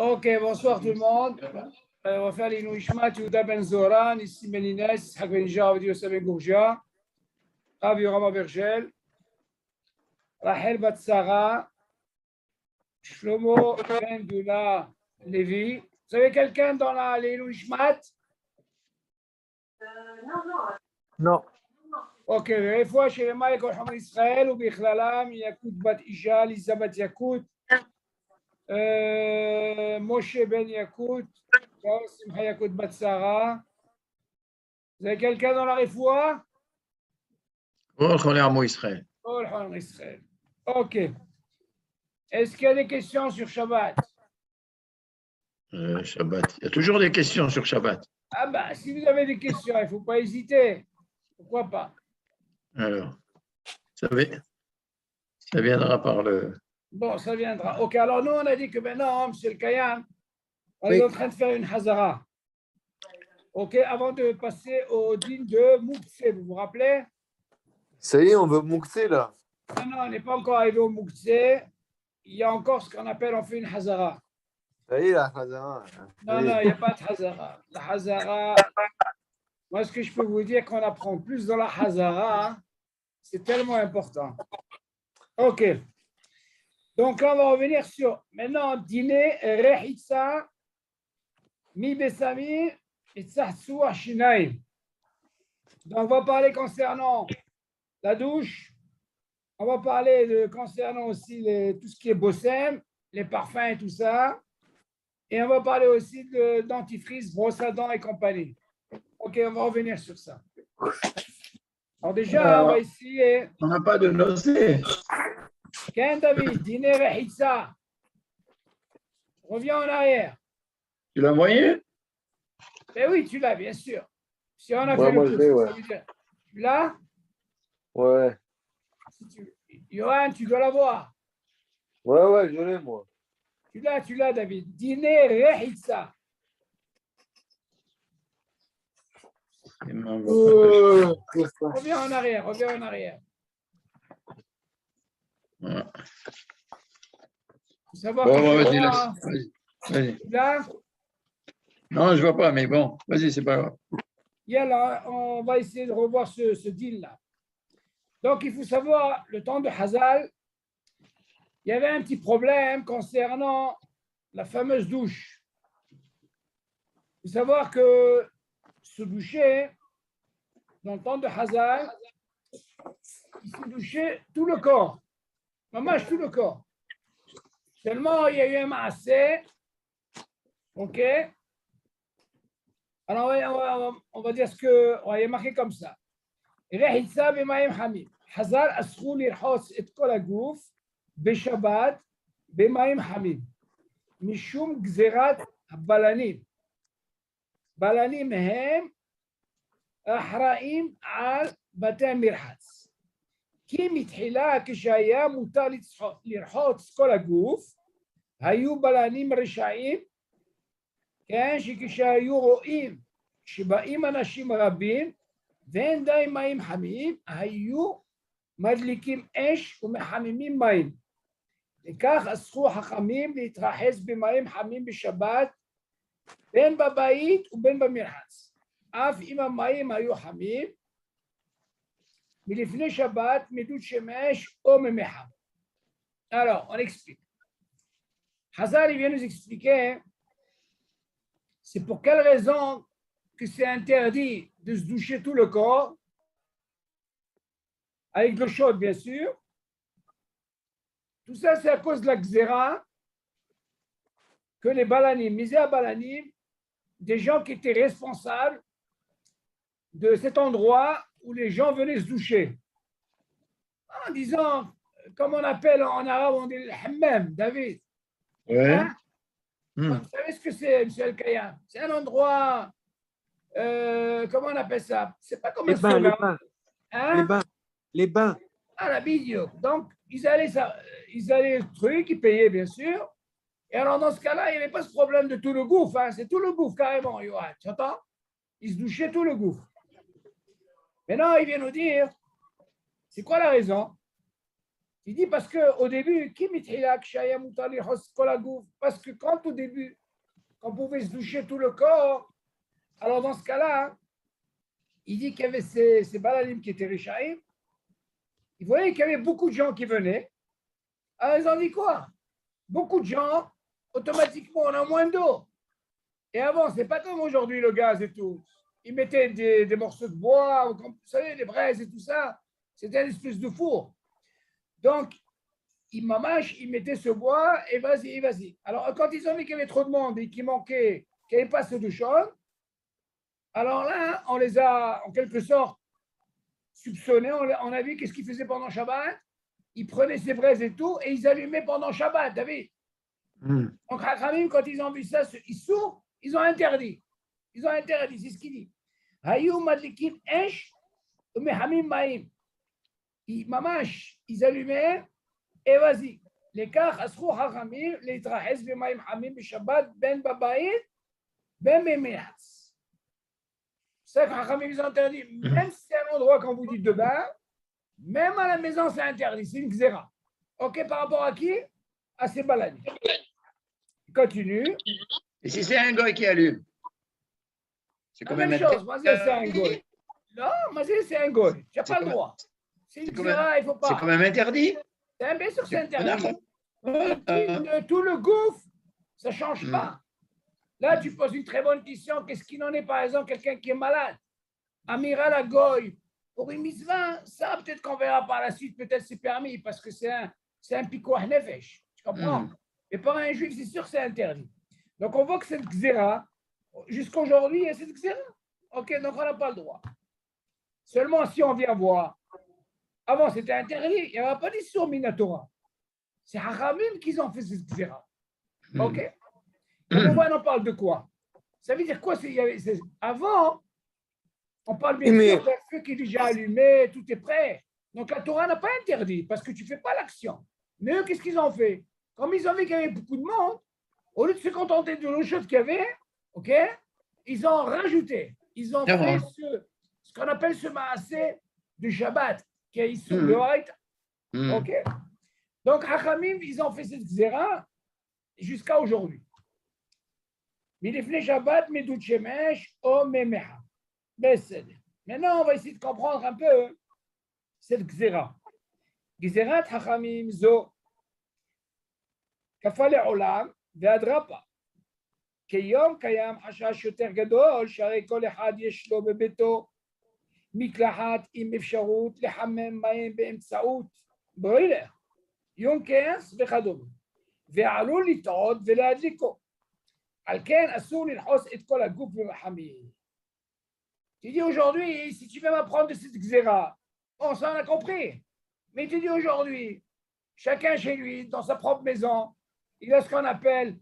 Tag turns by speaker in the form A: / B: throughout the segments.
A: Ok, bonsoir tout le monde. On va faire l'Inou Ishmat, Yehuda Ben Zoran, Nissim Ben Inès, Hak Ben Ija, Avdi Yosef Ben Gourgia, Rav Yoram Bergel, Rachel Bat Sarah, Shlomo Ben Dula Levi. Vous avez quelqu'un dans l'Inou Ishmat?
B: Non.
A: Ok, רפואה שלמה לכל חומר ישראל ובכללם יקות בת אישה, ליזה בת יקות, משה בן יקות, שמחה יקות בת שרה. Vous avez quelqu'un dans la refoua?
C: כל חולי עמו ישראל.
A: כל חומר ישראל. Ok. Est-ce qu'il y a des questions sur Shabbat?
C: Shabbat. Il y a toujours des questions sur Shabbat.
A: Ah bah, si vous avez des questions, il ne faut pas hésiter. Pourquoi pas?
C: Alors, ça viendra par le...
A: Bon, ça viendra. Ok, alors nous, on a dit que maintenant, M. le Kayam, on est en train de faire une Hazara. Ok, avant de passer au din de Moukse, vous vous rappelez?
B: Ça y est, on veut moukser là.
A: Non, on n'est pas encore arrivé au Moukse. Il y a encore ce qu'on appelle, on fait une Hazara.
B: Ça y est, la Hazara.
A: Non, il n'y a pas de Hazara. La Hazara, moi, ce que je peux vous dire, qu'on apprend plus dans la Hazara, c'est tellement important. Ok. Donc là, on va revenir sur, maintenant, dîner, Rehitsa, Mi Besami, et Tsahsou Ashinaim. Donc, on va parler concernant la douche. On va parler concernant aussi tout ce qui est bossem, les parfums et tout ça. Et on va parler aussi de dentifrice, brosse à dents et compagnie. Ok, on va revenir sur ça. Alors déjà, on va essayer.
C: On n'a pas de nausée.
A: Ken David, dîner Rehitsa. Reviens en arrière.
C: Tu l'as envoyé?
A: Eh oui, tu l'as, bien sûr. Si on a
B: Ouais,
A: fait
B: moi,
A: le
B: je
A: coup,
B: l'ai,
A: ça
B: ouais.
A: veut dire. Tu l'as?
B: Ouais.
A: Johan, tu dois l'avoir.
B: Ouais, je l'ai, moi.
A: Tu l'as, David. Dîner Rehitsa. Reviens en arrière.
C: Ouais.
A: Faut savoir
C: Bon,
A: que
C: vas-y,
A: moi,
C: vas-y.
A: tu l'as?
C: Non, je vois pas, mais bon, vas-y, c'est pas grave.
A: Yallah, on va essayer de revoir ce deal-là. Donc, il faut savoir, le temps de Hazal, il y avait un petit problème concernant la fameuse douche. Il faut savoir que se doucher, dans le temps de Hazal, il se douchait tout le corps. Mamage tout le corps. Seulement, il y a eu un maassé. OK? Alors, on va dire on va y marquer comme ça. רחיצה במים חמים. חז"ל אסרו לרחוץ את כל הגוף בשבת במים חמים. משום גזירת הבלנים. בלנים הם אחראים על בתי המרחץ. כי מתחילה כשהיה מותר לרחוץ כל הגוף, היו בלנים רשעים, כן, שכשהיו רואים שבאים אנשים רבים, ואין די מים חמים, היו מדליקים אש ומחממים מים. וכך אסרו חכמים להתרחץ במים חמים בשבת, בין בבית ובין במרחץ. אף אם המים היו חמים, מלפני שבת מדוד שמש או ממחם. Alors, on explique. Hazal, il vient nous expliquer, c'est pour quelle raison que c'est interdit de se doucher tout le corps, avec de l'eau chaude, bien sûr. Tout ça, c'est à cause de la xéra que les balanim, misé à balanim, des gens qui étaient responsables de cet endroit où les gens venaient se doucher. En disant, comme on appelle en arabe, on dit le hammam, David.
C: Ouais.
A: Hein? Vous savez ce que c'est, M. El-Kayam? C'est un endroit, comment on appelle ça? C'est pas comme un sauna. Hein?
B: Les bains.
A: Ah, la vidéo. Donc, ils allaient le truc, ils payaient, bien sûr. Et alors, dans ce cas-là, il n'y avait pas ce problème de tout le gouffre. Hein. C'est tout le gouffre, carrément, Yoann. Tu entends? Ils se douchaient tout le gouffre. Maintenant, il vient nous dire, c'est quoi la raison? Il dit parce qu'au début, parce que quand au début, on pouvait se toucher tout le corps, alors dans ce cas-là, il dit qu'il y avait ces balalim qui étaient richaïm. Il voyait qu'il y avait beaucoup de gens qui venaient. Alors ils ont dit quoi? Beaucoup de gens, automatiquement, on a moins d'eau. Et avant, c'est pas comme aujourd'hui le gaz et tout. Ils mettaient des morceaux de bois, vous savez, les braises et tout ça. C'était une espèce de four. Donc, ils mettaient ce bois et vas-y, vas-y. Alors, quand ils ont vu qu'il y avait trop de monde et qu'il manquait, qu'il n'y avait pas assez de chaud, alors là, on les a, en quelque sorte, soupçonnés. On a vu qu'est-ce qu'ils faisaient pendant Shabbat. Ils prenaient ces braises et tout et ils allumaient pendant Shabbat, t'as vu? Donc, Hachamim, quand ils ont vu ça, ils sourds, ils ont interdit. Ils ont interdit, c'est ce qu'il dit. Hayou madlikim esh umehamim maim. Ils allumaient et vas-y. Les kach asrou hachamim leitrahes b'maim hamim b'shabbat ben babayit ben bemehatz. C'est ça que hachamim ils ont interdit. Même si c'est un endroit quand vous dites de bain, même à la maison c'est interdit. C'est une xéra. Ok, par rapport à qui? À ces balades. Continue.
C: Et si c'est un gars qui allume? C'est
A: La
C: quand même
A: même chose, Mazé, c'est un goy. Non, Mazé, c'est un goy. Tu n'as pas le droit. C'est une xéra, il ne faut pas.
C: C'est quand même interdit.
A: Bien sûr, c'est interdit. Tout le gouffre, ça ne change pas. Là, tu poses une très bonne question. Qu'est-ce qu'il en est, par exemple, quelqu'un qui est malade? Amiral à goy. Pour une mitzvah, ça, peut-être qu'on verra par la suite, peut-être c'est permis, parce que c'est un pikouah nefesh. Tu comprends? Mais pour un juif, c'est sûr que c'est interdit. Donc, on voit que cette xéra, jusqu'à aujourd'hui, il y a cette xéra. Ok, donc on n'a pas le droit. Seulement si on vient voir, avant c'était interdit, il n'y avait pas d'issur Minatora. C'est Hachamim qui ont fait cette xéra. Ok? Donc on voit, on parle de quoi? Ça veut dire quoi? Avant, on parle bien sûr d'un feu qui est déjà allumé, tout est prêt. Donc la Torah n'a pas interdit parce que tu ne fais pas l'action. Mais eux, qu'est-ce qu'ils ont fait? Comme ils ont vu qu'il y avait beaucoup de monde, au lieu de se contenter de l'eau chaude qu'il y avait, ok, ils ont rajouté. Ils ont fait ce qu'on appelle ce maasé de Shabbat, qui est ici le Haït. Ok. Donc, Hachamim, ils ont fait cette xéra jusqu'à aujourd'hui. Milifne Shabbat, Medut Shemesh, O Memeha. Maintenant, on va essayer de comprendre un peu cette xéra. Xérat Hachamim Zo, Kafale Olam, Ve'adrapa. כיום קיים חשש יותר גדול שהרי כל אחד יש לו בביתו מקלחת עם אפשרות לחמם מים באמצעות בוילר, יונקס וכדומה, ועלול לטעות ולהדליקו. על כן אסור ללחוס את כל הגוף במחמים. Tu dis aujourd'hui, si tu veux m'apprendre de cette xéra, bon, ça on a compris. Mais tu dis aujourd'hui, chacun chez lui, dans sa propre maison, il a ce qu'on appelle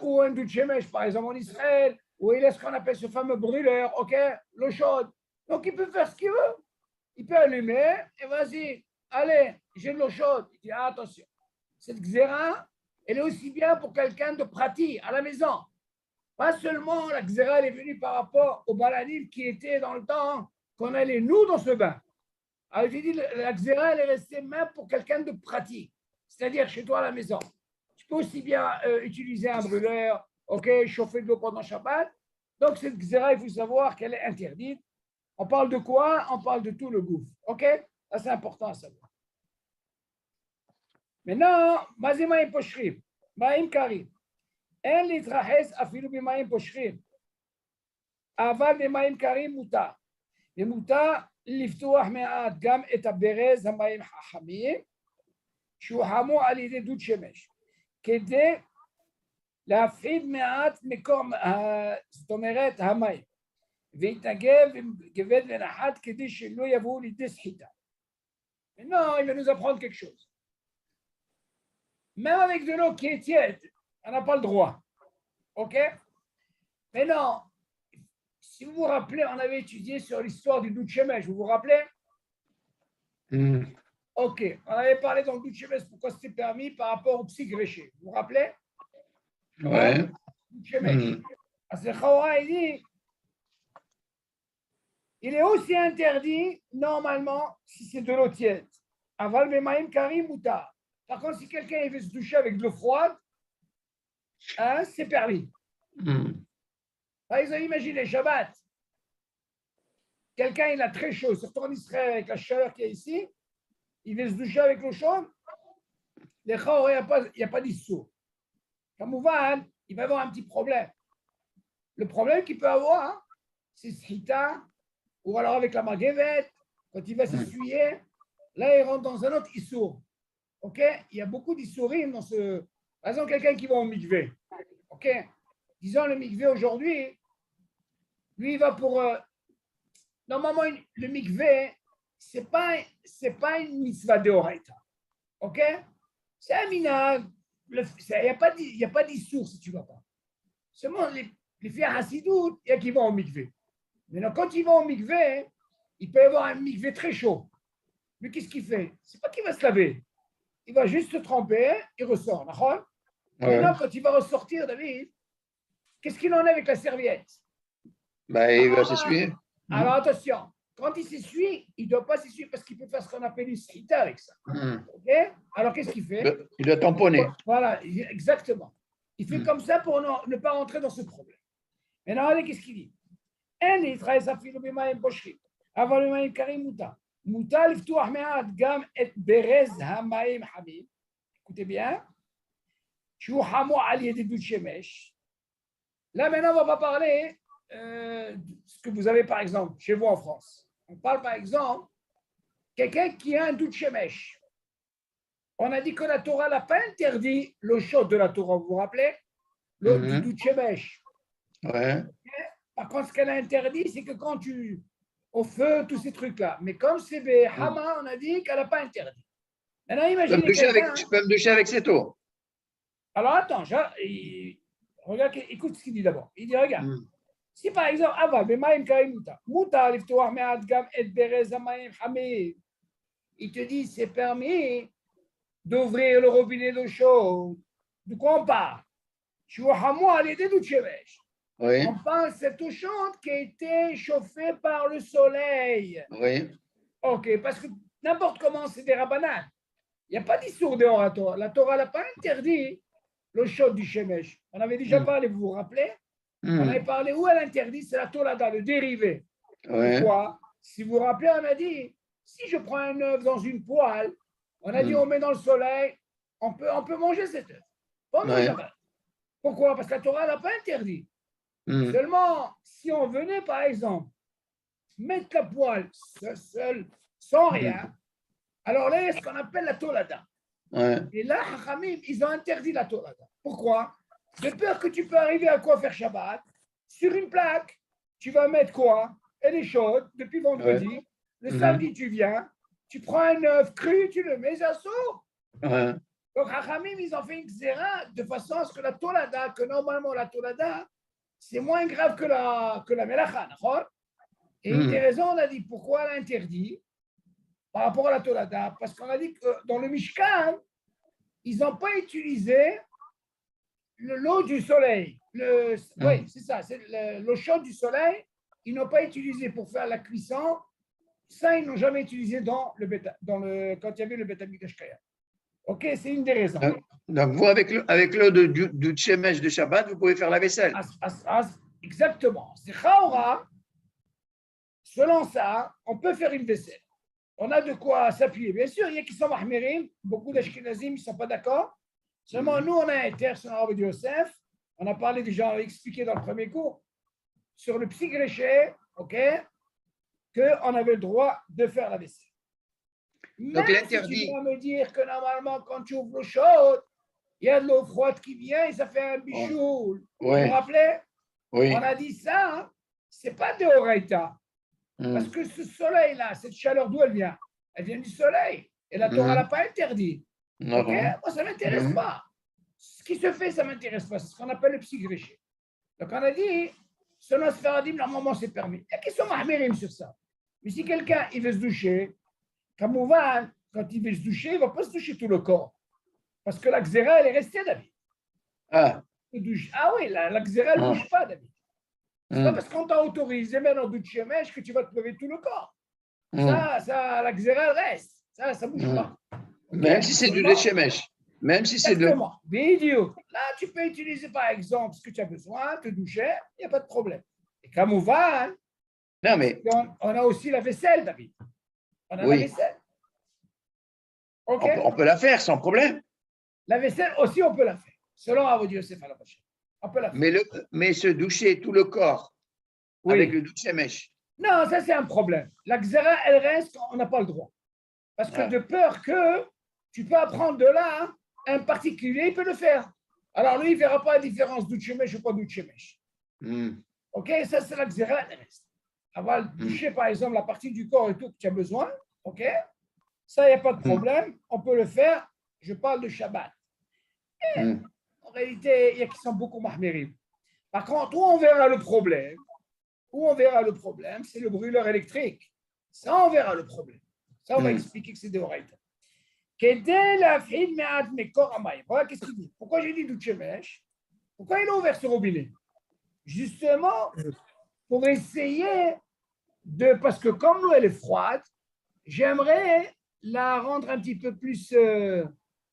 A: ou un douche-mèche, par exemple en Israël, où il a ce qu'on appelle ce fameux brûleur, ok, l'eau chaude. Donc il peut faire ce qu'il veut. Il peut allumer et vas-y, allez, j'ai de l'eau chaude. Il dit attention, cette xéra, elle est aussi bien pour quelqu'un de pratique à la maison. Pas seulement la xéra, elle est venue par rapport au baladim qui était dans le temps qu'on allait nous dans ce bain. Alors j'ai dit, la xéra, elle est restée même pour quelqu'un de pratique, c'est-à-dire chez toi à la maison. Tu peux aussi bien utiliser un brûleur, ok, chauffer de l'eau pendant Shabbat. Donc cette xéra, il faut savoir qu'elle est interdite. On parle de quoi? On parle de tout le gouffre, ok? Ça c'est important à savoir. Maintenant, mazé maïm poshrim, maïm karim. En litrahes afilu bimaïm poshrim. Aval bimaïm karim muta. ומותר לפתוח מעט גם את הברז המים החמים שהוא חמור על ידי דוד שמש כדי להפחית מעט מקור, זאת אומרת המים ויתנגב גבד ונחת כדי שלא יבואו לידי סחיטה. Maintenant, il va nous apprendre quelque chose. Même avec de l'eau qui est tiède, on n'a pas le droit. Ok? Maintenant, si vous vous rappelez, on avait étudié sur l'histoire du Doud Shemesh, vous vous rappelez? Ok, on avait parlé dans le Doud Shemesh, pourquoi c'était permis par rapport au psy gréché. Vous vous rappelez?
C: Ouais.
A: Doud Shemesh. Parce que Chaora, il dit, il est aussi interdit, normalement, si c'est de l'eau tiède. Aval bemaim karim mutar. Par contre, si quelqu'un veut se doucher avec de l'eau froide, hein, c'est permis. Par exemple, imaginez Shabbat. Quelqu'un, il a très chaud, surtout en Israël, avec la chaleur qu'il y a ici, il veut se doucher avec l'eau chaude, il n'y a pas d'issour. Comme Ouvan, il va avoir un petit problème. Le problème qu'il peut avoir, c'est Sita, ou alors avec la Magévet, quand il va s'essuyer, là, il rentre dans un autre issour. OK? Il y a beaucoup d'issourim dans ce. Par exemple, quelqu'un qui va au mikvé. OK? Disons, le mikvé aujourd'hui, lui, il va pour. Normalement, le mikvé, ce n'est pas une mitzvah de Horaïta. OK? C'est un minag. Il n'y a pas d'issour si tu ne vas pas. Seulement, les filles hassidoutes, il y a qui vont au mikvé. Maintenant, quand ils vont au mikvé, il peut y avoir un mikvé très chaud. Mais qu'est-ce qu'il fait? Ce n'est pas qu'il va se laver. Il va juste se tremper, il ressort. D'accord? Maintenant, quand il va ressortir, David, qu'est-ce qu'il en est avec la serviette?
C: Il va s'essuyer.
A: Alors attention, quand il s'essuie, il ne doit pas s'essuyer parce qu'il peut faire ce qu'on appelle une srita avec ça. Okay? Alors qu'est-ce qu'il fait?
C: Il doit tamponner.
A: Voilà, exactement. Il fait comme ça pour ne pas rentrer dans ce problème. Maintenant, regardez qu'est-ce qu'il dit. Écoutez bien. Là, maintenant, on va parler de ce que vous avez, par exemple, chez vous en France. On parle, par exemple, quelqu'un qui a un doute shemesh. On a dit que la Torah n'a pas interdit l'eau chaude de la Torah, vous vous rappelez? L'eau du doute shemesh.
C: Ouais.
A: Par contre, ce qu'elle a interdit, c'est que quand tu au feu, tous ces trucs-là. Mais comme c'est Behama, on a dit qu'elle n'a pas interdit. Maintenant, imaginez
C: je peux me doucher avec cette eau.
A: Alors, attends, regarde, écoute ce qu'il dit d'abord. Il dit, regarde, si par exemple, il te dit, c'est permis d'ouvrir le robinet d'eau chaude. De quoi on parle?
C: Oui.
A: On parle de cette eau chaude qui a été chauffée par le soleil.
C: Oui.
A: OK, parce que n'importe comment, c'est des rabanades. Il n'y a pas d'issour dehors à Torah. La Torah n'a pas interdit l'eau chaude du Shemesh. On avait déjà parlé, vous vous rappelez? On avait parlé où elle interdit, c'est la Tolada, le dérivé. Pourquoi? Si vous vous rappelez, on a dit, si je prends un œuf dans une poêle, on a dit on met dans le soleil, on peut manger cet œuf. Pendant le Shabbat. Pourquoi? Parce que la Torah n'a pas interdit. Seulement, si on venait, par exemple, mettre la poêle seule, sans rien, alors là, il y a ce qu'on appelle la Tolada. Et là, Hachamim, ils ont interdit la Tolada. Pourquoi? De peur que tu peux arriver à quoi faire Shabbat. Sur une plaque, tu vas mettre quoi? Elle est chaude depuis vendredi. Le samedi, tu viens, tu prends un œuf cru, tu le mets à saut. Donc, Hachamim, ils ont fait une xéra de façon à ce que la Tolada, que normalement la Tolada, c'est moins grave que la Melacha. Et une des raisons, on a dit pourquoi elle interdit par rapport à la Tolada. Parce qu'on a dit que dans le Mishkan, ils n'ont pas utilisé l'eau du soleil. Oui, c'est ça, c'est l'eau chaude du soleil. Ils n'ont pas utilisé pour faire la cuisson. Ça, ils n'ont jamais utilisé quand il y avait le Beth Amikdash Kaya. OK, c'est une des raisons.
C: Donc, vous, avec l'eau du Shemesh de Shabbat, vous pouvez faire la vaisselle.
A: Exactement. C'est Chaora. Selon ça, on peut faire une vaisselle. On a de quoi s'appuyer. Bien sûr, il y a qui sont mahmirim. Beaucoup d'Ashkenazim, ils ne sont pas d'accord. Seulement, nous, on a un terre sur Rabbi Yosef. On a parlé déjà, on a expliqué dans le premier cours, sur le psy-gréché, OK, qu'on avait le droit de faire la vaisselle.
C: Donc,
A: même
C: l'interdit.
A: si tu vas me dire que normalement, quand tu ouvres l'eau chaude, il y a de l'eau froide qui vient et ça fait un bichou. Vous vous rappelez?
C: Oui.
A: On a dit ça, c'est pas de Horaïta. Parce que ce soleil-là, cette chaleur, d'où elle vient? Elle vient du soleil. Et la Torah l'a pas interdit. OK? Moi, ça ne m'intéresse pas. Ce qui se fait, ça ne m'intéresse pas. C'est ce qu'on appelle le psy-gréché. Donc, on a dit, selon Sfaradim, normalement, c'est permis. Il y a qui sont mahmirim sur ça. Mais si quelqu'un, il veut se doucher, comme on va, quand il veut se doucher, il ne va pas se doucher tout le corps. Parce que la xéra, elle est restée, David.
C: Ah
A: oui, la xéra, elle ne bouge pas, David. C'est pas parce qu'on t'a autorisé, même en doute Shemesh, que tu vas te lever tout le corps. Ça, la xéra, elle reste. Ça ne bouge pas.
C: Même si c'est du Shemesh. Même si c'est de.
A: Exactement. Vidéo. Là, tu peux utiliser, par exemple, ce que tu as besoin, te doucher, il n'y a pas de problème. Et comme on va,
C: Non, mais
A: on a aussi la vaisselle, David. On a
C: Oui.
A: la vaisselle. OK?
C: on peut la faire sans problème.
A: La vaisselle aussi, on peut la faire. Selon Avoud Yosef à la prochaine. On peut la faire.
C: Mais se doucher tout le corps
A: Oui.
C: avec le Shemesh.
A: Non, ça, c'est un problème. La xéra, elle reste, on n'a pas le droit. Parce que
C: Ah.
A: de peur que tu peux apprendre de là, un particulier, il peut le faire. Alors, lui, il ne verra pas la différence d'Utchemesh ou pas d'Utchemesh. OK? Ça, c'est la xéra, elle reste. Avoir douché, par exemple, la partie du corps et tout que tu as besoin. OK? Ça, il n'y a pas de problème. On peut le faire. Je parle de Shabbat. Et, en réalité, il y a qui sont beaucoup mahmirim. Par contre, où on verra le problème, c'est le brûleur électrique. Ça, on verra le problème. Ça, on va expliquer que c'est de Horaïta. Voilà qu'est-ce qu'il dit. Pourquoi j'ai dit Douchemesh? Pourquoi il a ouvert ce robinet? Justement, pour essayer de. Parce que comme l'eau, elle est froide, j'aimerais la rendre un petit peu plus.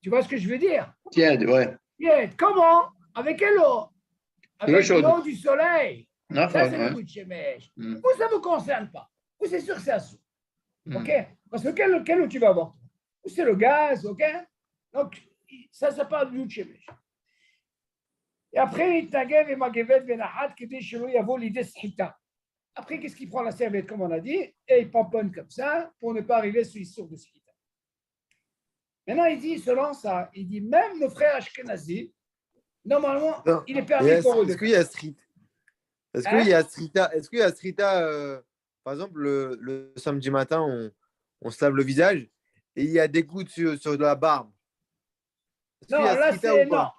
A: Tu vois ce que je veux dire?
C: Tiède, ouais.
A: Tiède. Comment? Avec quelle eau? Avec l'eau du soleil.
C: Non,
A: Ça, c'est le Douchemesh. Vous, ça ne vous concerne pas. Vous, c'est sûr que c'est à sous. OK? Parce que quelle eau tu vas avoir? Ou c'est le gaz, OK? Donc, ça parle du Douchemesh. Et après, il taguev et magevet benahat qui dit chez lui, il y a l'idée s'hita. Après, qu'est-ce qu'il prend la serviette, comme on a dit, et il pomponne comme ça pour ne pas arriver sur l'issue de s'hita. Maintenant, il dit, selon ça, il dit, même nos frères Ashkenazi, normalement,
B: Non.
A: il est permis pour eux.
B: Est-ce qu'il y a street? Est-ce qu'il y a Strita? Est-ce qu'il y a Strita, par exemple, le samedi matin, on se lave le visage et il y a des gouttes sur de la barbe?
A: Non, là, c'est. Non,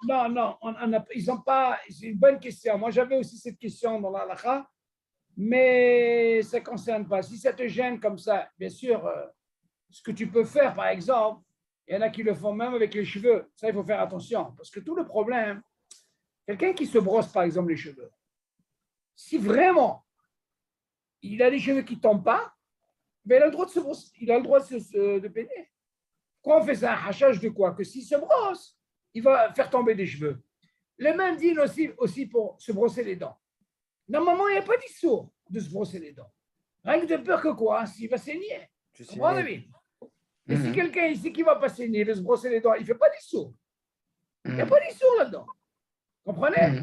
A: ils n'ont pas. C'est une bonne question. Moi, j'avais aussi cette question dans l'halakha, mais ça ne concerne pas. Si ça te gêne comme ça, bien sûr, ce que tu peux faire, par exemple, il y en a qui le font même avec les cheveux. Ça, il faut faire attention. Parce que tout le problème, quelqu'un qui se brosse, par exemple, les cheveux, si vraiment il a les cheveux qui ne tombent pas, ben il a le droit de se brosser, il a le droit de peiner. Pourquoi on fait ça? Un hachage de quoi? Que s'il se brosse, il va faire tomber des cheveux. Le même dit aussi pour se brosser les dents. Normalement, il n'y a pas d'issour de se brosser les dents. Rien que de peur que quoi? S'il va saigner. Tu comprends, David? Et si quelqu'un ici qui ne va pas saigner, il veut se brosser les dents, il ne fait pas d'issour. Il n'y a pas d'issour là-dedans. Comprenez?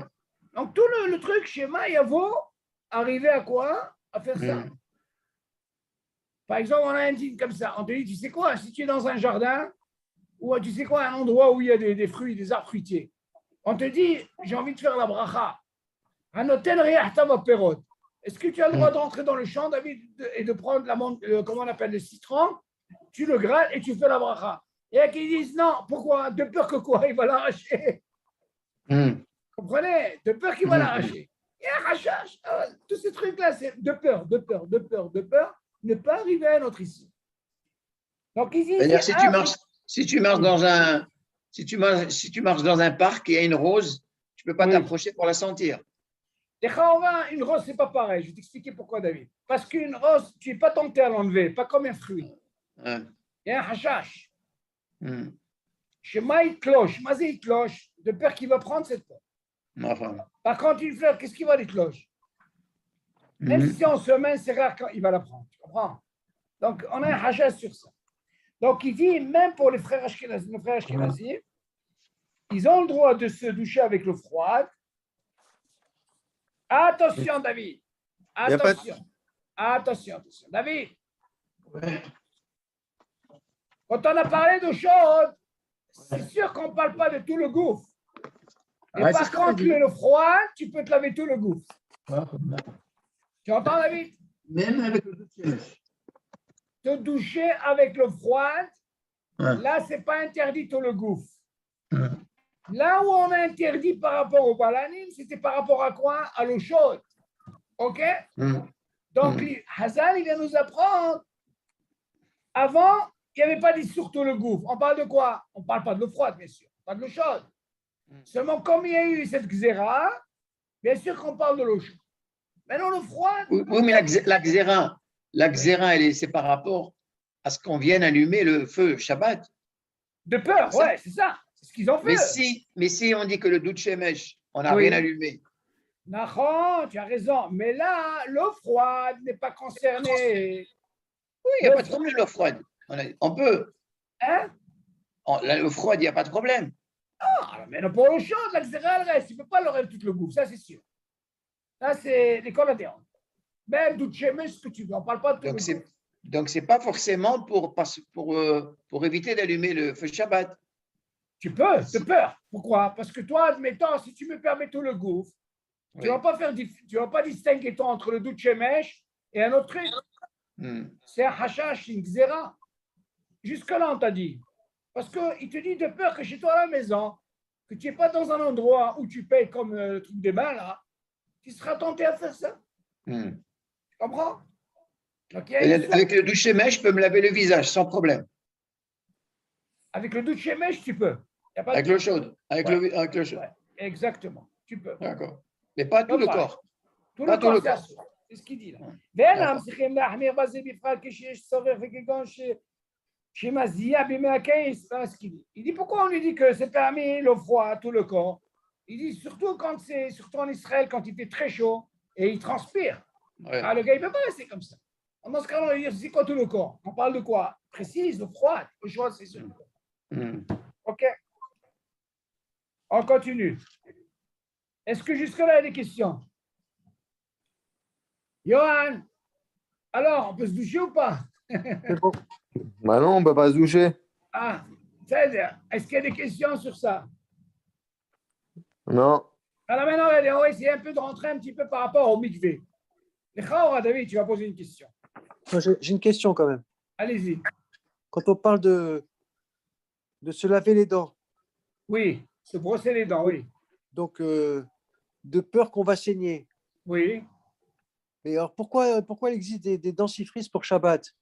A: Donc, tout le truc schéma, il faut arriver à quoi? À faire ça. Par exemple, on a un dîne comme ça. On te dit, tu sais quoi, si tu es dans un jardin, ou tu sais quoi, un endroit où il y a des fruits, des arbres fruitiers, on te dit, j'ai envie de faire la bracha. Un hôtel Riahtava Perot. Est-ce que tu as le droit d'entrer dans le champ, David, et de prendre comment on appelle, le citron, tu le grattes et tu fais la bracha? Et il y a qui disent, non, pourquoi? De peur que quoi? Il va l'arracher. Comprenez? De peur qu'il va l'arracher. Et un rachage, tous ces trucs-là, c'est de peur, ne pas arriver à notre issue. Donc, ici,
C: c'est-à-dire, si tu marches dans un parc et il y a une rose, tu ne peux pas t'approcher pour la sentir.
A: Une rose, ce n'est pas pareil. Je vais t'expliquer pourquoi, David. Parce qu'une rose, tu n'es pas tenté à l'enlever, pas comme un fruit. Il y a un hachash. Chez Maï cloche, Mazé cloche, de peur qu'il va prendre cette peur. Par contre, une fleur, qu'est-ce qu'il va les cloches? Même si on se met, c'est rare quand il va la prendre. Tu comprends? Donc, on a un hachash sur ça. Donc, il dit, même pour les frères Ashkenazi, ils ont le droit de se doucher avec l'eau froide. Attention, David. Attention. David. Quand on a parlé d'eau chaude, c'est sûr qu'on ne parle pas de tout le gouffre. Et par contre, l'eau froide, tu peux te laver tout le gouffre. Tu entends, David?
C: Même avec le douche.
A: Te doucher avec l'eau froide, là, ce n'est pas interdit tout le gouffre. Là où on a interdit par rapport au balanim, c'était par rapport à quoi? À l'eau chaude. OK? Donc, Hazal, il vient nous apprendre. Avant, il n'y avait pas d'issour tout le gouffre. On parle de quoi? On ne parle pas de l'eau froide, bien sûr. On parle de l'eau chaude. Seulement, comme il y a eu cette xéra, bien sûr qu'on parle de l'eau chaude. Maintenant, l'eau froide.
C: Oui, mais la xéra, c'est par rapport à ce qu'on vienne allumer le feu Shabbat.
A: De peur,
C: Ça.
A: ouais, c'est ça. C'est ce qu'ils ont fait.
C: Mais si on dit que le doute Shemesh, on n'a
A: Oui.
C: rien allumé.
A: Nahon, tu as raison. Mais là, l'eau froide n'est pas concernée.
C: Oui, il n'y a pas de problème, l'eau froide. On peut.
A: Hein?
C: L'eau froide, il n'y a pas de problème.
A: Ah, mais non, pour le chaud, la xéra, elle reste. Tu ne peux pas leur tout le goût, ça c'est sûr. Ça, c'est l'école adhérente. Même doute chemin, ce que tu veux. On ne parle pas de tout le goût.
C: Donc, ce n'est pas forcément pour éviter d'allumer le feu Shabbat.
A: Tu peux, de peur. Pourquoi? Parce que toi, admettons, si tu me permets tout le gouffre,
C: Oui.
A: tu ne vas pas distinguer toi entre le doute chemesh et un autre truc. C'est un hashash, une xéra. Jusque-là, on t'a dit. Parce qu'il te dit de peur que chez toi à la maison, que tu n'es pas dans un endroit où tu payes comme le truc des mains, là, tu seras tenté à faire ça. Tu comprends? Donc,
C: avec le douche mèche, je peux me laver le visage sans problème.
A: Avec le douche mèche, tu peux.
C: Avec l'eau chaude. Avec le chaud.
A: Ouais, exactement. Tu peux.
C: D'accord. Mais pas tout le corps.
A: Tout le corps, c'est ce qu'il dit là. Il dit pourquoi on lui dit que c'est permis l'eau froide, tout le corps. Il dit surtout quand c'est, surtout en Israël, quand il fait très chaud et il transpire.
C: Ouais.
A: Ah, le gars, il ne peut pas rester comme ça. Dans ce cas-là, on lui dit c'est quoi tout le corps? On parle de quoi? Précise, l'eau froide. Le choix, c'est ça. OK. On continue. Est-ce que jusque-là, il y a des questions? Johan, alors, on peut se doucher ou pas?
B: Bon. Bah non, on ne peut pas se doucher.
A: Ah, c'est-à-dire, est-ce qu'il y a des questions sur ça?
B: Non.
A: Alors maintenant, on va essayer un peu de rentrer un petit peu par rapport au mikvé. David, tu vas poser une question.
D: J'ai une question quand même.
A: Allez-y.
D: Quand on parle de se laver les dents,
A: Oui, se brosser les dents, oui.
D: donc de peur qu'on va saigner.
A: Oui.
D: Mais alors pourquoi il existe des dentifrices pour Shabbat?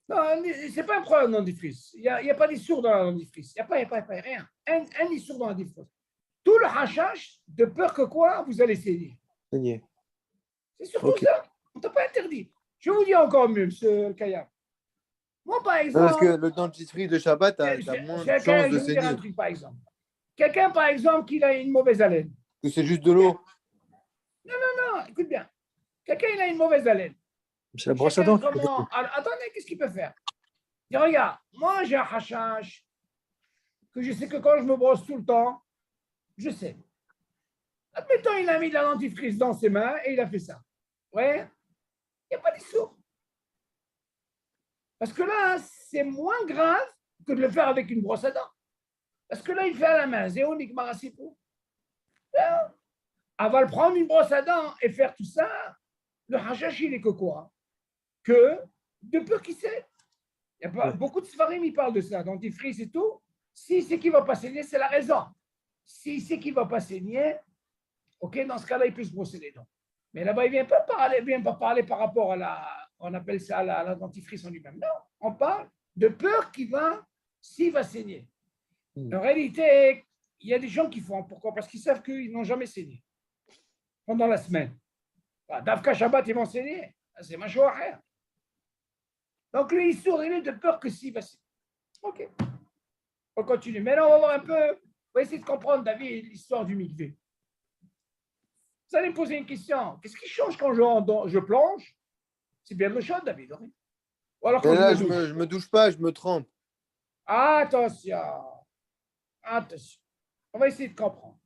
A: Non, ce n'est pas un problème de dentifrice. Il n'y a pas d'issour dans la dentifrice. Il n'y a pas rien. Un issour dans la dentifrice. Tout le hashash, de peur que quoi, vous allez saigner.
D: Saigner.
A: C'est surtout ça. On ne t'a pas interdit. Je vous dis encore mieux, M. Kayam. Moi, par exemple.
B: Non, parce que le dentifrice de Shabbat, tu as moins de chances de saigner.
A: Un truc, par exemple. Quelqu'un, par exemple, qui a une mauvaise haleine.
B: Que c'est juste de l'eau.
A: Non, écoute bien. Quelqu'un, il a une mauvaise haleine.
D: C'est la brosse à dents.
A: Attendez, qu'est-ce qu'il peut faire? Il dit, regarde, moi, j'ai un hashash que je sais que quand je me brosse tout le temps, je sais. Admettons, il a mis de la dentifrice dans ses mains et il a fait ça. Ouais, il n'y a pas d'issour. Parce que là, c'est moins grave que de le faire avec une brosse à dents. Parce que là, il fait à la main. Zéonique Marasipou. Elle va le prendre une brosse à dents et faire tout ça. Le hashash, il est que quoi? Que de peur qu'il sait. Il y a pas, beaucoup de Sfarim, ils parlent de ça, dentifrice et tout. Si c'est qu'il ne va pas saigner, c'est la raison. Si c'est qu'il ne va pas saigner, ok, dans ce cas-là, il peut se brosser les dents. Mais là-bas, il ne vient pas parler par rapport à on appelle ça la dentifrice en lui-même. Non, on parle de peur s'il va saigner. En réalité, il y a des gens qui font. Pourquoi? Parce qu'ils savent qu'ils n'ont jamais saigné pendant la semaine. Davka Shabbat, ils vont saigner. C'est ma joie. Donc, lui, il sourit, il est de peur que s'il va saigner. OK. On continue. Maintenant, on va voir un peu. On va essayer de comprendre, David, l'histoire du mikvé. Vous allez me poser une question. Qu'est-ce qui change quand je plonge? C'est bien de l'eau chaude, David. Ou alors quand
B: là, je me douche pas, je me trempe.
A: Attention. Attention. On va essayer de comprendre.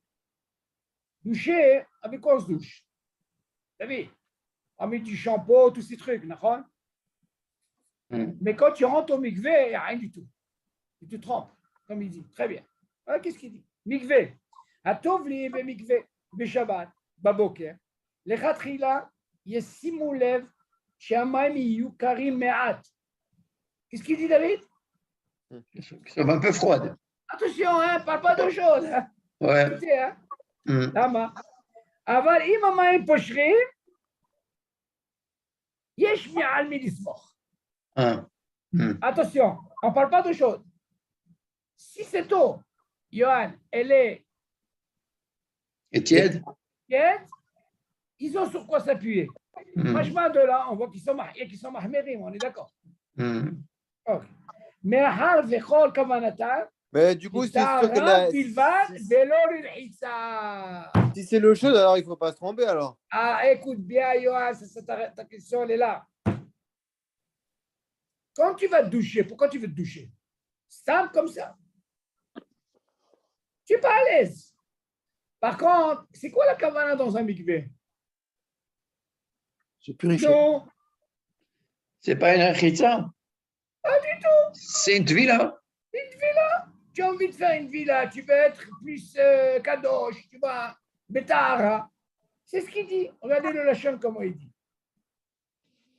A: Doucher, avec quoi on se douche? David, on met du shampoing, tous ces trucs, d'accord? Mais quand tu rentres au mikvé, il n'y a rien du tout. Tu te trompes, comme il dit. Très bien. Alors, qu'est-ce qu'il dit? Mikvé. Atovli be mikvé, be Shabbat, baboker. Lechatchila, yesimu lev, she'amayim yiyu karim me'at. Qu'est-ce qu'il dit, David?
C: Ça va un peu froide.
A: Attention, hein, parle pas d'eau chaude. Hein.
C: Ouais.
A: Écoutez, hein. Lama. Aval im hamayim poshrim, yesh mi'al mi lismoch. Attention, on ne parle pas d'eau chaude. Si cette eau, Johan, elle est
C: tiède,
A: ils ont sur quoi s'appuyer. Franchement, de là, on voit qu'ils sont mahmérim, on est d'accord.
C: Hmm.
A: Ok. Mais vechol kavanatan,
B: Mais du coup, c'est sûr que
A: bilvad, velo lilhitsa.
B: si c'est l'eau chaude, alors il ne faut pas se tromper alors.
A: Ah, écoute bien, Yoann, ta question, elle est là. Quand tu vas te doucher, pourquoi tu veux te doucher? Simple comme ça. Tu n'es pas à l'aise. Par contre, c'est quoi la kavana dans un mikvé?
D: Je purifie.
A: Non,
C: C'est pas une rechitza.
A: pas du tout.
C: C'est une tvila.
A: Une villa. Tu as envie de faire une villa, tu veux être plus kadosh, tu vois, betara. C'est ce qu'il dit. Regardez le lachon comment il dit.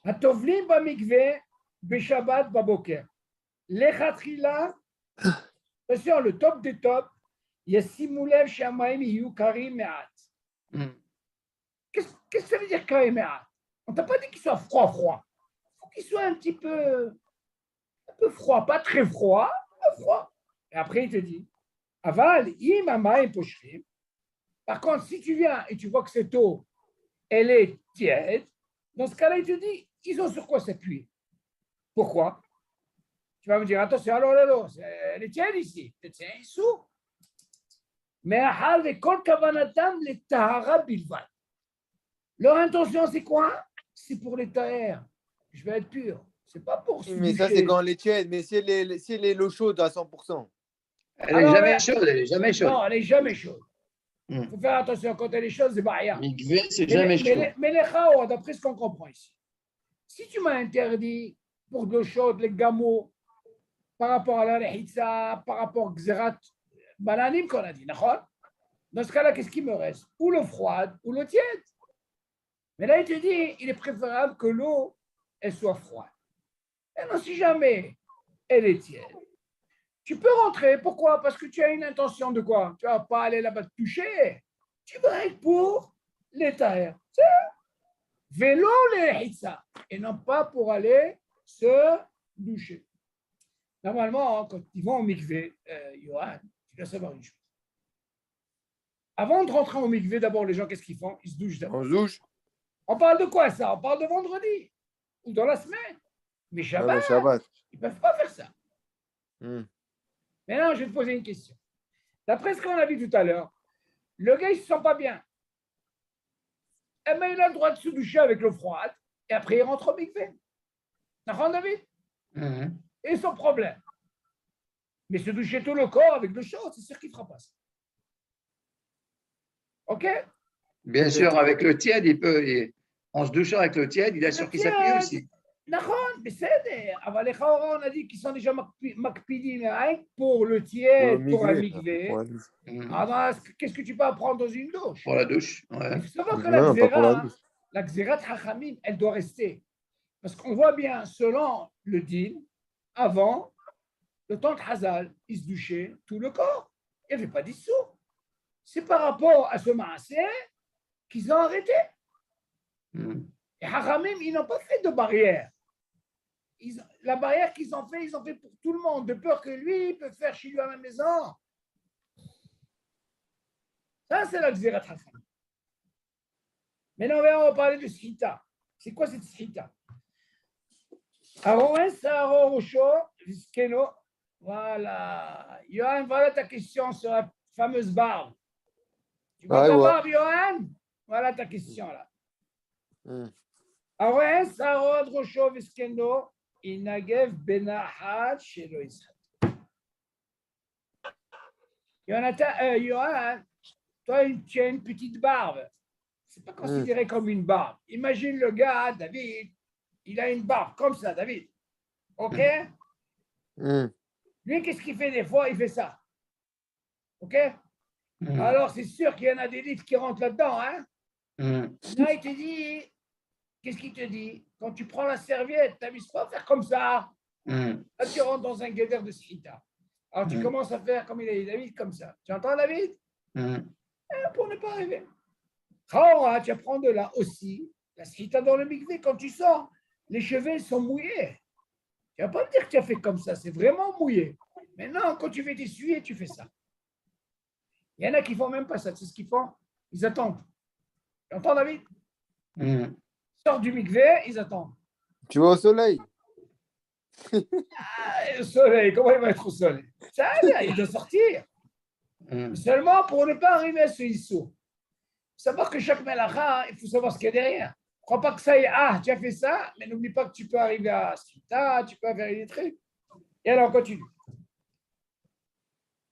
A: Hatovlim ba mikvé, beshabbat baboker. Lechatchila, attention, le top des tops, Yassimulev Shamaim Yu Karim Me'at. Qu'est-ce que ça veut dire Karim Me'at? On t'a pas dit qu'il soit froid. Il faut qu'il soit un peu froid, pas très froid, un peu froid. Et après, il te dit, Aval, im amayim poshrim. Par contre, si tu viens et tu vois que cette eau, elle est tiède, dans ce cas-là, il te dit, ils ont sur quoi s'appuyer. Pourquoi? Tu vas me dire, attention, alors l'eau, elle est tiède ici. Peut-être c'est un sou. Mais leur intention, c'est quoi? C'est pour les taher. Je vais être pur. C'est pas pour se
B: Mais ça,
A: doucher.
B: c'est quand elle est tiède. Mais si elle est l'eau chaude à 100%.
C: Elle n'est jamais chaude, elle n'est jamais chaude.
A: Non, elle n'est jamais chaude. Il
C: Hmm.
A: faut faire attention quand elle est chaude, c'est pas rien.
C: Mikvé, c'est jamais chaud.
A: Mais les chaos, d'après ce qu'on comprend ici, si tu m'as interdit pour de l'eau chaude, les gamos, par rapport à la rehitza, par rapport à Xerat Bananim qu'on a dit, d'accord? Dans ce cas-là, qu'est-ce qui me reste? Ou l'eau froide ou l'eau tiède. Mais là, il te dit, il est préférable que l'eau, elle soit froide. Maintenant, si jamais elle est tiède, tu peux rentrer. Pourquoi? Parce que tu as une intention de quoi? Tu ne vas pas aller là-bas te toucher. Tu vas être pour les taher. Vélo les hitza. Et non pas pour aller se doucher. Normalement, quand ils vont au mikvé, Johan, tu dois savoir une chose. Avant de rentrer au mikvé, d'abord, les gens, qu'est-ce qu'ils font? Ils se douchent d'abord.
B: On se douche.
A: On parle de quoi ça? On parle de vendredi ou dans la semaine. Mais Shabbat,
B: Le Shabbat.
A: ils ne peuvent pas faire ça.
B: Hmm.
A: Maintenant, je vais te poser une question. D'après ce qu'on a vu tout à l'heure, le gars, il ne se sent pas bien. Eh bien, il a le droit de se doucher avec l'eau froide et après, il rentre au mikvé. D'accord, David?
C: Mhm.
A: Et son problème. Mais se doucher tout le corps avec l'eau chaude, c'est sûr qu'il ne fera pas ça. OK?
C: Bien sûr, avec le tiède, en se douchant avec le tiède, il assure qu'il s'appuie aussi.
A: נכון, בסדר, אבל לכאורה on a dit qu'ils sont déjà מקפידים pour le tiède, pour un mikvé.
C: Mhm.
A: Alors, qu'est-ce que tu peux apprendre dans une douche?
C: Pour la douche. Ouais.
A: Il faut savoir que
B: Non, pas pour la douche.
A: la xérat hachamim, elle doit rester. Parce qu'on voit bien, selon le din, avant, le temps de Hazal, il se douchait tout le corps. Il n'y avait pas d'issou. C'est par rapport à ce maasé qu'ils ont arrêté.
C: Mhm.
A: Et hachamim, ils n'ont pas fait de barrière. La barrière qu'ils ont fait, ils ont fait pour tout le monde, de peur que lui, il peut faire chez lui à la maison. Ça, c'est la xérat hachamim. Maintenant, on va parler de Shita. C'est quoi cette Shita? Aroen Saro Rocho, Viskeno. Voilà. Johan, voilà ta question sur la fameuse barbe. Tu vois ta barbe, Johan? Voilà ta question là. Aroen Saro Rocho, Viskeno. Inagev Benahat Shelo Israël. Johan, toi, tu as une petite barbe. Ce n'est pas considéré comme une barbe. Imagine le gars, David, il a une barbe comme ça, David. OK? Lui, qu'est-ce qu'il fait des fois? Il fait ça. OK? Alors, c'est sûr qu'il y en a des livres qui rentrent là-dedans. Hein? Là, il te dit, qu'est-ce qu'il te dit? Quand tu prends la serviette, tu t'amuses pas à faire comme ça. Là, tu rentres dans un guédère de Srita. Alors, tu commences à faire comme il a dit David, comme ça. Tu entends, David? Pour ne pas arriver. Tu apprends de là aussi, la Srita dans le mikvé, quand tu sors, les cheveux sont mouillés. Tu ne vas pas me dire que tu as fait comme ça, c'est vraiment mouillé. Maintenant, quand tu veux t'essuyer, tu fais ça. Il y en a qui ne font même pas ça. C'est ce qu'ils font. Ils attendent. Tu entends, David? sortent du mikvé, ils attendent.
B: Tu vas au soleil.
A: Ah, le soleil, comment il va être au soleil? Ça va bien, il doit sortir. Seulement pour ne pas arriver à ce issou. Il faut savoir que chaque melacha, il faut savoir ce qu'il y a derrière. Ne crois pas que ça y est, ah, tu as fait ça, mais n'oublie pas que tu peux arriver à Sita, tu peux faire des trucs. Et alors, on continue.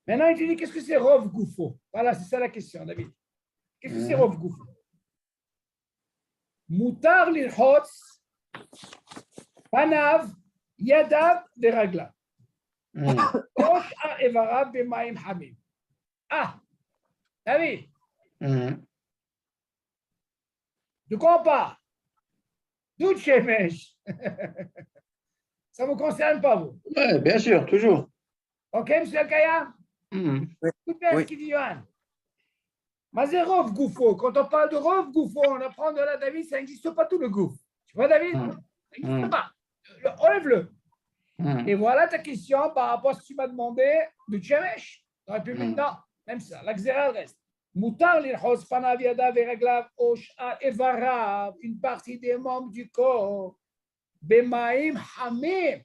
A: Maintenant, il te dit, qu'est-ce que c'est Rov Goufo? Voilà, c'est ça la question, David. Qu'est-ce que c'est Rov Goufo? Moutar lirhotz, panav, yadav, deragla. Rosh a evara b'maim hamim. Ah, David, de quoi on parle? Dout shemesh. Ça ne vous concerne pas, vous.
C: Oui, bien sûr, toujours.
A: Ok, monsieur Alkaya? Tout bien ce qu'il dit, Yohan. Mais Rov Goufo, quand on parle de Rov Goufo, on apprend de là, David, ça n'existe pas tout le gouffre. Tu vois, David? Ça n'existe pas. Enlève-le. Et voilà ta question par rapport à ce que tu m'as demandé de Tchemesh. Tu aurais pu mettre non, même ça, la xéra reste. Moutar l'irhos panav yadav veraglav osh evarav, une partie des membres du corps, bemaim hamim,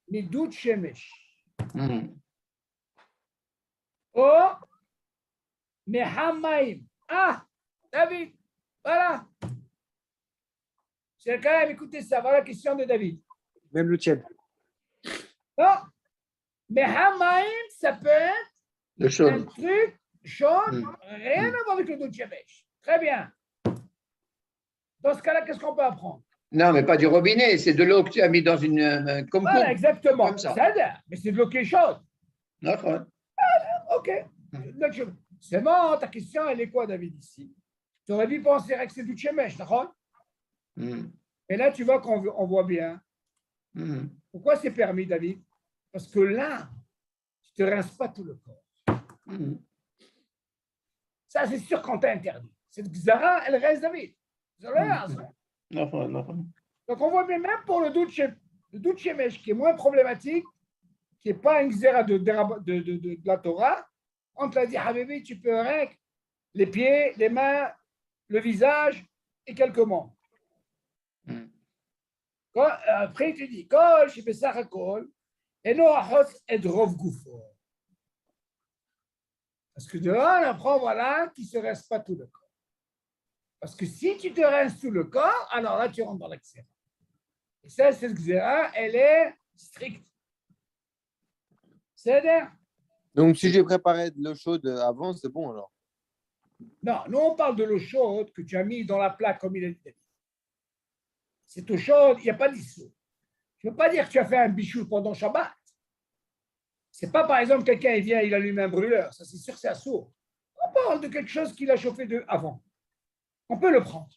A: midut shemesh. Oh, mehamaim. Ah, David, voilà. C'est quand même, écoutez ça, voilà la question de David.
D: Même le tiède.
A: Non, mehamaim, ça peut être
C: Le
A: un
C: chaud.
A: truc chaud, rien à voir avec le dout shemesh. Très bien. Dans ce cas-là, qu'est-ce qu'on peut apprendre?
C: Non, mais pas du robinet, c'est de l'eau que tu as mis dans une comme
A: Voilà,
C: coupe.
A: exactement.
C: Comme ça.
A: Mais c'est de l'eau qui est chaude.
C: D'accord.
A: OK. C'est bon, ta question, elle est quoi, David, ici? Tu aurais dû penser que c'est du Tchemesh, d'accord? Et là, tu vois qu'on voit bien. Pourquoi c'est permis, David? Parce que là, tu ne te rinces pas tout le corps. Ça, c'est sûr qu'on t'a interdit. Cette Xara, elle reste, David. Vous avez raison. Donc, on voit bien, même pour le doute Shemesh, qui est moins problématique, qui n'est pas une Xera de la Torah, on te l'a dit, Habibi, tu peux avec les pieds, les mains, le visage et quelques membres. Après, tu dis, Kol, je fais ça, Kol, et non, Ahos et Drov Goufo. Parce que de là, on apprend, voilà, qu'il ne se reste pas tout le corps. Parce que si tu te restes tout le corps, alors là, tu rentres dans l'excès. Et ça, cette Xéra, elle est stricte. C'est-à-dire?
B: Donc, si j'ai préparé de l'eau chaude avant, c'est bon alors.
A: Non, nous, on parle de l'eau chaude que tu as mis dans la plaque, comme il a dit. Cette eau chaude, il n'y a pas d'issue. Je ne veux pas dire que tu as fait un bichou pendant Shabbat. Ce n'est pas, par exemple, quelqu'un il vient, il allume un brûleur. Ça, c'est sûr, c'est assourd. On parle de quelque chose qu'il a chauffé avant. On peut le prendre.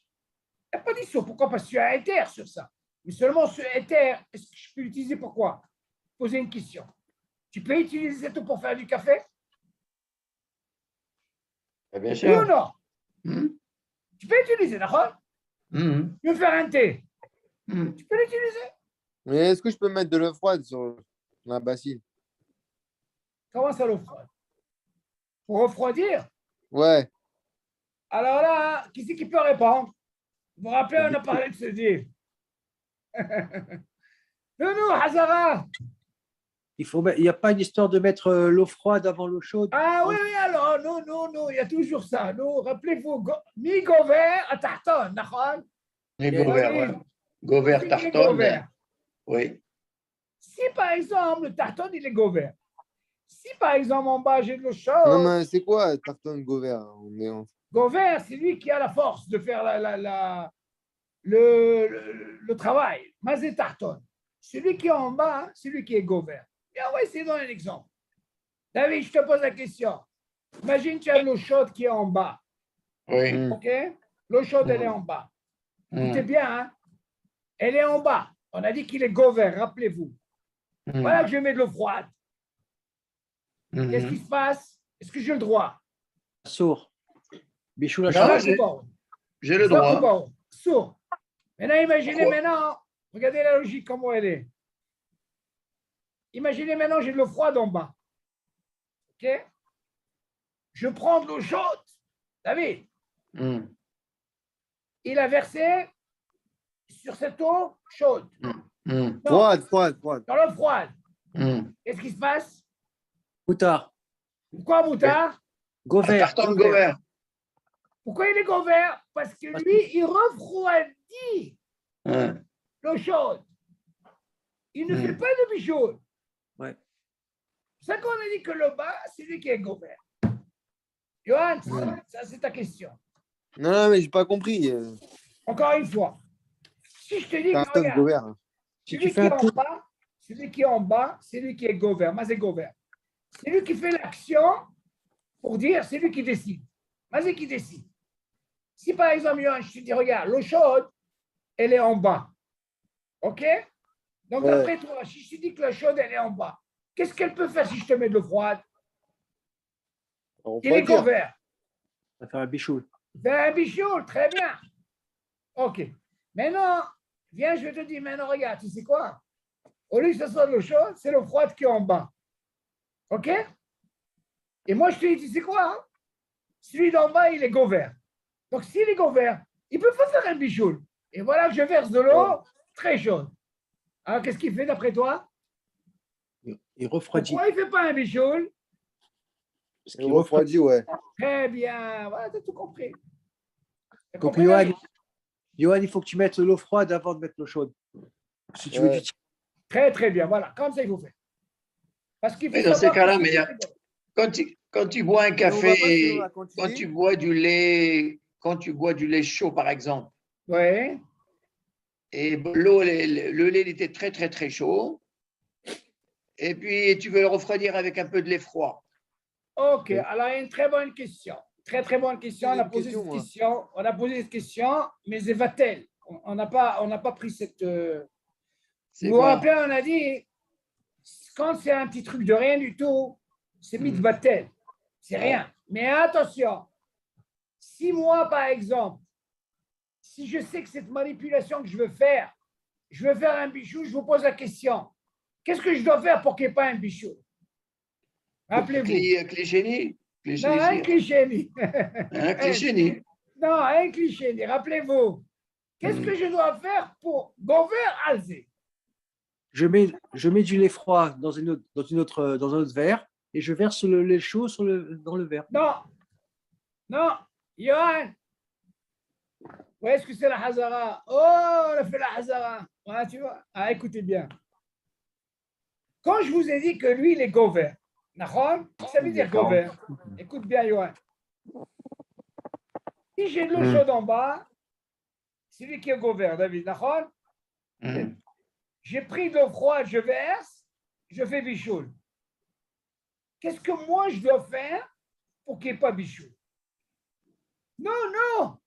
A: Il n'y a pas d'issue. Pourquoi? Parce que tu as un éther sur ça. Mais seulement ce éther, est-ce que je peux l'utiliser pour quoi? Poser une question. Tu peux utiliser cette eau pour faire du café?
C: Bien
A: Oui
C: sûr.
A: ou non? Tu peux l'utiliser, d'accord? Tu veux faire un thé? Tu peux l'utiliser.
B: Mais est-ce que je peux mettre de l'eau froide sur la bassine?
A: Comment ça, l'eau froide? Pour refroidir?
B: Ouais.
A: Alors là, qui c'est qui peut répondre? Vous vous rappelez, on a parlé de ce deal. nous, Hazara.
D: Il n'y a pas une histoire de mettre l'eau froide avant l'eau chaude.
A: Ah oui, alors, non, il y a toujours ça. Nous, rappelez-vous, mi gover à Tarton, d'accord?
C: Et Gauvert, Gauvert, Tarton. Oui.
A: Si par exemple, le Tarton, il est gover. Si par exemple, en bas, j'ai de l'eau chaude.
B: Non, mais c'est quoi Tarton Gauvert?
A: Gover, c'est lui qui a la force de faire le travail. Mazé Tarton. Celui qui est en bas, c'est lui qui est gover. Et on va essayer de donner un exemple. David, je te pose la question. Imagine tu as l'eau chaude qui est en bas.
C: Oui.
A: OK? L'eau chaude, elle est en bas. Écoutez bien, hein? Elle est en bas. On a dit qu'il est gover, rappelez-vous. Voilà que je mets de l'eau froide. Qu'est-ce qui se passe? Est-ce que j'ai le droit?
D: Sourd. Bichou la
C: Non,
D: chambre.
C: j'ai le droit.
A: Sourd. Maintenant, imaginez maintenant, regardez la logique, comment elle est. Imaginez maintenant, j'ai de l'eau froide en bas. OK? Je prends de l'eau chaude. David, il a versé sur cette eau chaude.
C: Hmm.
A: Non,
B: Froide.
A: dans l'eau froide.
C: Hmm.
A: Qu'est-ce qui se passe?
D: Moutard.
A: Pourquoi moutard?
C: Un
D: Govert.
C: carton de Govert.
A: Pourquoi il est govert? Parce que lui, il refroidit
C: Ouais.
A: l'eau chaude. Il ne fait pas de bichot.
D: Ouais.
A: C'est ça qu'on a dit que le bas, c'est lui qui est govert. Johan, ça c'est ta question.
B: Non, mais j'ai pas compris.
A: Encore une fois, si je te dis que
B: Carton
A: regarde,
B: Govert.
D: Si
A: celui
D: tu
A: qui
D: fais
A: est
D: un
A: en
D: tour,
A: bas, celui qui est en bas, c'est lui qui est govert. Moi, c'est govert. C'est lui qui fait l'action pour dire, c'est lui qui décide. Moi, c'est qui décide. Si par exemple, Johan, je te dis, regarde, l'eau chaude, elle est en bas. OK? Donc,
B: Ouais.
A: d'après toi, si je te dis que l'eau chaude, elle est en bas, qu'est-ce qu'elle peut faire si je te mets de l'eau froide? Il est
B: Refroidir.
A: govert.
D: on va faire un bichou.
A: Vers un bichot, très bien. OK. Maintenant, viens, je vais te dire, maintenant, regarde, tu sais quoi? Au lieu que ce soit de l'eau chaude, c'est l'eau froide qui est en bas. OK? Et moi, je te dis, tu sais quoi? Hein? Celui d'en bas, il est govert. Donc, s'il est govert, il peut pas faire un bichot. Et voilà que je verse de l'eau très chaude. Alors, qu'est-ce qu'il fait d'après toi?
D: Il refroidit.
A: Pourquoi il ne fait pas un bichot?
D: Parce
B: Il
D: qu'il
B: refroidit, ouais.
A: Très bien. Voilà, tu as tout compris. T'as
D: Donc,
A: compris, David?
D: Johan, il faut que tu mettes l'eau froide avant de mettre l'eau chaude. Si tu veux
B: Ouais.
D: du
A: Très, très bien. Voilà, comme ça, il faut faire. Parce qu'il faut
C: Mais dans ces
A: savoir
C: cas-là,
A: que-
C: mais quand tu bois un
B: Et on va pas
C: café,
B: sur la quantité.
C: quand tu bois du lait, quand tu bois du lait chaud, par exemple,
A: Oui.
C: et l'eau, le lait il était très, très, très chaud, et puis tu veux le refroidir avec un peu de lait froid.
A: OK. Alors, il y a une très bonne question. Très, très bonne question.
B: J'ai
A: On a
B: une
A: posé
B: question,
A: cette
B: moi.
A: question. On a posé cette question, mais c'est va-t-elle? On n'a pas pris cette.
C: C'est
A: Vous vous
C: quoi?
A: rappelez, on a dit, quand c'est un petit truc de rien du tout, c'est mitzvatel. C'est rien. Mais attention, si moi, par exemple, si je sais que cette manipulation que je veux faire un bichou, je vous pose la question. Qu'est-ce que je dois faire pour qu'il n'y ait pas un bichou? Rappelez-vous.
C: Cliché.
A: Non, un cliché.
C: Un cliché.
A: Non, un cliché. Rappelez-vous. Qu'est-ce que je dois faire pour Gover Alzé?
D: Je mets du lait froid dans un autre verre et je verse le lait chaud dans le verre.
A: Non, Johan. Où est-ce que c'est la Hazara? Oh, on a fait la Hazara. Voilà, tu vois. Ah, écoutez bien. Quand je vous ai dit que lui, il est Gover, d'accord? Ça veut dire Gover. Écoute bien, Johan. Si j'ai de l'eau chaude en bas, c'est lui qui est Gover, David, d'accord? J'ai pris de l'eau froide, je verse, je fais bichoul. Qu'est-ce que moi je dois faire pour qu'il n'y ait pas bichoul? Non.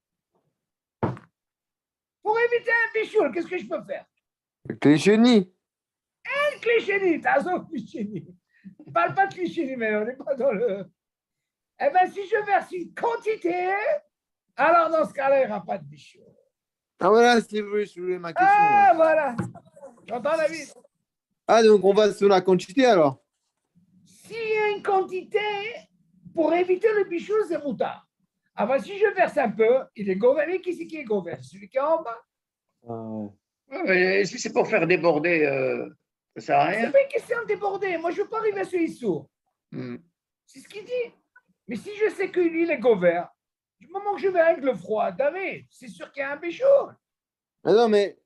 A: Pour éviter un bichoul, qu'est-ce que je peux faire?
B: Clécheni.
A: Un cliché, t'as raison, cliché. Je ne parle pas de cliché, mais on n'est pas dans le. Eh bien, si je verse une quantité, alors dans ce cas-là, il n'y aura pas de bichoul.
B: Ah voilà, c'est vrai, je voulais ma question.
A: Ah,
B: ouais.
A: voilà. J'entends, David.
B: Ah, donc on va sur la quantité alors.
A: S'il y a une quantité, pour éviter le bichoul, c'est moutard. Alors, si je verse un peu, il est gouverné. Qui c'est qui est gouverné? Celui qui est en bas.
C: Si c'est pour faire déborder, ça sert à
A: C'est
C: rien.
A: pas une question de déborder. Moi, je ne veux pas arriver à ce issour. C'est ce qu'il dit. Mais si je sais que lui, il est gouverné, du moment que je vais avec le froid, David, c'est sûr qu'il y a un bichoul.
B: Ah non, mais.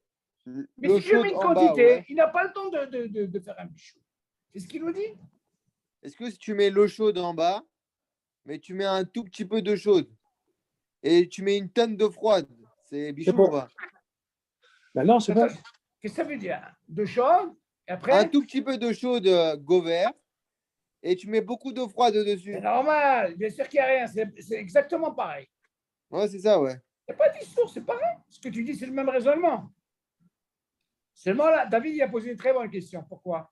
A: Mais
B: l'eau
A: si je mets
B: chaude
A: une
B: en bas,
A: quantité,
B: ouais.
A: il n'a pas le temps de faire un bichoul. C'est ce qu'il nous dit.
B: Est-ce que si tu mets l'eau chaude en bas, mais tu mets un tout petit peu d'eau chaude et tu mets une tonne d'eau froide, c'est bichou
D: bon.
B: ou pas?
D: Ben non, c'est bon.
A: Attends, qu'est-ce que ça veut dire? De chaude, et
B: Un
A: après,
B: tout petit peu d'eau chaude Govert et tu mets beaucoup d'eau froide dessus.
A: c'est normal. Bien sûr qu'il n'y a rien. C'est exactement pareil.
B: Ouais, c'est ça, ouais.
A: Il n'y a pas d'histoire, c'est pareil. Ce que tu dis, c'est le même raisonnement. Seulement là, David, il a posé une très bonne question. Pourquoi?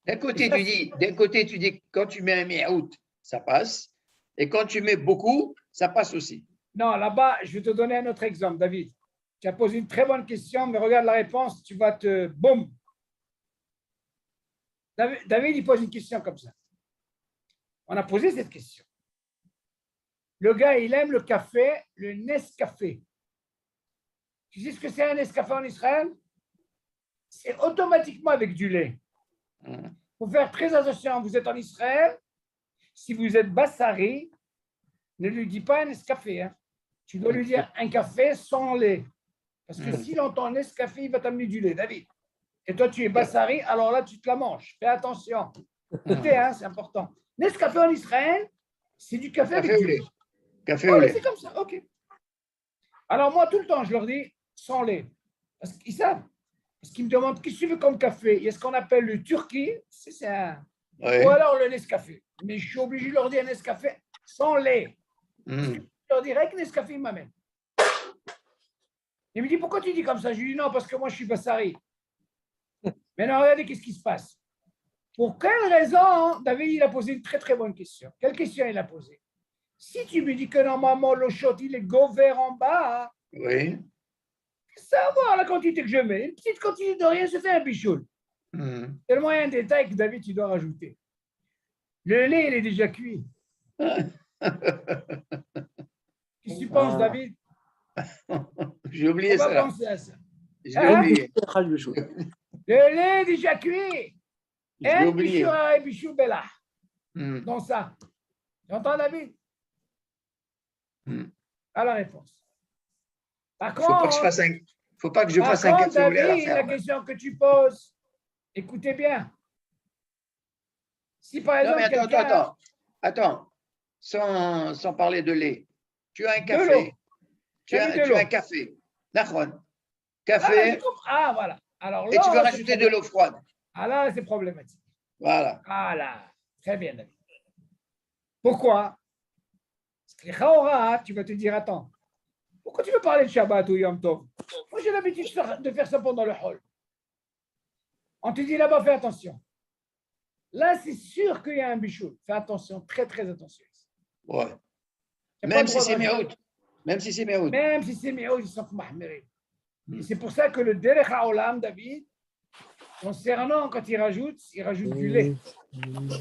C: D'un côté, tu dis que quand tu mets un mi-août, ça passe. Et quand tu mets beaucoup, ça passe aussi.
A: Non, là-bas, je vais te donner un autre exemple, David. Tu as posé une très bonne question, mais regarde la réponse, tu vas te... Boum. David, il pose une question comme ça. On a posé cette question. Le gars, il aime le café, le Nescafé. Tu sais ce que c'est un Nescafé en Israël? C'est automatiquement avec du lait. Il faut faire très attention. Vous êtes en Israël. Si vous êtes Bassari, ne lui dis pas un Nescafé. Hein. Tu dois lui dire un café sans lait. Parce que s'il entend Nescafé, il va t'amener du lait, David. Et toi, tu es Bassari, alors là, tu te la manges. Fais attention. Écoutez, hein, c'est important. Nescafé en Israël, c'est du café avec
C: Café
A: du
C: au
A: lait.
C: lait. Café au
A: Oh,
C: lait.
A: c'est comme ça, ok. Alors moi, tout le temps, je leur dis sans lait. Parce qu'ils savent. Parce qu'ils me demandent qu'est-ce que tu veux comme café. Il y a ce qu'on appelle le turki, c'est un...
C: Ouais.
A: ou alors le Nescafé. Mais je suis obligé de leur dire un Nescafé sans lait. Parce que je leur dirais que Nescafé, il m'amène. Il me dit, pourquoi tu dis comme ça? Je lui dis, non, parce que moi, je suis Bassari. Maintenant, regardez qu'est-ce qui se passe. Pour quelle raison, David, il a posé une très, très bonne question. Quelle question il a posée? Si tu me dis que normalement, le shot, il est gover en bas,
C: Oui.
A: savoir la quantité que je mets. Une petite quantité de rien, se fait un bichoul. Tellement il y a un détail que David, tu dois rajouter. Le lait, il est déjà cuit. Qu'est-ce que tu penses, David?
C: J'ai oublié
A: On va
C: ça.
A: penser à ça.
C: Je
A: Hein?
C: l'ai oublié.
A: Le lait est déjà cuit.
C: Je l'ai
A: Un
C: oublié.
A: bichou et bichou bella. Dans ça. Tu entends, David? À la réponse. Par
C: Faut pas que je
A: contre,
C: fasse un, faut pas que je fasse un café au lait à la
A: David, la
C: ferme.
A: question que tu poses, écoutez bien. Si par
C: Non, mais
A: exemple quelqu'un...
C: Attends. Sans parler de lait. Tu as un
A: De
C: café.
A: l'eau.
C: Tu as un café. D'accord. Café.
A: Ah, voilà. Alors
C: Et tu veux
A: là,
C: rajouter de l'eau froide.
A: Ah là, c'est problématique.
C: Voilà.
A: Ah là, très bien, David. Pourquoi? Parce que les Chaora, tu vas te dire, attends, pourquoi tu veux parler de Shabbat ou Yom Tov? Moi, j'ai l'habitude de faire ça pendant le hall. On te dit là-bas, fais attention. Là, c'est sûr qu'il y a un bichou. Fais attention, très, très attention.
C: Ouais. Même si c'est Méout. Même si c'est Méout.
A: Même si c'est Méout, ils sont mahmérés. Et c'est pour ça que le Derech HaOlam, David, concernant quand il rajoute du lait.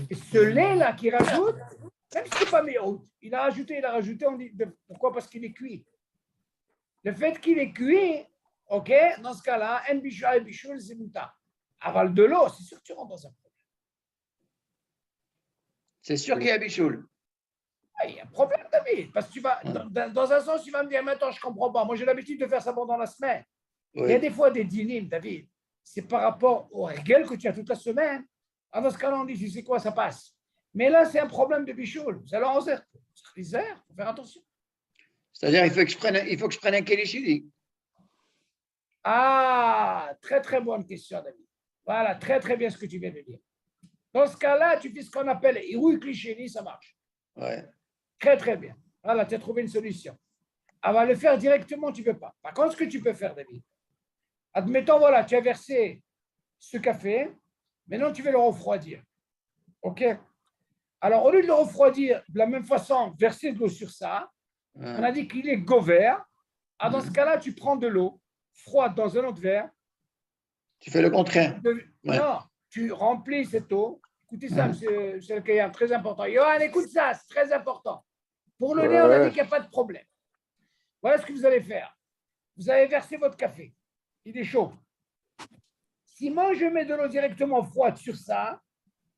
A: Et ce lait-là qu'il rajoute, même si ce n'est pas Méout, il a rajouté, on dit, pourquoi? Parce qu'il est cuit. Le fait qu'il est cuit, ok, dans ce cas-là, un bichou et bichou, c'est mouta. Aval de l'eau, c'est sûr que tu rentres dans un problème.
C: C'est sûr qu'il y a bichoul.
A: Il y a un problème, David, parce que tu vas, dans un sens, tu vas me dire, maintenant, je ne comprends pas. Moi, j'ai l'habitude de faire ça pendant la semaine. Oui. Il y a des fois des dynimes, David. C'est par rapport aux règles que tu as toute la semaine. Alors, dans ce cas-là, on dit, tu sais quoi, ça passe. Mais là, c'est un problème de bichoul. C'est alors, il faut faire attention.
C: C'est-à-dire, il faut que je prenne un kélichili.
A: Ah, très, très bonne question, David. Voilà, très, très bien ce que tu viens de dire. Dans ce cas-là, tu fais ce qu'on appelle Iroui Klisheni, ça marche.
C: Ouais.
A: Très, très bien. Voilà, tu as trouvé une solution. Alors, le faire directement, tu ne peux pas. Par contre, ce que tu peux faire, David, admettons, voilà, tu as versé ce café, maintenant tu veux le refroidir. OK? Alors, au lieu de le refroidir de la même façon, verser de l'eau sur ça, on a dit qu'il est gover. Alors, dans ce cas-là, tu prends de l'eau froide dans un autre verre.
C: Tu fais le contraire.
A: Non, tu remplis cette eau. Écoutez ça, monsieur le Kayam, très important. Yohan, écoute ça, c'est très important. Pour le lait, on a dit qu'il n'y a pas de problème. Voilà ce que vous allez faire. Vous allez verser votre café. Il est chaud. Si moi, je mets de l'eau directement froide sur ça,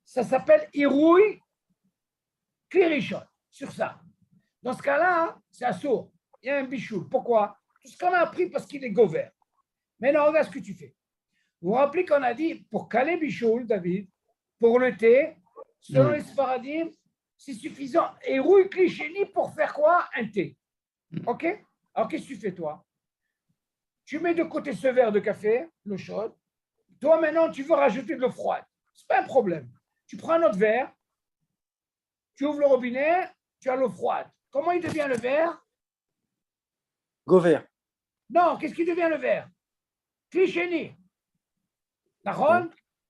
A: ça s'appelle Iroui Klirichon, sur ça. Dans ce cas-là, c'est assourd. Il y a un bichou. Pourquoi? Tout ce qu'on a appris parce qu'il est gover. Maintenant, regarde ce que tu fais. Vous vous rappelez qu'on a dit, pour caler bichoul, David, pour le thé, selon les Sfaradim, c'est suffisant. Et rouille cliché pour faire quoi? Un thé. OK? Alors, qu'est-ce que tu fais, toi? Tu mets de côté ce verre de café, l'eau chaude. Toi, maintenant, tu veux rajouter de l'eau froide. Ce n'est pas un problème. Tu prends un autre verre, tu ouvres le robinet, tu as l'eau froide. Comment il devient le verre?
D: Gover.
A: Non, qu'est-ce qui devient le verre? Cliché. D'accord?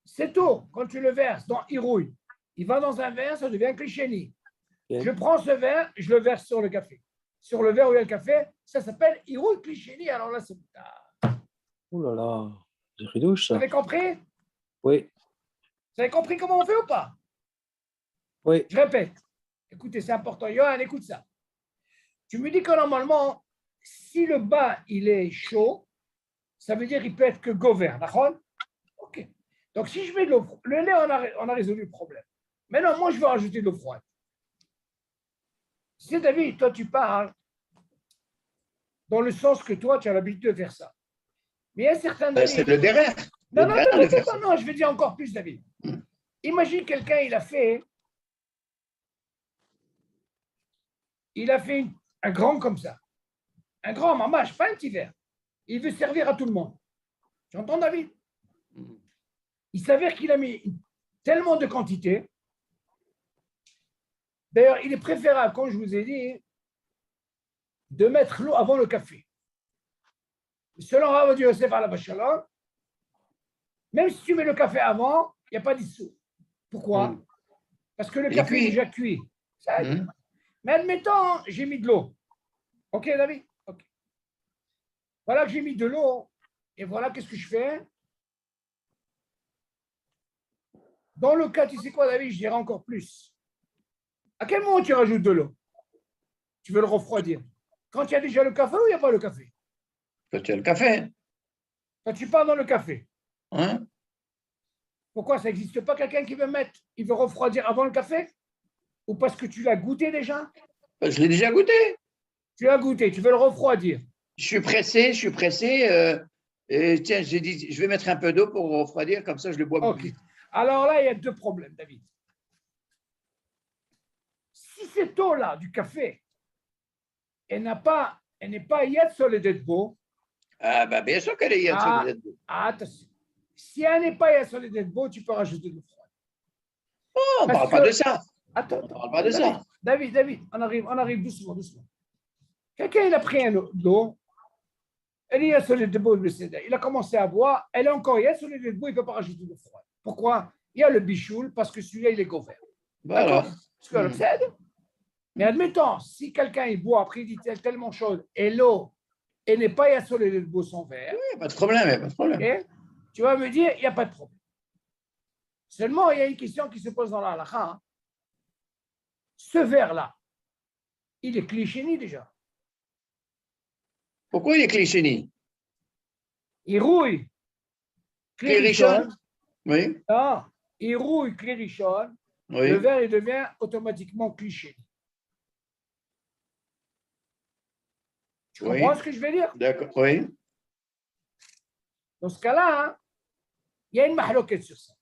A: C'est tout. Quand tu le verses dans Irouille, il va dans un verre, ça devient Klisheni. Okay. Je prends ce verre, je le verse sur le café. Sur le verre où il y a le café, ça s'appelle Irouille Klisheni. Alors là, c'est...
D: Oh là là, c'est ridouche ça.
A: Vous avez compris?
D: Oui.
A: Vous avez compris comment on fait ou pas?
D: Oui.
A: Je répète. Écoutez, c'est important. Yohan, écoute ça. Tu me dis que normalement, si le bas, il est chaud, ça veut dire qu'il peut être que gover, d'accord? Ok. Donc, si je mets de l'eau froide, le lait, on a résolu le problème. Maintenant, moi, je veux rajouter de l'eau froide. C'est David, toi, tu parles dans le sens que toi, tu as l'habitude de faire ça. Mais il y a certains David.
C: C'est le derrière.
A: Non, je vais dire encore plus, David. Imagine quelqu'un, il a fait un grand comme ça. Un grand mamache, pas un petit verre. Il veut servir à tout le monde. Tu entends, David? Il s'avère qu'il a mis tellement de quantité. D'ailleurs, il est préférable, comme je vous ai dit, de mettre l'eau avant le café. Selon Rav Yosef Alav Shalom, même si tu mets le café avant, il n'y a pas d'issue. Pourquoi? Parce que le café est déjà cuit. Mais admettons, j'ai mis de l'eau. OK, David? OK. Voilà que j'ai mis de l'eau. Et voilà, qu'est-ce que je fais? Dans le cas, tu sais quoi, David? Je dirais encore plus. À quel moment tu rajoutes de l'eau? Tu veux le refroidir? Quand il y a déjà le café ou il n'y a pas le café?
C: Quand tu as le café.
A: Quand tu pars dans le café.
C: Hein?
A: Pourquoi ça n'existe pas quelqu'un qui veut mettre, il veut refroidir avant le café? Ou parce que tu l'as goûté déjà?
C: Je l'ai déjà goûté.
A: Tu l'as goûté, tu veux le refroidir.
C: Je suis pressé. Et tiens, j'ai dit, je vais mettre un peu d'eau pour refroidir, comme ça je le bois.
A: Ok. Alors là, il y a deux problèmes, David. Si cette eau-là du café, elle n'est pas yad soledetbo.
C: Ah, bah bien sûr qu'elle est yad soledetbo.
A: Attention. Si elle n'est pas yad soledetbo, tu peux rajouter de l'eau froide.
C: Oh, on ne parle pas de ça.
A: Attends,
C: on ne parle pas de ça.
A: David, on arrive doucement. Quelqu'un, il a pris un de l'eau, elle est yad soledetbo, il a commencé à boire, elle est encore yad soledetbo, il ne peut pas rajouter de l'eau froide. Pourquoi? Il y a le bichoul, parce que celui-là, il est couvert.
C: Voilà.
A: Parce que l'obsède. Mais admettons, si quelqu'un il boit, après il dit tellement chaude, et l'eau, elle n'est pas assolée de bout son verre.
C: Oui, pas de problème, pas de problème.
A: Okay? Tu vas me dire, il n'y a pas de problème. Seulement, il y a une question qui se pose dans la halakha. Ce verre-là, il est clichéni déjà.
C: Pourquoi il est clichéni?
A: Il rouille.
C: Clérichon. Oui.
A: Non, il rouille clérichon.
C: Oui.
A: Le verre, il devient automatiquement cliché. Tu comprends ce que je veux dire?
C: D'accord, oui.
A: Dans ce cas-là, il y a une mahloquette sur ça.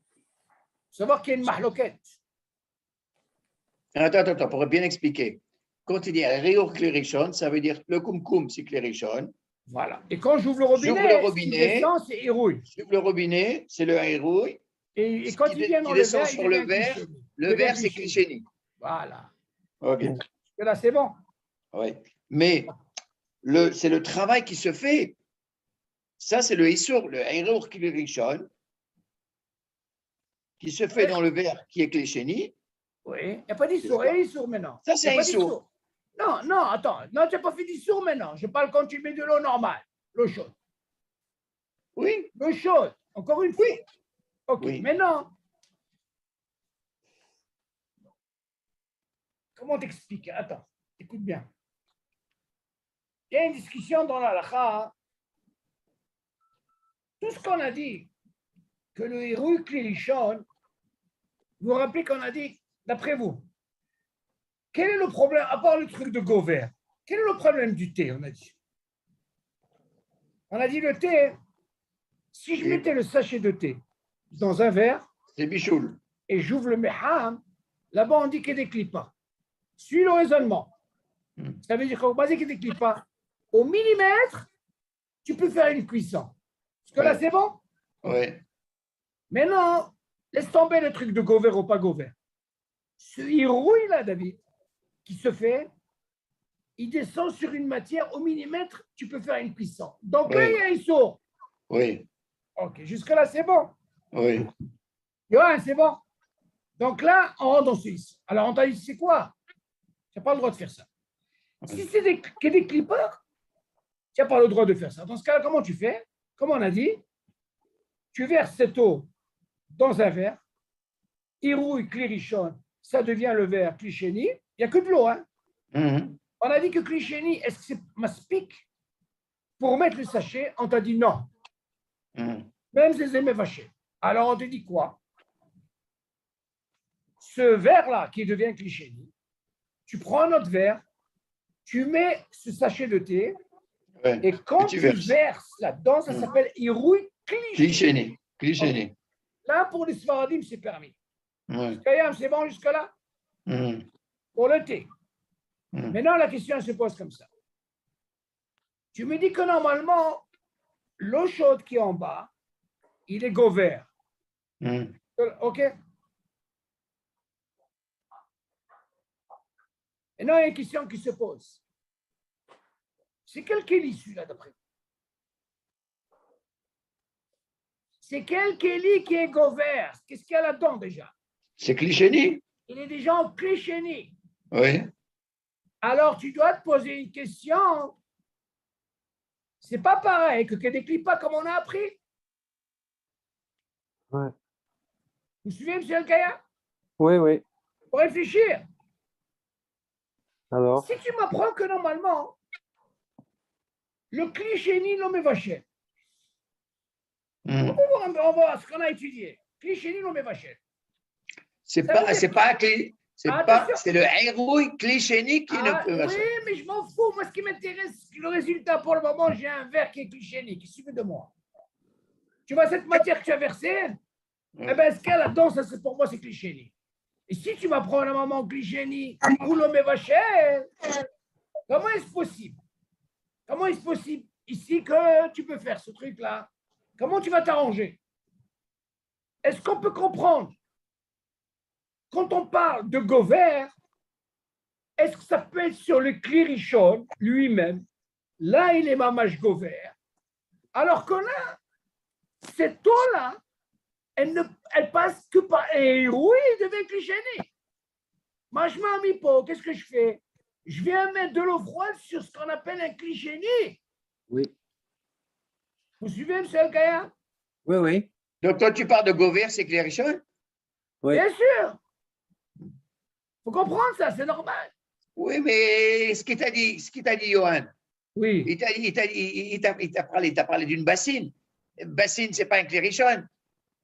A: Il faut savoir qu'il y a une mahloquette.
C: Attends, pour bien expliquer. Quand il dit réor clérichon, ça veut dire le kumkum, c'est clérichon.
A: Voilà. Et quand j'ouvre le robinet, c'est irouille.
C: J'ouvre le robinet, c'est le irouille.
A: Et quand il vient dans le verre,
C: sur le verre, le verre, c'est clichéni.
A: Voilà.
C: Ok.
A: Et là, c'est bon.
C: Oui. Mais c'est le travail qui se fait. Ça, c'est le issour, le irour clérichon, qui se fait dans le verre qui est clichéni.
A: Oui. Il n'y a pas d'issour. Il y a issour maintenant.
C: Ça, c'est issour.
A: Non, attends. Non, tu n'as pas fait d'issour maintenant. Je parle quand tu mets de l'eau normale, l'eau chaude.
C: Oui.
A: L'eau chaude, encore une fois.
C: Oui.
A: Ok,
C: oui.
A: Maintenant, comment t'expliquer? Attends, écoute bien. Il y a une discussion dans la halakha. Tout ce qu'on a dit, que le héros clérichon, vous vous rappelez qu'on a dit, d'après vous, quel est le problème, à part le truc de Gover, quel est le problème du thé, on a dit? On a dit le thé, si je mettais le sachet de thé dans un verre,
C: c'est bichoul.
A: Et j'ouvre le meham, là-bas on dit qu'il ne décline pas. Suis le raisonnement. Ça veut dire qu'au basique, il ne décline pas. Au millimètre, tu peux faire une cuisson. Parce que là, c'est bon?
C: Oui.
A: Mais non, laisse tomber le truc de Gover ou pas Gover. Ce irouille là, David, qui se fait, il descend sur une matière, au millimètre, tu peux faire une cuisson. Donc là, il y a un saut.
C: Oui.
A: Ok, jusque-là, c'est bon.
C: Oui.
A: Ouais, c'est bon. Donc là, on rentre dans ce Suisse. Alors, on t'a dit, c'est quoi? Tu n'as pas le droit de faire ça. Si c'est des clippers, tu n'as pas le droit de faire ça. Dans ce cas-là, comment tu fais? Comme on a dit, tu verses cette eau dans un verre, irouille, clérichonne, ça devient le verre clichéni. Il n'y a que de l'eau. Hein? On a dit que clichéni, est-ce que c'est maspic? pour mettre le sachet, on t'a dit non. Même si c'est vaché. Alors on te dit quoi? Ce verre-là qui devient clichénie, tu prends un autre verre, tu mets ce sachet de thé,
C: Ouais.
A: et quand
C: tu
A: tu
C: verses.
A: verses là-dedans, ça s'appelle irouille clichénie.
C: Clichénie.
A: Là, pour les Sfaradim, c'est permis.
C: Ouais.
A: Kayam, c'est bon jusque-là? Pour le thé. Maintenant, la question se pose comme ça. Tu me dis que normalement, l'eau chaude qui est en bas, il est gover. OK? Maintenant, il y a une question qui se pose. C'est quel kéli celui-là d'après vous? C'est quel kéli qui est gover? Qu'est-ce qu'il y a là-dedans déjà?
C: C'est clichénie.
A: Il est déjà en clichénie.
C: Oui.
A: Alors, tu dois te poser une question. C'est pas pareil que des clipas comme on a appris.
D: Ouais.
A: Vous suivez, M. Elkaya?
D: Oui, oui.
A: Pour réfléchir.
D: Alors,
A: Si tu m'apprends que normalement, le clichénie l'homme est vaché. On va voir ce qu'on a étudié. Clichénie l'homme est vaché.
C: C'est
A: Ça veut
C: pas,
A: dire
C: c'est
A: que-
C: pas,
A: Attention.
C: c'est le héros clichénie qui ne peut pas.
A: Oui, mais je m'en fous. Moi, ce qui m'intéresse, le résultat pour le moment, j'ai un verre qui est clichénie, qui suffit de moi. Tu vois cette matière que tu as versée? Eh bien, ce qu'il y a là-dedans, ça, pour moi, c'est clichénie. Et si tu m'apprends un moment clichénie ou l'homme est vaché, comment est-ce possible? Comment est-ce possible ici que tu peux faire ce truc-là? Comment tu vas t'arranger? Est-ce qu'on peut comprendre? Quand on parle de Gover, est-ce que ça peut être sur le Klirichon lui-même? Là, il est Mamash Gover. Alors que là, cette eau-là, elle passe que par un héros, il devient clichéné. Machma Mipo, qu'est-ce que je fais? Je viens mettre de l'eau froide sur ce qu'on appelle un clichéné.
D: oui.
A: Vous suivez, M. Elkaya?
D: Oui, oui.
C: Donc, quand tu parles de Gover, c'est Clérichon?
D: Oui.
A: Bien sûr. Il faut comprendre ça, c'est normal.
C: Oui, mais ce qu'il t'a dit, Johan,
A: Oui.
C: il t'a parlé d'une bassine. Bassine, c'est pas un Clérichon.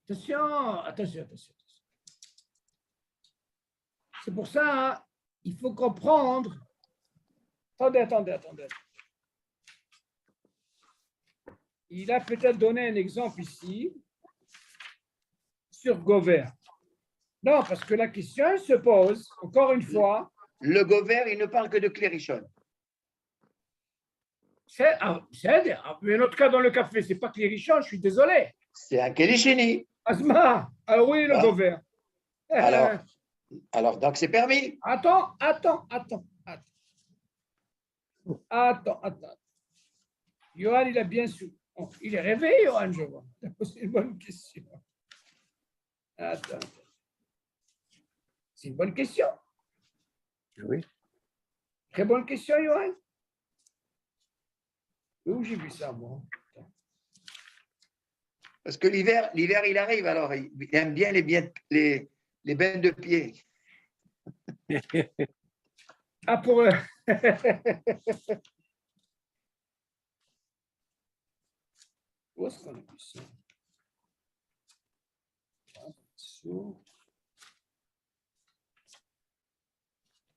A: Attention. C'est pour ça, hein, il faut comprendre. Attendez. Il a peut-être donné un exemple ici sur Gover. Non, parce que la question se pose, encore une fois,
C: Le Gover, il ne parle que de Clérichon.
A: mais notre cas dans le café, c'est pas Clérichon, je suis désolé.
C: C'est un Kélichénie.
A: Asma, oui, le
C: Ah.
A: Gover.
C: Alors, donc c'est permis.
A: Attends. Johan, il a bien su. Oh, il est réveillé, Johan, je vois. Il a posé une bonne question. Attends. C'est une bonne question.
D: Oui.
A: Très bonne question, Johan. Où j'ai vu ça, moi?
C: Parce que l'hiver, il arrive, alors il aime bien les bains de pied.
A: Ah, pour eux. Où est-ce qu'on a vu ça?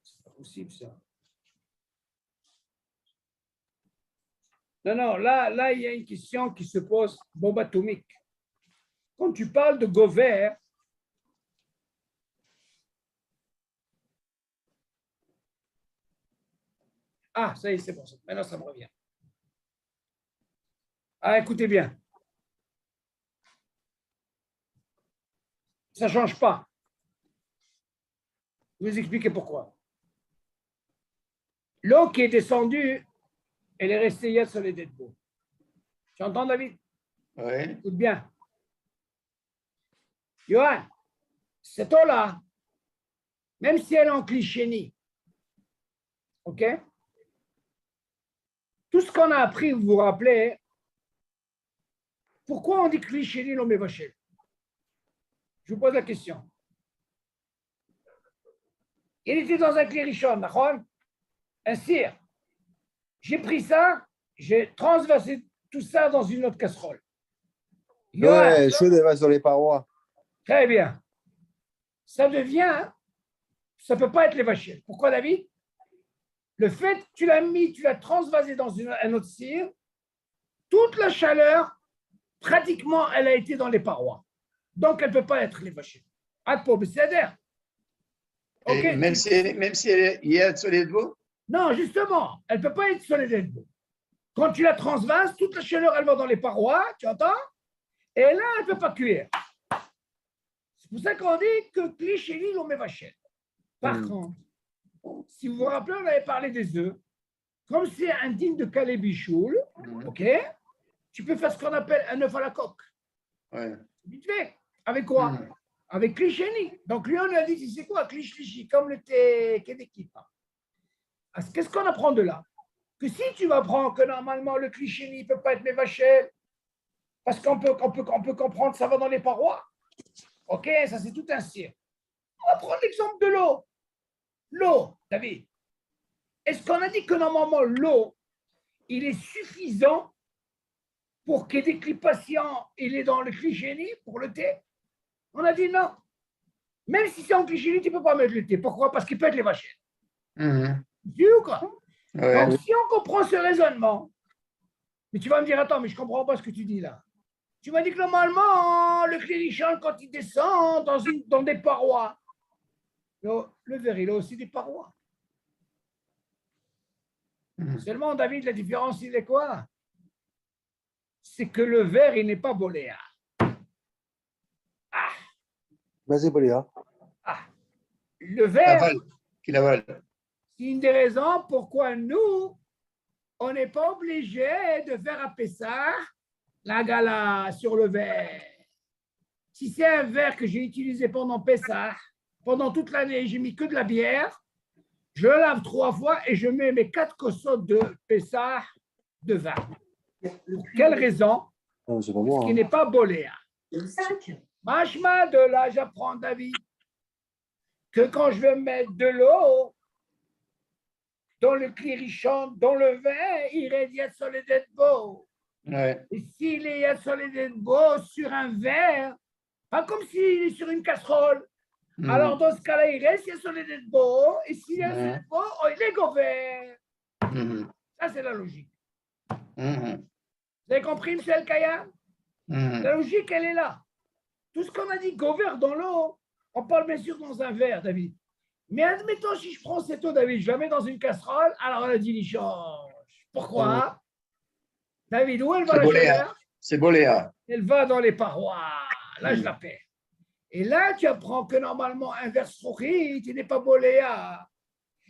A: C'est pas possible, ça. Non, là, il y a une question qui se pose, bombe atomique. Quand tu parles de Gover, ah, ça y est, c'est bon, maintenant ça me revient. Ah, écoutez bien. Ça ne change pas. Je vais vous expliquer pourquoi. L'eau qui est descendue, elle est restée hier sur les Deadbo. Tu entends, David?
C: Oui.
A: Écoute bien. Johan, cette eau-là, même si elle est en clichénie, OK? Tout ce qu'on a appris, vous vous rappelez, pourquoi on dit clichénie l'homme est vaché? Je vous pose la question. Il était dans un clérichon, d'accord? Un cire. J'ai pris ça, j'ai transversé tout ça dans une autre casserole.
B: Ouais, chaud, elle va sur les parois.
A: Très bien. Ça devient, ça ne peut pas être les vachelles. Pourquoi, David? Le fait que tu l'as mis, tu l'as transvasé dans un autre cire, toute la chaleur, pratiquement, elle a été dans les parois. Donc, elle ne peut pas être les vachelles. C'est-à-dire. Ok.
C: Même si elle y a sur les doigts?
A: Non, justement, elle ne peut pas être sur les dents. Quand tu la transvases, toute la chaleur, elle va dans les parois, tu entends? Et là, elle ne peut pas cuire. C'est pour ça qu'on dit que cliché l'on met vachette. Par contre, si vous vous rappelez, on avait parlé des œufs. Comme c'est un digne de Calais Bichoul, ok, tu peux faire ce qu'on appelle un œuf à la coque.
C: Ouais.
A: Vite fait. Avec quoi? Avec cliché. Donc lui, on a dit, c'est quoi cliché, comme le thé d'équipe. Qu'est-ce qu'on apprend de là? Que si tu apprends que normalement le cliché ne peut pas être mes vachelles, parce qu'on peut comprendre que ça va dans les parois. Ok, ça c'est tout un cire. On va prendre l'exemple de l'eau. L'eau, David. Est-ce qu'on a dit que normalement l'eau, il est suffisant pour qu'il y ait des clipations, il est dans le cliché pour le thé? On a dit non. Même si c'est en cliché, tu ne peux pas mettre le thé. Pourquoi? Parce qu'il peut être les vachelles. Tu ou quoi?
C: Ouais.
A: Donc, si on comprend ce raisonnement, mais tu vas me dire, attends, mais je ne comprends pas ce que tu dis là. Tu m'as dit que normalement, le clérichon, quand il descend dans des parois, le verre, il a aussi des parois. Seulement, David, la différence, il est quoi? C'est que le verre, il n'est pas boléa.
D: Vas-y, Boléa.
A: Le verre,
C: Qu'il avale.
A: c'est une des raisons pourquoi nous, on n'est pas obligé de faire à Pessah la gala sur le verre. Si c'est un verre que j'ai utilisé pendant Pessah, pendant toute l'année, j'ai mis que de la bière, je le lave 3 fois et je mets mes 4 kosot de Pessah de vin. Pour quelle raison?
D: Non, c'est pas
A: Parce
D: bon.
A: qu'il n'est pas boléa. Machma, de là, j'apprends, David, que quand je vais mettre de l'eau dans le clirichon, dans le vin, il y sur les beau.
C: Ouais.
A: Et s'il est sur les beau sur un verre, pas comme s'il est sur une casserole. Alors, dans ce cas-là, il reste sur les beau, et s'il est sur les beau, il est gouvert. Ça, c'est la logique. Vous avez compris, M. El Kaya? La logique, elle est là. Tout ce qu'on a dit, gouvert dans l'eau, on parle bien sûr dans un verre, David. Mais admettons, si je prends cette eau, David, je la mets dans une casserole, alors on a dit, il change. Pourquoi? David, où elle va la chaleur?
C: C'est boléa.
A: Elle va dans les parois. Là, je la perds. Et là, tu apprends que normalement, un verre srochit, il n'est pas boléa.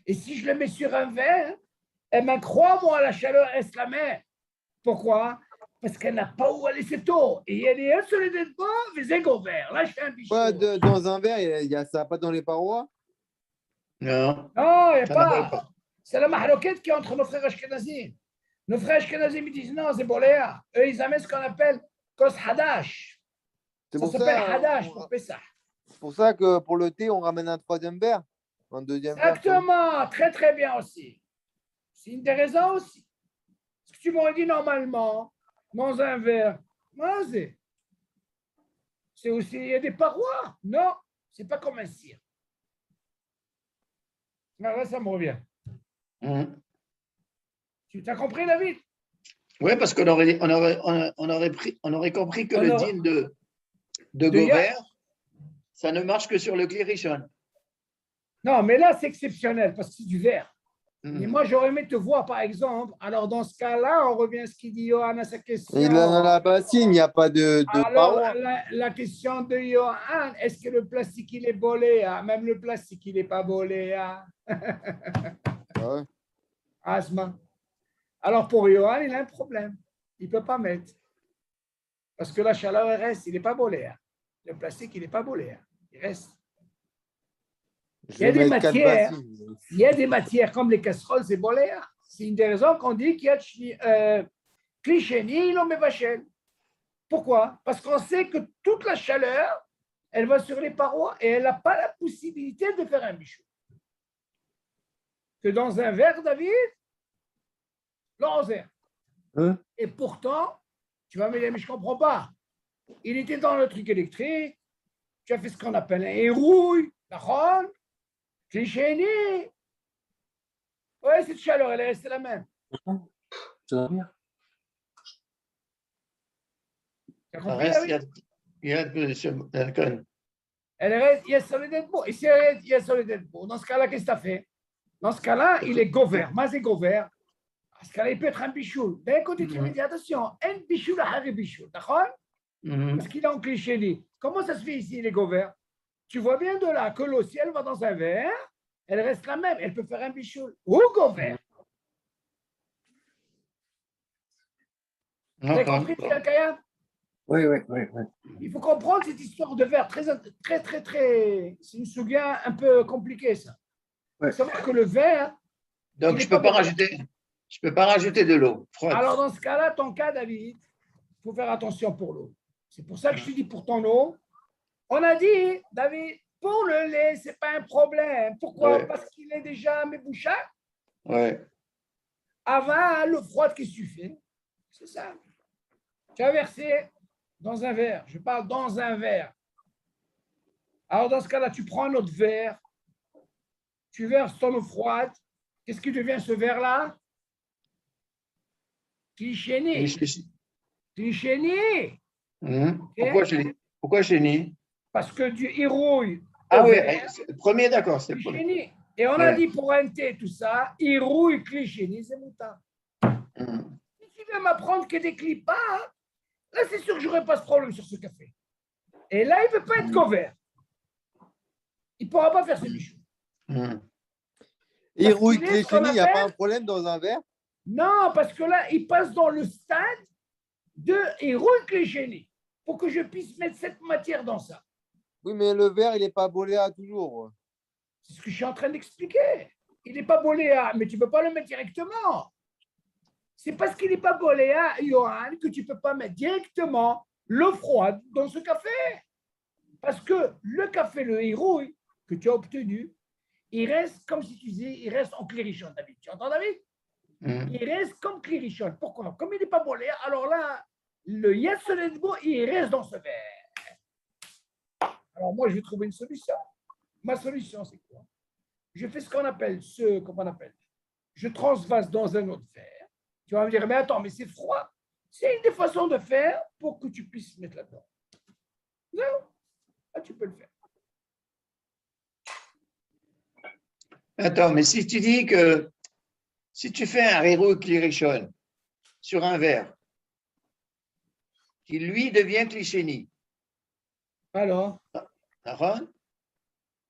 A: Et si je le mets sur un verre, eh bien, crois-moi, la chaleur, elle se la met. Pourquoi? Parce qu'elle n'a pas où aller cette eau. Et elle est insolée d'être bas, mais égo vert. Là, je fais un bichot.
B: Dans un verre, ça pas dans les parois?
C: Non.
A: Non, il n'y a pas. C'est la mahloquette qui est entre nos frères ashkenazim. Nos frères ashkenazim, ils disent non, c'est boléa. Eux, ils amènent ce qu'on appelle kos hadash. Ça s'appelle hadash pour Pessah.
B: C'est pour ça que pour le thé, on ramène un 3e verre, un 2e verre.
A: Exactement, très très bien aussi. C'est une des raisons aussi. Parce que tu m'aurais dit normalement, dans un verre, c'est aussi, il y a des parois. Non, c'est pas comme un cire. Là, ça me revient. Tu as compris, David?
C: Oui, parce qu'on aurait compris que le deal de Gauvert, ça ne marche que sur le clérichon.
A: Non, mais là, c'est exceptionnel parce que c'est du verre. Mais moi, j'aurais aimé te voir, par exemple. Alors, dans ce cas-là, on revient à ce qu'il dit Johan à sa question.
B: Il a dans la bassine, il n'y a pas de
A: alors, la question de Johan, est-ce que le plastique, il est bolé? Même le plastique, il n'est pas bolé.
B: Ouais.
A: Asma. Alors, pour Johan, il a un problème. Il ne peut pas mettre. Parce que la chaleur elle reste, il n'est pas bolé. Le plastique, il n'est pas bolé. Il reste. Il y a des matières comme les casseroles, c'est bolé. C'est une des raisons qu'on dit qu'il y a cliché, l'homme et vachel. Pourquoi? Parce qu'on sait que toute la chaleur, elle va sur les parois et elle n'a pas la possibilité de faire un bichou. Que dans un verre, David, l'envers.
D: Hein?
A: Et pourtant, tu vas me dire, mais je ne comprends pas. Il était dans le truc électrique, tu as fait ce qu'on appelle un hérouille, d'accord? Cliché. Ouais, cette chaleur, elle est restée la même.
D: Ça va bien.
A: Tu as
C: Ça
A: compris,
C: reste,
A: David?
C: il y a de con.
A: Elle reste, il y a solide beau. Ici, il y a solide beau. Dans ce cas-là, qu'est-ce que tu as fait? Dans ce cas-là, il est gouvert. Mais c'est gouvert. Dans ce cas-là, il peut être un bichou. D'un côté, tu me dis, attention, un bichou, là, un bichou. D'accord? Parce qu'il est en cliché. Comment ça se fait ici, les gouvert? Tu vois bien de là que l'eau, si elle va dans un verre, elle reste la même. Elle peut faire un bichou ou gouvert. Vous avez compris, Tia Kaya?
D: Oui, oui, oui, oui.
A: Il faut comprendre cette histoire de verre très. C'est une souga un peu compliquée, ça.
D: Ouais.
A: Il faut savoir que le verre.
C: Donc,
A: il
C: je
A: est
C: ne peux pas
A: bon.
C: rajouter de l'eau froide.
A: Alors, dans ce cas-là, ton cas, David, il faut faire attention pour l'eau. C'est pour ça que je te dis pour ton eau. On a dit, David, pour le lait, ce n'est pas un problème. Pourquoi?
C: Ouais.
A: Parce qu'il est déjà méboucha.
C: Ouais.
A: Avant, l'eau froide, qu'est-ce que tu fais? C'est ça. Tu as versé dans un verre. Je parle dans un verre. Alors, dans ce cas-là, tu prends un autre verre, tu verses ton eau froide. Qu'est-ce qui devient ce verre-là? Cliché. Cliché.
C: Pourquoi chenille?
A: Parce que du hérouille.
C: Ah oui,
A: verre,
C: le premier, d'accord, c'est le premier.
A: cliché. Et on a dit pour un thé, tout ça, hérouille, cliché, c'est moutarde. Si tu viens m'apprendre que des clips, là, c'est sûr que je n'aurai pas ce problème sur ce café. Et là, il ne peut pas être couvert. Il ne pourra pas faire ce bichou.
B: Et rouille
A: qu'il est ce
B: cliché,
A: qu'on
B: il n'y a pas
A: appelle-
B: un problème dans un verre?
A: Non, parce que là, il passe dans le stade de hérouille, cliché, pour que je puisse mettre cette matière dans ça.
B: Oui, mais le verre, il n'est pas boléa toujours.
A: C'est ce que je suis en train d'expliquer. Il n'est pas boléa, mais tu ne peux pas le mettre directement. C'est parce qu'il n'est pas boléa, Johan, que tu ne peux pas mettre directement l'eau froide dans ce café. Parce que le café, le hérouille que tu as obtenu, il reste comme si tu disais, il reste en clairichon, David. Tu entends, David? Il reste comme clairichon. Pourquoi? Comme il n'est pas boléa, alors là, le Yad Soledbo, il reste dans ce verre. Alors moi, je vais trouver une solution. Ma solution, c'est quoi? Je fais ce qu'on appelle je transvase dans un autre verre. Tu vas me dire, mais attends, mais c'est froid. C'est une des façons de faire pour que tu puisses mettre là-dedans. Non, là, tu peux le faire.
C: Attends, mais si tu dis que si tu fais un héros clirichon sur un verre, qui lui devient clichénie,
A: Alors,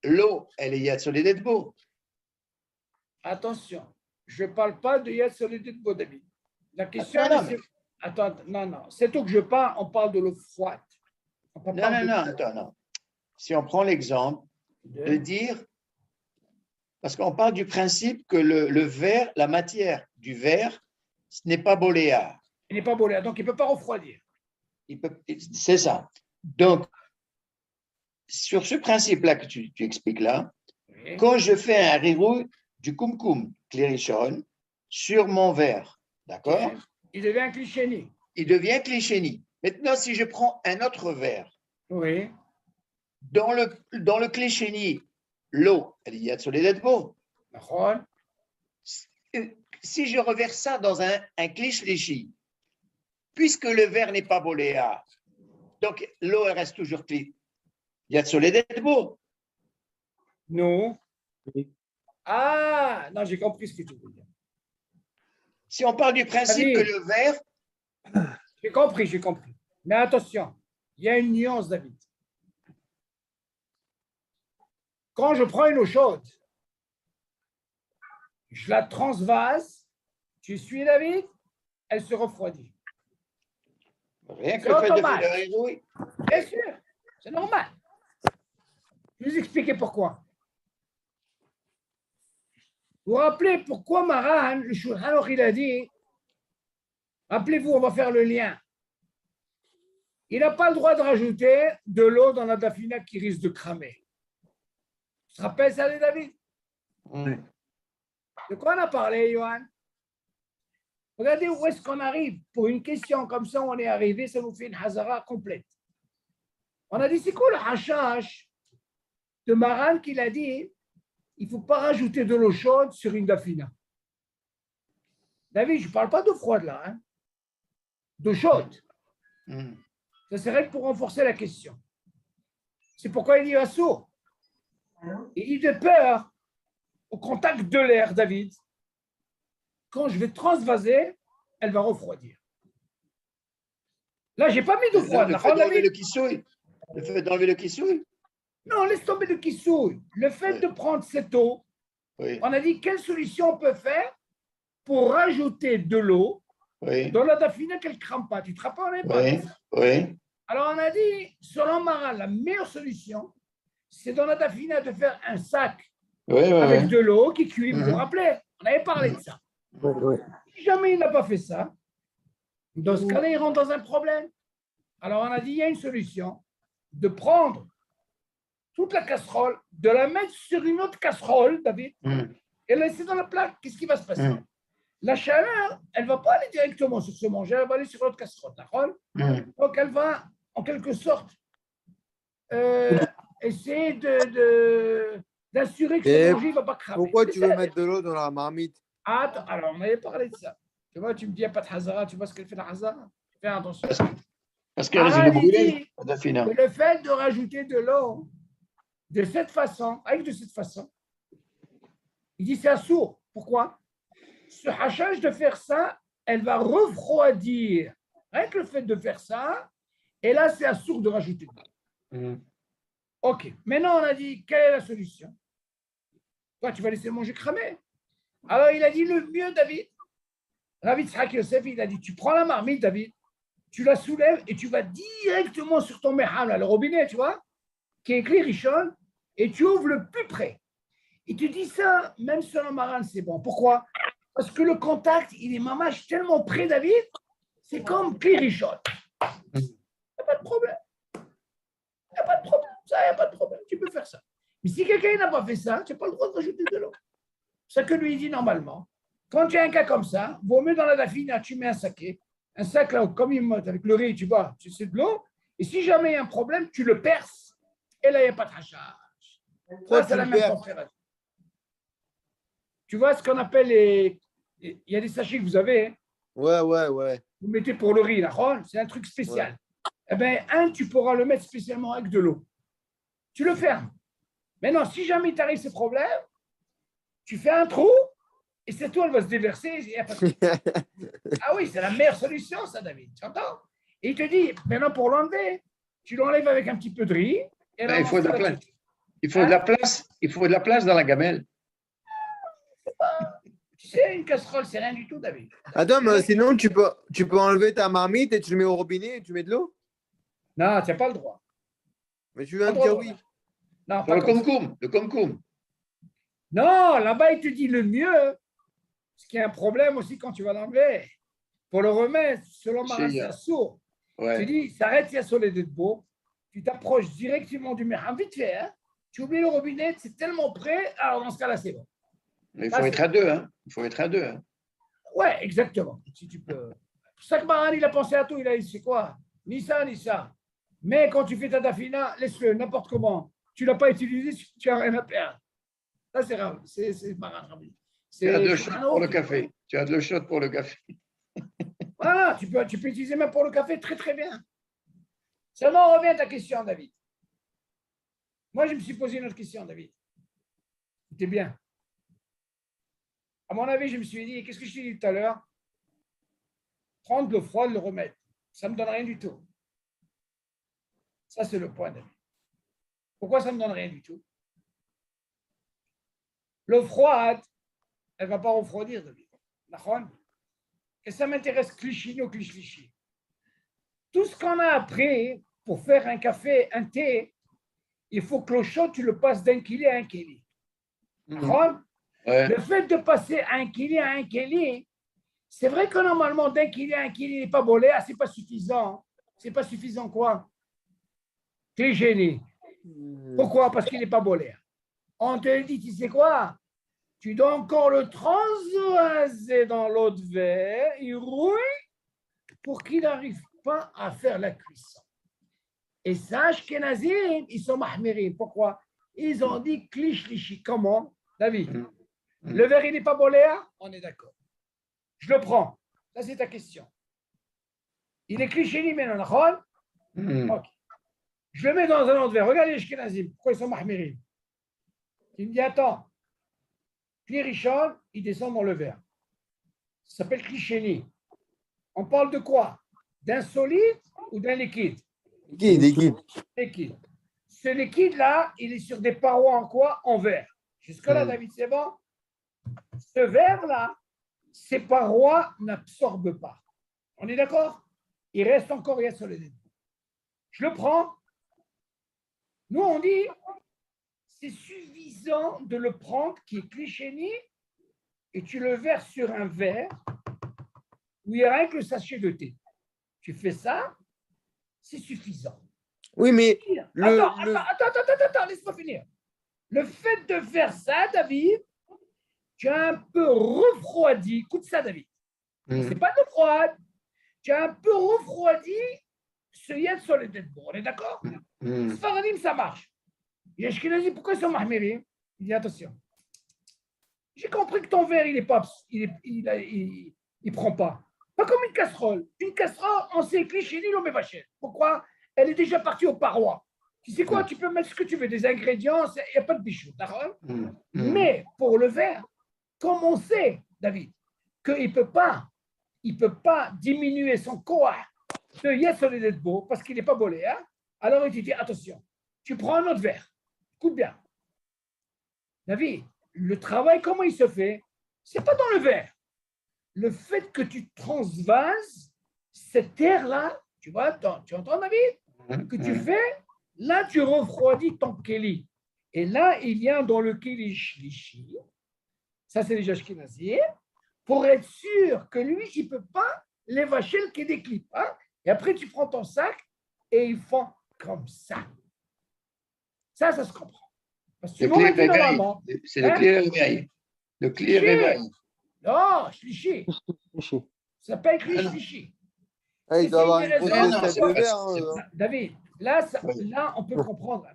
C: l'eau, elle est yad solide beau.
A: attention, je ne parle pas de Yad Solidit David. La question, c'est. Attends, non. C'est tout que je parle, on parle de l'eau froide.
C: Attends. Si on prend l'exemple de dire, parce qu'on parle du principe que le verre, la matière du verre, ce n'est pas boléa.
A: Il n'est pas boléa, donc il ne peut pas refroidir.
C: C'est ça. Donc, sur ce principe-là que tu expliques là, oui. Quand je fais un rirou du kumkum clairichon sur mon verre, d'accord?
A: Il devient clichénie.
C: Il devient clichénie. Maintenant, si je prends un autre verre,
A: oui.
C: Dans le clichénie, l'eau, elle y a sur les beau. Si je reverse ça dans un cliché, puisque le verre n'est pas boléa, donc l'eau elle reste toujours clean. Il y a sur les beau.
A: Non. Ah, non, j'ai compris ce que tu veux dire.
C: Si on parle du principe que le verre.
A: J'ai compris. Mais attention, il y a une nuance, David. Quand je prends une eau chaude, je la transvase, tu suis, David, elle se refroidit.
C: Rien que le fait de faire oui.
A: Bien sûr, c'est normal. Je vais vous expliquer pourquoi. Vous vous rappelez pourquoi Maran, le Shulchan Aruch, il a dit, rappelez-vous, on va faire le lien. Il n'a pas le droit de rajouter de l'eau dans la dafina qui risque de cramer. Tu te rappelles ça, David?
C: Oui.
A: De quoi on a parlé, Johan? Regardez où est-ce qu'on arrive. Pour une question comme ça, on est arrivé, ça nous fait une hazara complète. On a dit, c'est quoi le hashash de Maran qu'il a dit, il ne faut pas rajouter de l'eau chaude sur une dafina. David, je ne parle pas d'eau froide là, hein? D'eau chaude. Ça serait pour renforcer la question. C'est pourquoi il dit assourd. Il dit de peur au contact de l'air, David. Quand je vais transvaser, elle va refroidir. Là, je n'ai pas mis d'eau froide.
C: Le fait d'enlever le kissouille. Le fait d'enlever le kissouille.
A: Non, laisse tomber le kissouille. Le fait de prendre cette eau, on a dit quelle solution on peut faire pour rajouter de l'eau dans la dafina qu'elle ne crame pas. Tu te rappelles, on n'est pas. Alors, on a dit, selon Maran, la meilleure solution, c'est dans la dafina de faire un sac avec de l'eau qui cuit. Vous vous rappelez? On avait parlé de ça. Si jamais il n'a pas fait ça, dans ce cas-là, il rentre dans un problème. Alors, on a dit, il y a une solution de prendre toute la casserole, de la mettre sur une autre casserole, David, et la laisser dans la plaque. Qu'est-ce qui va se passer? La chaleur, elle ne va pas aller directement sur ce manger, elle va aller sur l'autre casserole. Donc, elle va, en quelque sorte, essayer d'assurer que ce manger ne va pas cramer.
B: Pourquoi tu veux mettre de l'eau dans la marmite?
A: Attends, alors on avait parlé de ça. Tu vois, tu me dis, il n'y a pas de hazara, tu vois ce qu'elle fait la hazara? Fais attention.
C: Parce qu'elle risque de brûler, la dafina.
A: Le fait de rajouter de l'eau de cette façon, avec de cette façon, il dit c'est assourd. Pourquoi? Ce hachage de faire ça, elle va refroidir. Rien que le fait de faire ça, et là, c'est assourd de rajouter de l'eau. OK. Maintenant, on a dit, quelle est la solution? Toi, tu vas laisser le manger cramer. Alors, il a dit le mieux, David. Rabbi Tzhak Yosef, il a dit, tu prends la marmite, David, tu la soulèves et tu vas directement sur ton meham, le robinet, tu vois, qui est écrit Rishon, et tu ouvres le plus près. Et tu dis ça, même selon Maran, c'est bon. Pourquoi? Parce que le contact, il est mamache tellement près, David, c'est comme Kli Rishon. Il n'y a pas de problème. Il n'y a pas de problème. Ça, il n'y a pas de problème. Tu peux faire ça. Mais si quelqu'un n'a pas fait ça, tu n'as pas le droit de rajouter de l'eau. C'est ce que lui dit normalement. Quand tu as un cas comme ça, vaut mieux dans la dafina, tu mets un saké. Un sac là, comme il monte avec le riz, tu vois, tu sais de l'eau. Et si jamais il y a un problème, tu le perces. Et là, il n'y a pas de hachage. Ça, c'est la même température. Tu vois ce qu'on appelle les. Il y a des sachets que vous avez. Hein?
B: Ouais.
A: Vous mettez pour le riz, là, c'est un truc spécial. Eh bien, tu pourras le mettre spécialement avec de l'eau. Tu le fermes. Maintenant, si jamais il t'arrive ce problème, tu fais un trou et cette eau, elle va se déverser. Il y a pas de... Ah oui, c'est la meilleure solution, ça, David. Tu entends? Et il te dit, maintenant, pour l'enlever, tu l'enlèves avec un petit peu de riz. Et
C: il faut de la place. Il faut de la place. Il faut de la place dans la gamelle.
A: Tu sais, une casserole, c'est rien du tout, David.
B: Attends, mais sinon, tu peux enlever ta marmite et tu le mets au robinet et tu mets de l'eau?
A: Non, tu n'as pas le droit.
B: Mais tu viens de dire oui.
A: Non,
C: pas le concombre.
A: Non, là-bas, il te dit le mieux. Ce qui est un problème aussi quand tu vas l'enlever. Pour le remettre, selon Maran, c'est sourd. Tu dis, s'arrête, il y a soleil de beau. Tu t'approches directement du meham, vite fait. Hein? Tu oublies le robinet, c'est tellement près. Alors, dans ce cas-là, c'est bon.
C: Mais il faut être à deux. Hein? Il faut être à deux. Hein?
A: Ouais, exactement. Si tu peux. Pour ça que Maran, il a pensé à tout. Il a dit, c'est quoi? Ni ça, ni ça. Mais quand tu fais ta dafina, laisse-le n'importe comment. Tu ne l'as pas utilisé, tu n'as rien à perdre. Ça, c'est grave. C'est Maran.
C: Tu as de l'eau chaude pour le café. Tu as de l'eau chaude pour le café.
A: Voilà, tu peux utiliser même pour le café très, très bien. Seulement, on revient à ta question, David. Moi, je me suis posé une autre question, David. C'était bien. À mon avis, je me suis dit, qu'est-ce que je t'ai dit tout à l'heure? Prendre l'eau froide, le remettre. Ça ne me donne rien du tout. Ça, c'est le point, David. Pourquoi ça ne me donne rien du tout? L'eau froide, elle ne va pas refroidir, David. D'accord? Et ça m'intéresse cliché ou cliché. Tout ce qu'on a appris pour faire un café, un thé, il faut que l'eau chaude, tu le passes d'un kili à un kili. D'accord? Le fait de passer un kili à un kili, c'est vrai que normalement, d'un kili à un kili, il n'est pas bolé, ce n'est pas suffisant. C'est pas suffisant quoi? Tu es gêné. Pourquoi? Parce qu'il n'est pas bolé. On te dit, tu sais quoi? tu dois encore le transvaser dans l'autre verre, il rouille pour qu'il n'arrive pas à faire la cuisson. Et sache qu'Ashkenazim, ils sont mahmirim. Pourquoi? Ils ont dit klishlishi. Comment, David? Le verre, il n'est pas boléa? On est d'accord. Je le prends. Ça, c'est ta question. Il est klisheni, mais non, ok. Je le mets dans un autre verre. Regarde les Ashkenazim. Pourquoi ils sont mahmirim? Il me dit, attends. Kli Rishon, il descend dans le verre. Ça s'appelle klisheni. On parle de quoi? D'un solide ou d'un liquide? Liquide. Ce liquide-là, il est sur des parois en quoi? En verre. Jusque-là, David, c'est bon? Ce verre-là, ces parois n'absorbent pas. On est d'accord? Il reste encore rien sur les dés. Je le prends. Nous, on dit, c'est suffisant de le prendre, qui est clichéni, et tu le verses sur un verre où il n'y a rien que le sachet de thé. Tu fais ça, c'est suffisant.
B: Oui, mais
A: Attends, laisse-moi finir. Le fait de faire ça, David, tu as un peu refroidi. Écoute ça, David. C'est pas de froide. Tu as un peu refroidi ce yad sur les têtes. On est d'accord? Sfaradim, ça marche. Ashkenazi, pourquoi ils sont mahmirim? Il dit attention. J'ai compris que ton verre, il prend pas. Pas comme une casserole. Une casserole, on sait cliché, l'eau met vachette. Pourquoi? Elle est déjà partie aux parois. Tu sais quoi? Tu peux mettre ce que tu veux, des ingrédients, il n'y a pas de bichou. D'accord? Mais pour le verre, comme on sait, David, qu'il ne peut pas diminuer son koah de Yessolé beau parce qu'il n'est pas bolé. Hein? Alors il te dit attention, tu prends un autre verre. Écoute bien. David, le travail, comment il se fait? Ce n'est pas dans le verre. Le fait que tu transvases cette air-là, tu vois, tu entends, David? Que tu fais, là, tu refroidis ton kéli. Et là, il vient dans le kéli shlishi. Ça, c'est les Ashkenazim. Pour être sûr que lui, il ne peut pas l'évacher le kéli clip. Hein? Et après, tu prends ton sac et ils font comme ça. Ça se comprend. Parce que
C: le clé réveil. C'est le clé réveil. Le clé réveil.
A: Non, shlishi. Ça s'appelle clé shlishi.
B: Ah, il doit avoir une grosse tête de verre.
A: David, là, on peut comprendre.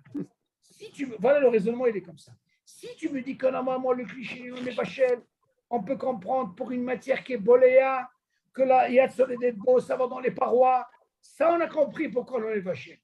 A: Voilà le raisonnement, il est comme ça. Si tu me dis que normalement le cliché n'est pas cher, on peut comprendre pour une matière qui est boléa, que là, il y a de beau, ça va dans les parois. Ça, on a compris pourquoi on est vaché.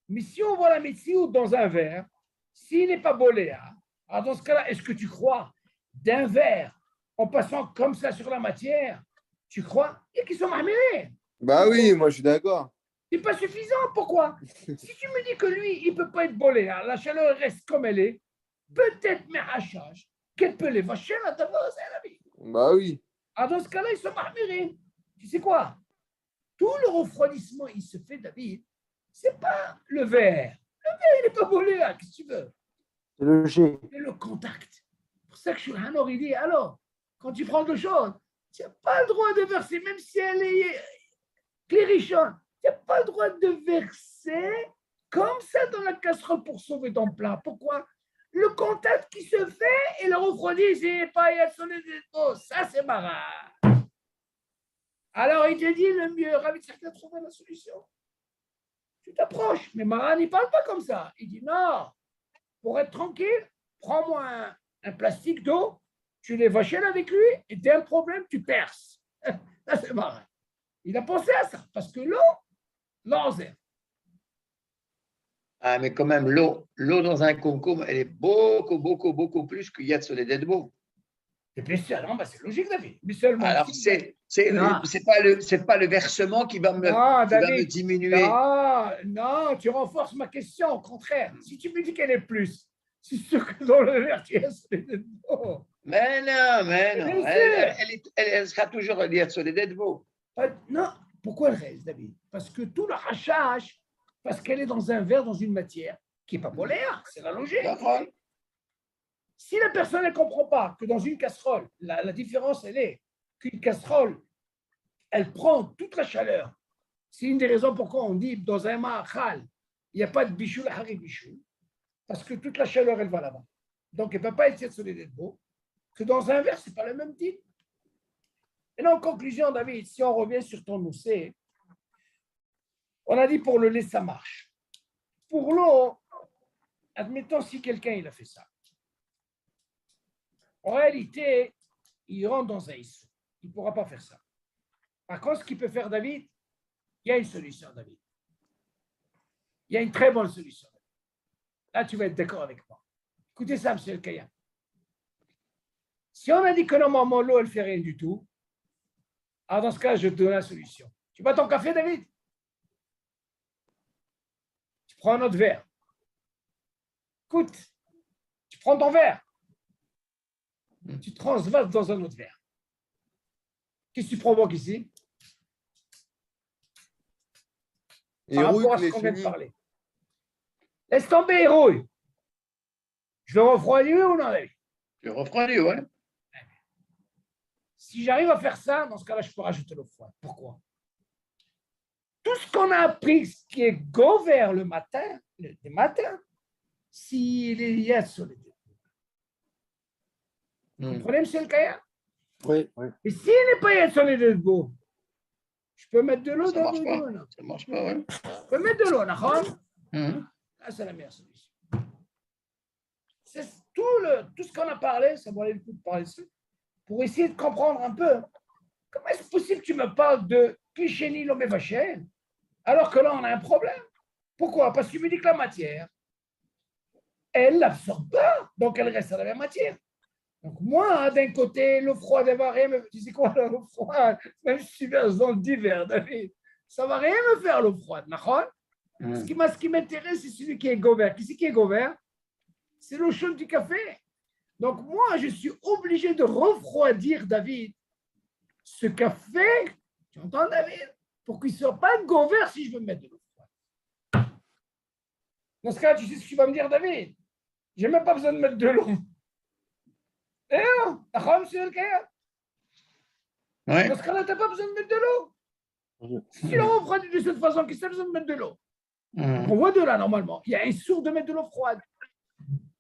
A: Mais si on voit la médecine dans un verre, s'il n'est pas boléa, alors dans ce cas-là, est-ce que tu crois d'un verre en passant comme ça sur la matière, tu crois et qu'ils sont marmérés?
B: Bah oui, moi je suis d'accord.
A: C'est pas suffisant. Pourquoi? Si tu me dis que lui, il ne peut pas être bolé, la chaleur reste comme elle est, peut-être, mais hachage, qu'elle peut les vacher là d'abord, c'est la vie.
B: Bah oui.
A: Alors dans ce cas-là, ils sont marmérés. Tu sais quoi? Tout le refroidissement, il se fait, David, c'est pas le verre. Le verre, il n'est pas bolé là, qu'est-ce que tu veux?
D: C'est le jet.
A: C'est le contact. C'est pour ça que Shulchan il dit, alors, quand tu prends quelque chose, tu n'as pas le droit de verser, même si elle est clairichonne. Tu n'as pas le droit de verser comme ça dans la casserole pour sauver ton plat. Pourquoi? Le contact qui se fait et le refroidi, c'est pas y a sonné des mots. Ça, c'est marin. Alors, il te dit le mieux, Ravi Tzadka a trouvé la solution. Tu t'approches, mais Maran, il ne parle pas comme ça. Il dit non, pour être tranquille, prends-moi un plastique d'eau, tu les vachelles avec lui et dès un problème, tu perces. Ça, c'est Maran. Il a pensé à ça parce que l'eau, l'enzer.
C: Ah, mais quand même, l'eau dans un concombre, elle est beaucoup plus que Yad Solededbo.
A: Et bien sûr, non, c'est logique, David. Mais seulement.
C: Alors, c'est pas le versement qui va me diminuer.
A: Non, tu renforces ma question. Au contraire, si tu me dis qu'elle est plus, c'est sûr que dans le verre, tu es Solededbo.
C: Mais non. Elle sera toujours Yad Solededbo.
A: Non, pourquoi elle reste, David? Parce que tout le rachage, parce qu'elle est dans un verre, dans une matière qui n'est pas polaire, c'est la logique. Si la personne ne comprend pas que dans une casserole, la différence, elle est qu'une casserole, elle prend toute la chaleur. C'est une des raisons pourquoi on dit dans un ma'achal, il n'y a pas de bichou, la hari bichou, parce que toute la chaleur, elle va là-bas. Donc, elle ne peut pas être sur les beau. que dans un verre, ce n'est pas le même type. Et là, en conclusion, David, si on revient sur ton moussé, on a dit pour le lait, ça marche. Pour l'eau, admettons si quelqu'un il a fait ça. En réalité, il rentre dans un issue. Il ne pourra pas faire ça. Par contre, ce qu'il peut faire David, il y a une solution, David. Il y a une très bonne solution. Là, tu vas être d'accord avec moi. Écoutez ça, monsieur le Kaya. Si on a dit que normalement l'eau, elle ne fait rien du tout, alors dans ce cas, je te donne la solution. Tu bois ton café, David? Tu prends un autre verre. Écoute, tu prends ton verre. Tu transvases dans un autre verre. Qu'est-ce que tu provoques ici?
B: Et
A: Par rapport à
B: rouille
A: ce qu'on vient de parler. Laisse tomber et rouille. Je le refroidis ou non, David?
C: Je refroidis, ouais.
A: Si j'arrive à faire ça, dans ce cas-là, je peux rajouter l'eau froide. Pourquoi? Tout ce qu'on a appris, ce qui est go vers le matin, s'il y a sur les deux. Vous comprenez, monsieur le Kaya?
D: Oui, oui.
A: Et s'il n'est pas yet sur les deux beaux, je peux mettre de l'eau
C: Ça
A: dans
C: marche
A: le
C: pas.
A: dos, non?
C: Ça marche pas, ouais.
A: Je peux mettre de l'eau, d'accord?
C: Mhm.
A: Là, c'est la meilleure solution. C'est tout ce qu'on a parlé, ça valait le coup de parler dessus, pour essayer de comprendre un peu comment est-ce possible que tu me parles de Klisheni Lomevachel, alors que là, on a un problème. Pourquoi? Parce que tu me dis que la matière, elle ne l'absorbe pas, donc elle reste à la même matière. Donc moi, d'un côté, l'eau froide, elle va rien me... Tu sais quoi, l'eau froide, même si je suis dans l'hiver, David, ça ne va rien me faire, l'eau froide, d'accord? Ce qui m'intéresse, c'est celui qui est Gobert. Qui c'est qui est Gobert? C'est l'eau chaude du café. Donc moi, je suis obligé de refroidir, David, ce café, tu entends, David, pour qu'il ne soit pas Gobert si je veux mettre de l'eau froide. Dans ce cas, tu sais ce que tu vas me dire, David? Je n'ai même pas besoin de mettre de l'eau. Eh non, d'accord, monsieur le Kaya?
C: Ouais.
A: Dans ce cas-là, tu n'as pas besoin de mettre de l'eau. Si tu le refroidis de cette façon, qu'est-ce que tu as besoin de mettre de l'eau? On voit de là, normalement. Il y a un sourd de mettre de l'eau froide.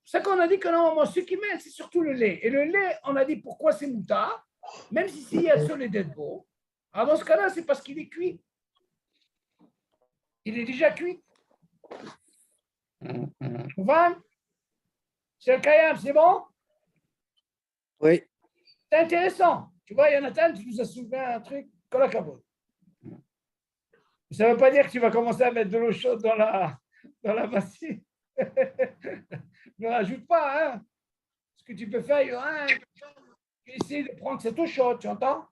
A: C'est ça qu'on a dit que normalement, ce qui met, c'est surtout le lait. Et le lait, on a dit pourquoi c'est moutard, même si s'il y a sur les dead beau. Alors dans ce cas-là, c'est parce qu'il est cuit. Il est déjà cuit. On va? C'est le Kayam, c'est bon?
D: Oui.
A: C'est intéressant. Tu vois, Jonathan, tu nous as soulevé un truc comme la cabote. Ça ne veut pas dire que tu vas commencer à mettre de l'eau chaude dans la bassine. Ne rajoute pas, hein. Ce que tu peux faire, tu essaies de prendre cette eau chaude, tu entends?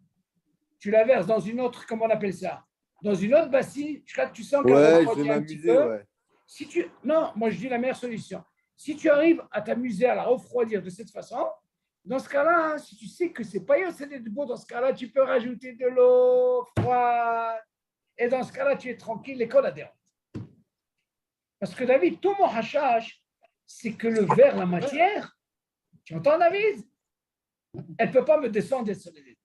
A: Tu la verses dans une autre, comment on appelle ça? Dans une autre bassine, jusqu'à que tu sens qu'elle
B: Ouais, je
A: refroidit
B: vais
A: un petit
B: m'amuser,
A: peu.
B: ouais.
A: Si tu... Non, moi je dis la meilleure solution. Si tu arrives à t'amuser à la refroidir de cette façon, dans ce cas-là, hein, si tu sais que c'est pas c'est de beau, dans ce cas-là, tu peux rajouter de l'eau froide. Et dans ce cas-là, tu es tranquille, l'école adhérente. Parce que David, tout mon hachage, c'est que le verre, la matière, tu entends David? Elle ne peut pas me descendre et soleil des beaux.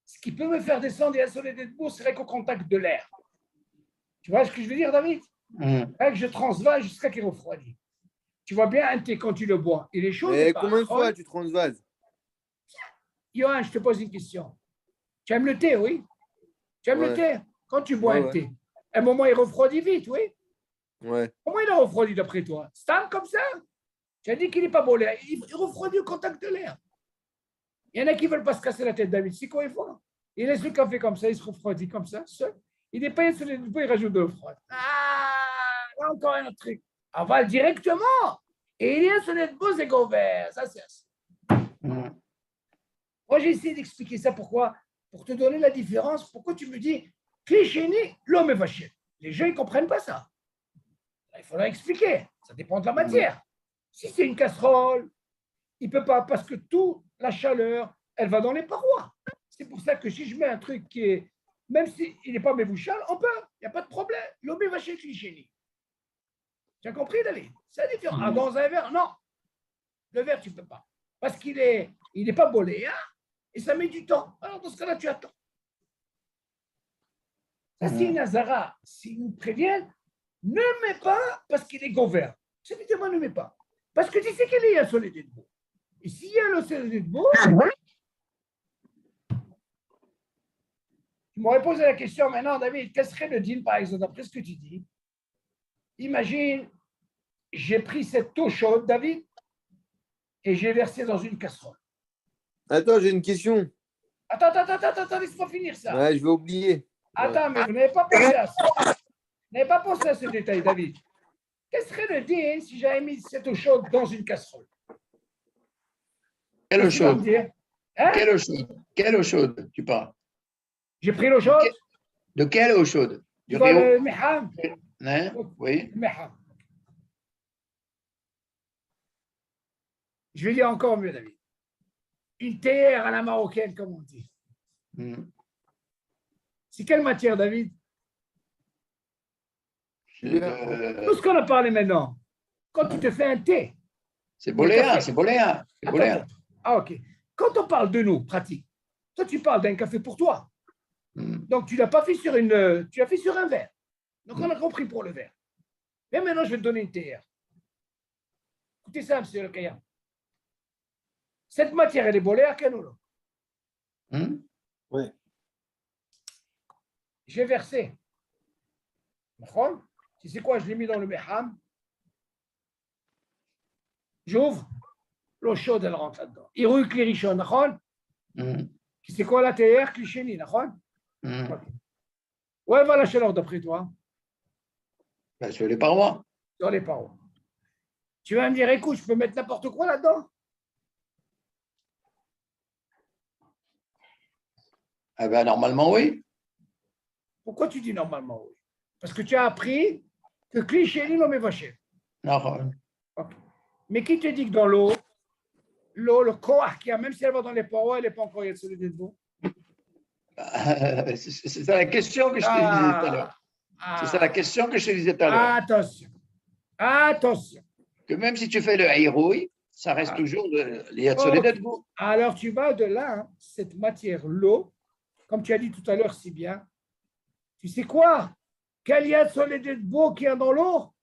A: Ce qui peut me faire descendre et assoler des beaux serait qu'au contact de l'air. Tu vois ce que je veux dire, David? Que je transvase jusqu'à qu'il refroidit. Tu vois bien un thé quand tu le bois. Il est chaud.
B: Et combien de fois tu transvases?
A: Johan, je te pose une question. Tu aimes le thé, oui? Tu aimes le thé? Quand tu bois un thé, à un moment, il refroidit vite, oui?
B: Ouais.
A: Comment il a refroidi d'après toi? Stan comme ça? Tu as dit qu'il n'est pas beau l'air. Il refroidit au contact de l'air. Il y en a qui ne veulent pas se casser la tête, David. C'est quoi il faut? Il laisse le café comme ça, il se refroidit comme ça, seul. Il n'est pas sur les deux, il rajoute de l'eau froide. Ah, encore un autre truc. Avale directement. Et il y a sur les deux égaux verts. Ça, c'est assez. Moi, j'ai essayé d'expliquer ça. Pourquoi? Pour te donner la différence. Pourquoi tu me dis Klisheni, l'homme est vaché? Les gens, ils ne comprennent pas ça. Il faut leur expliquer. Ça dépend de la matière. Si c'est une casserole, il ne peut pas, parce que toute la chaleur, elle va dans les parois. C'est pour ça que si je mets un truc qui est, même s'il n'est pas mébouchal, on peut, il n'y a pas de problème. L'homme est vaché Klisheni. Tu as compris, David? C'est différent. Ah, dans un verre, non. Le verre, tu ne peux pas. Parce qu'il n'est pas bolé, hein, et ça met du temps. Alors, dans ce cas-là, tu attends. Ça, c'est une azara. S'ils nous préviennent, ne mets pas parce qu'il est go vert. C'est évidemment, ne mets pas. Parce que tu sais qu'il est à soleil de beau. Ici, il y a le Soledetbo. Tu m'aurais posé la question maintenant, David, quel serait le deal, par exemple, d'après ce que tu dis? Imagine, j'ai pris cette eau chaude, David, et j'ai versé dans une casserole.
B: Attends, j'ai une question.
A: Attends, laisse-moi finir ça.
B: Ouais, je vais oublier.
A: Attends, mais vous n'avez pas pensé à ça. Vous n'avez pas pensé à ce détail, David. Quel serait le deal si j'avais mis cette eau chaude dans une casserole?
C: Quelle eau
A: Qu'est-ce que tu vas me
C: chaude?
A: dire? Hein?
C: Quelle eau chaude? Quelle eau chaude tu parles?
A: J'ai pris l'eau chaude.
C: De quelle eau chaude?
A: Tu
C: Du
A: vois
C: Rio?
A: le meham?
C: Hein? Oui.
A: Le meham. Je vais dire encore mieux, David. Une théière à la marocaine, comme on dit.
C: Hmm.
A: C'est quelle matière, David?
C: C'est
A: Tout ce qu'on a parlé maintenant. Quand tu te fais un thé.
C: boléen, c'est boléen. C'est boléen.
A: Attends. Ah, ok. Quand on parle de nous, pratique, toi, tu parles d'un café pour toi.
C: Hmm.
A: Donc, tu ne l'as pas fait sur une. Tu l'as fait sur un verre. Donc, on a compris pour le verre. Mais maintenant, je vais te donner une théière. Écoutez ça, monsieur le Kayam. Cette matière, elle est boléa, Canoula.
C: Hmm?
D: Oui.
A: J'ai versé. D'accord? Tu sais quoi? Je l'ai mis dans le meham. J'ouvre. L'eau chaude, elle rentre là-dedans. Irouille Klirichon, d'accord?
C: Hmm.
A: C'est quoi la théière? Klisheni, d'accord?
C: Hmm.
A: Où va la chaleur d'après toi?
C: Ben, sur les parois.
A: Dans les parois. Tu vas me dire, écoute, je peux mettre n'importe quoi là-dedans?
C: Ah ben, normalement, oui.
A: Pourquoi tu dis normalement oui? Parce que tu as appris que Klisheni non vaché.
C: Non.
A: Mais qui te dit que dans l'eau, le koach qu'il y a, même si elle va dans les parois, elle n'est pas encore sur le debout?
C: C'est ça la question que je te disais tout à l'heure. C'est ça la question que je te disais tout à l'heure.
A: Attention. Attention.
C: Que même si tu fais le haïrouille, ça reste toujours les Yatsoledet.
A: Alors tu vas de là, hein, cette matière, l'eau, comme tu as dit tout à l'heure si bien, tu sais quoi? Quel Yatsoledet beau qu'il y a dans l'eau?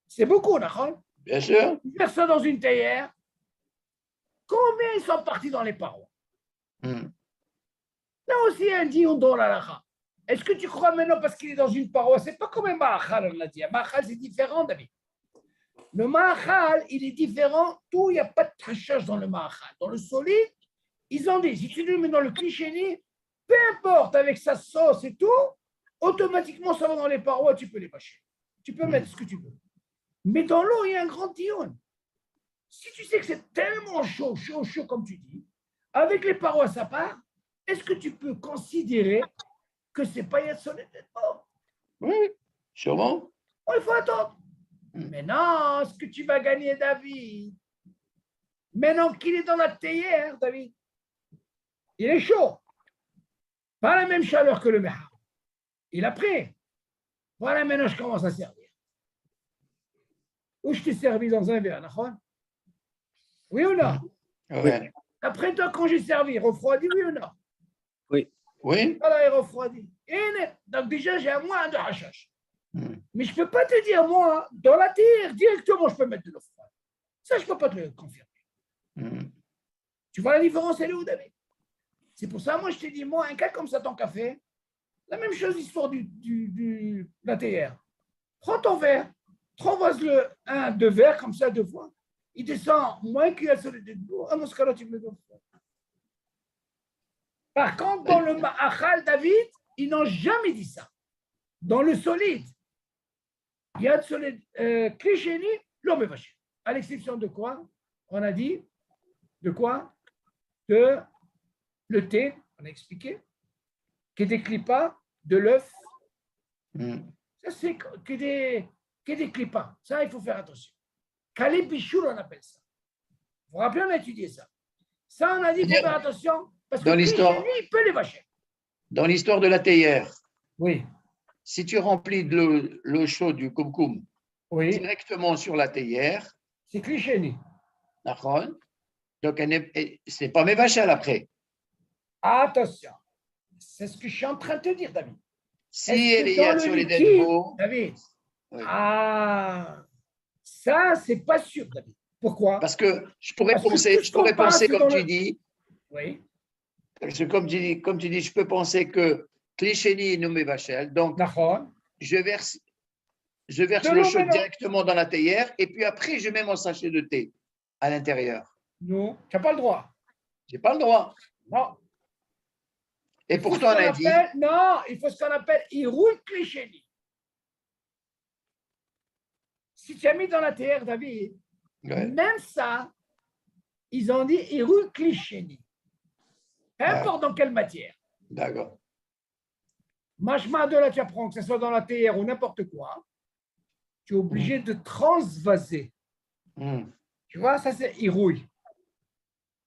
A: C'est beaucoup, d'accord?
C: Bien sûr.
A: Personne dans une théière. Combien ils sont partis dans les parois?
C: Hmm.
A: Là aussi, un dion dans la lacha. Est-ce que tu crois maintenant parce qu'il est dans une paroi? C'est pas comme un ma'achal, on l'a dit. Un ma'achal, c'est différent, David. Le ma'achal, il est différent. Tout, il n'y a pas de trachage dans le ma'achal. Dans le solide, ils ont dit, si tu le mets dans le cliché, peu importe, avec sa sauce et tout, automatiquement, ça va dans les parois, tu peux les mâcher. Tu peux mettre ce que tu veux. Mais dans l'eau, il y a un grand dion. Si tu sais que c'est tellement chaud, comme tu dis, avec les parois, ça part, est-ce que tu peux considérer que c'est pas Yatsolet?
C: Oui, sûrement.
A: Oh, il faut attendre. Mais non, ce que tu vas gagner, David, maintenant qu'il est dans la théière, David, il est chaud. Pas la même chaleur que le meham. Il a pris. Voilà, maintenant je commence à servir. Ou je t'ai servi dans un verre, d'accord? Oui ou non?
C: Ouais.
A: Après toi, quand j'ai servi, refroidi, oui ou non?
D: Oui.
C: Oui.
A: Voilà, il refroidit. Donc déjà, j'ai un moins de hachash.
C: Hmm.
A: Mais je ne peux pas te dire, moi, dans la terre, directement, je peux mettre de l'eau froide. Ça, je ne peux pas te le confirmer.
C: Hmm.
A: Tu vois la différence, elle est où, David? C'est pour ça, moi, je t'ai dit, moi, un cas comme ça, ton café, la même chose, l'histoire de la théière. Prends ton verre, transvase-le deux verres, comme ça, deux fois. Il descend moins qu'il y a sur les debout. Dans ce cas-là, tu me le donnes. Par contre, dans le ma'achal, David, ils n'ont jamais dit ça. Dans le solide, il y a de solide klisheni, l'homme vaché. À l'exception de quoi? On a dit de quoi? De le thé, on a expliqué, qui est des clipas, de l'œuf. Ça, c'est que des clipas. Ça, il faut faire attention. Kalé bichoul, on appelle ça. Vous vous rappelez, on a étudié ça. Ça, on a dit, il faut faire attention, parce que klisheni, il peut les vacher.
C: Dans l'histoire de la théière,
A: oui.
C: Si tu remplis de l'eau chaude du koum-koum directement sur la théière,
A: c'est klisheni.
C: D'accord. Donc, ce n'est pas mes vachal après.
A: Attention. C'est ce que je suis en train de te dire, David.
C: Si elle est sur les dead,
A: David,
C: oui.
A: Ça, c'est pas sûr, David. Pourquoi?
C: Parce que je pourrais
A: Parce que
C: penser,
A: tout ce qu'on passe
C: comme
A: dans
C: tu
A: le-
C: dis,
A: Oui,
C: parce que comme tu dis, je peux penser que Klisheni est nommé Vachel. Donc,
A: d'accord.
C: je verse
A: De
C: le
A: l'eau,
C: chaud
A: mais non.
C: directement dans la théière et puis après, je mets mon sachet de thé à l'intérieur.
A: Non, tu n'as pas le droit.
C: Je n'ai pas le droit.
A: Non.
C: Et
A: Il faut
C: pourtant,
A: ce
C: on
A: qu'on
C: a dit,
A: appelle- Non, il faut ce qu'on appelle Iroui Klisheni. Si tu as mis dans la terre, David,
C: ouais,
A: même ça, ils ont dit Iroui Klisheni. Peu importe dans quelle matière.
C: d'accord.
A: Machma de là, tu apprends, que ce soit dans la terre ou n'importe quoi, tu es obligé de transvaser.
C: Hmm.
A: Tu vois, ça c'est Iroui.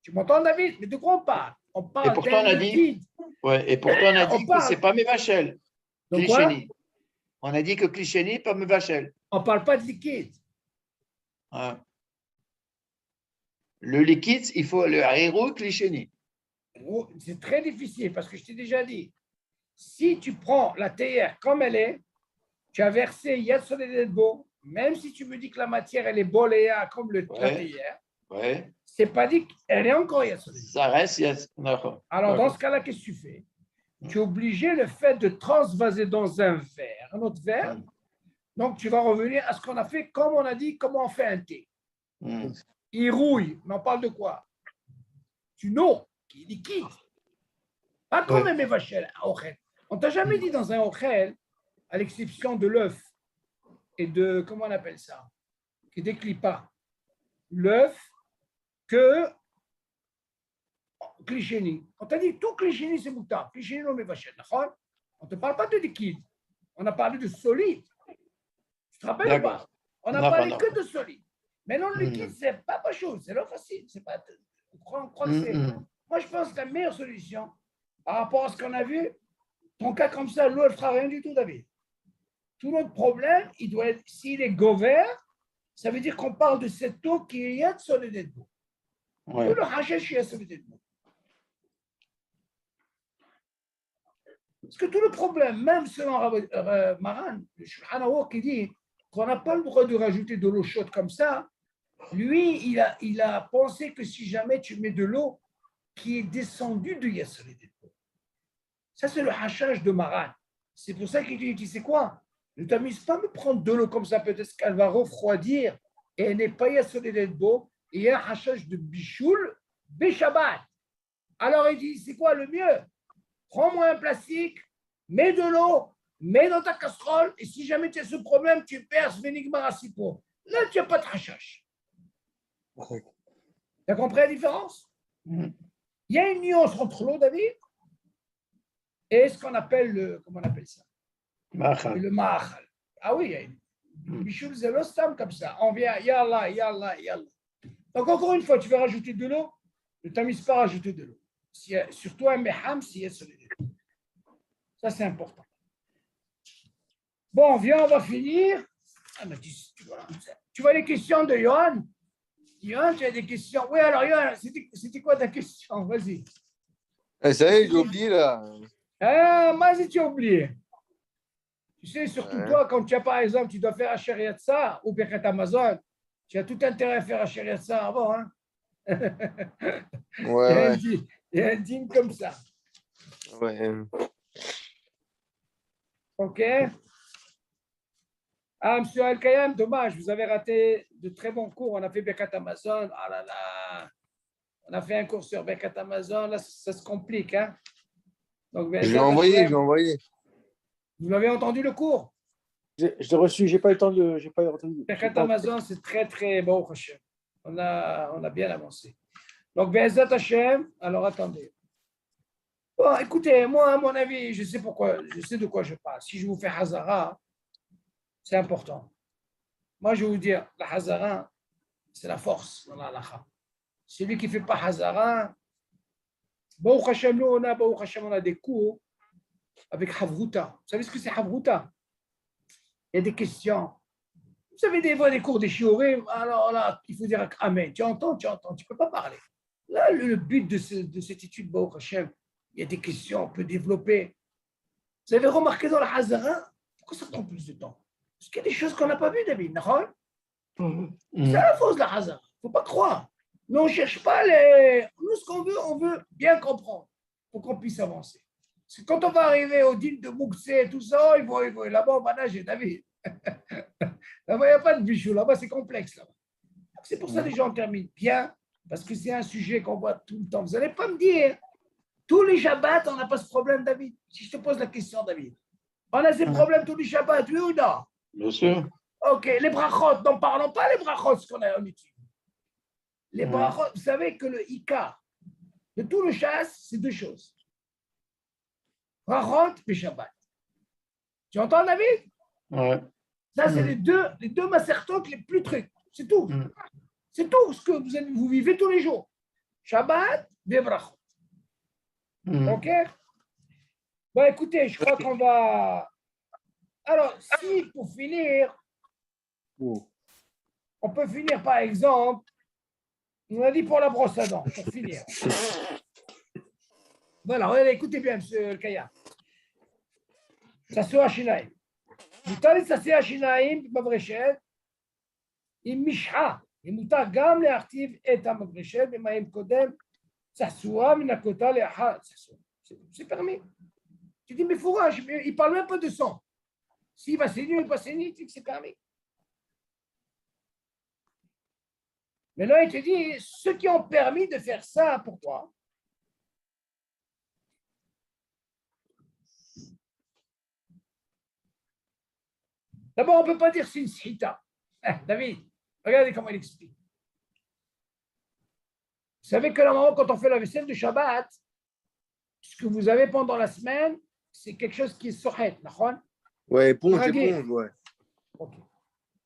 A: Tu m'entends, David? Mais de quoi on parle? On
C: Et
A: parle
C: pourtant,
A: d'un
C: on a dit,
A: liquide.
C: ouais, et pourtant, on a
A: On
C: dit que
A: parle.
C: c'est pas mes Vachel.
A: Donc quoi?
C: Klisheni. On a dit que Klisheni, pas mes Vachel.
A: On ne parle pas de liquide.
C: Hein. Le liquide, il faut le Hariro Klisheni.
A: Oh, c'est très difficile parce que je t'ai déjà dit, si tu prends la théière comme elle est, tu as versé Yad Soledetbo, même si tu me dis que la matière elle est boléa comme la
C: Ouais.
A: théière,
C: Ouais.
A: c'est pas dit qu'elle est encore Yad Soledetbo.
C: Ça reste, d'accord.
A: Alors dans ce cas-là, qu'est-ce que tu fais? Tu es obligé le fait de transvaser dans un verre, un autre verre. Donc tu vas revenir à ce qu'on a fait, comme on a dit, comment on fait un thé.
C: Hmm.
A: Il rouille, mais on parle de quoi? Du eau qui est liquide. Pas comme un mévachel, un ochel. On t'a jamais dit dans un ochel, à l'exception de l'œuf et de, comment on appelle ça, qui décline pas, l'œuf, que Klisheni. On t'a dit tout Klisheni c'est moutarde. Klisheni non mévachel. On ne te parle pas de liquide. On a parlé de solide. Tu te rappelles ou pas? On a parlé que de solide. Mais non, le liquide, c'est pas chose, c'est l'eau facile. C'est pas, on croit que c'est. Moi, je pense que la meilleure solution, par rapport à ce qu'on a vu, ton cas comme ça, l'eau, elle ne fera rien du tout, David. Tout notre problème, il doit être, s'il est gover, ça veut dire qu'on parle de cette eau qui est yad soledetbo. Tout le hashesh yad soledetbo. Parce que tout le problème, même selon Maran, le Shulchan Aruch qui dit qu'on n'a pas le droit de rajouter de l'eau chaude comme ça, lui, il a pensé que si jamais tu mets de l'eau qui est descendue de Yad Soledetbo. Ça, c'est le hachage de Maran. C'est pour ça qu'il dit, tu sais quoi? Ne t'amuse pas à me prendre de l'eau comme ça, peut-être qu'elle va refroidir et elle n'est pas Yad Soledetbo. Et il y a un hachage de Bichoul, Béchabat. Alors il dit, c'est quoi le mieux? Prends-moi un plastique, mets de l'eau, mets dans ta casserole, et si jamais tu as ce problème, tu perces Vénigmar Asipo. Là, tu n'as pas de hachage. Tu as compris la différence? Il y a une nuance entre l'eau, David, et ce qu'on appelle le, comment on appelle ça? Le ma'achal. Ah oui, il y a une bichoul zelostam comme ça. On vient, yallah, yallah, yallah. Donc encore une fois, tu veux rajouter de l'eau, ne t'amuse pas à rajouter de l'eau. Surtout un meham, si il y a sur les deux. Ça, c'est important. Bon, viens, on va finir. Ah, mais tu vois les questions de Johan? Johan, tu as des questions? Oui, alors, Johan, c'était quoi ta question? Vas-y.
B: Ça y est, j'ai oublié là.
A: Ah, vas-y, tu as oublié. Tu sais, surtout toi, quand tu as, par exemple, tu dois faire un Shariat ça ou Birkat Amazon, tu as tout intérêt à faire un Shariat ça avant. Hein?
B: Ouais.
A: Il y a un dîme comme ça.
B: Ouais.
A: OK? Ah, monsieur Al-Kayam, dommage, vous avez raté de très bons cours. On a fait Birkat Amazon. Ah là là. On a fait un cours sur Birkat Amazon. Là, ça se complique. Hein? Donc,
B: Je l'ai envoyé.
A: Vous l'avez entendu le cours?
D: Je l'ai reçu, j'ai pas eu le temps de. J'ai pas entendu.
A: Birkat Amazon, c'est très, très bon, Hachem. On a bien avancé. Donc, Be'ezat Hashem, alors attendez. Bon, écoutez, moi, à mon avis, je sais de quoi je parle. Si je vous fais Hazara, c'est important. Moi, je vais vous dire, la Hazara, c'est la force dans la halakha. Celui qui ne fait pas Hazara, Baruch Hashem, nous, on a des cours avec Havruta. Vous savez ce que c'est Havruta? Il y a des questions. Vous savez, des fois, des cours des shiurim, alors là, il faut dire Amen. Tu entends, tu ne peux pas parler. Là, le but de cette étude, Baruch Hashem, il y a des questions, on peut développer. Vous avez remarqué dans la Hazara, pourquoi ça prend plus de temps? Parce qu'il y a des choses qu'on n'a pas vues, David. C'est la fausse la Hazara. Il ne faut pas croire. Nous, on ne cherche pas les. Nous, ce qu'on veut, on veut bien comprendre pour qu'on puisse avancer. Parce que quand on va arriver au deal de Moukse et tout ça, il faut là-bas, on va nager, David. Là-bas, il n'y a pas de bichou. Là-bas, c'est complexe. Là-bas. C'est pour ça que les gens terminent bien, parce que c'est un sujet qu'on voit tout le temps. Vous n'allez pas me dire, tous les Shabbats, on n'a pas ce problème, David. Si je te pose la question, David, on a ces problèmes tous les Shabbats, oui ou non?
C: Bien sûr.
A: Ok, les brachot, n'en parlons pas, les brachot, ce qu'on a en étude. Les brachot, vous savez que le Ika de tout le chasse, c'est deux choses. Brachot et Shabbat. Tu entends, David?
C: Ouais.
A: Ça, c'est les deux masertot les plus trucs. C'est tout. C'est tout ce que vous vivez tous les jours. Shabbat, des brachot. Ok? Bon, écoutez, je crois qu'on va. Alors, si pour finir, on peut finir par exemple, on a dit pour la brosse à dents, pour finir. Voilà, regardez, écoutez bien, monsieur Kaya. Ça se hachinaim. מותר לצעצע שיניים בברשת עם משחה, ומותר גם להכתיב את המברשת במים קודם צעצוע מנקותה לאחר צעצוע. C'est permis. Tu dis, mais fourrage, il ne parle même pas de sang. S'il va saigner ou il va saigner, tu dis que c'est permis. Mais là, il te dit, ceux qui ont permis de faire ça, pourquoi? D'abord, on ne peut pas dire c'est une shita. David, regardez comment il explique. Vous savez que normalement, quand on fait la vaisselle de Shabbat, ce que vous avez pendant la semaine, c'est quelque chose qui est sohet, d'accord?
B: Ouais, éponge, ouais.
A: Okay.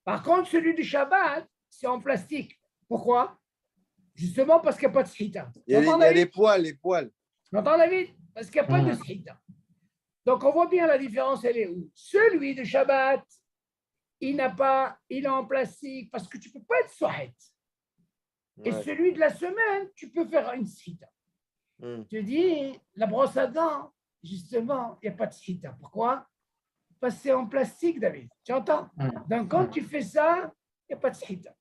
A: Par contre, celui du Shabbat, c'est en plastique. Pourquoi? Justement parce qu'il n'y a pas de shita.
B: Il y a les poils, les poils.
A: Tu entends, David? Parce qu'il n'y a pas de shita. Donc, on voit bien la différence, elle est où? Celui de Shabbat, il est en plastique parce que tu ne peux pas être sohet. Et celui de la semaine, tu peux faire une shita. Tu dis, la brosse à dents, justement, il n'y a pas de shita. Pourquoi? Parce que c'est en plastique, David. Tu entends? Donc, quand tu fais ça, il n'y a pas de shita.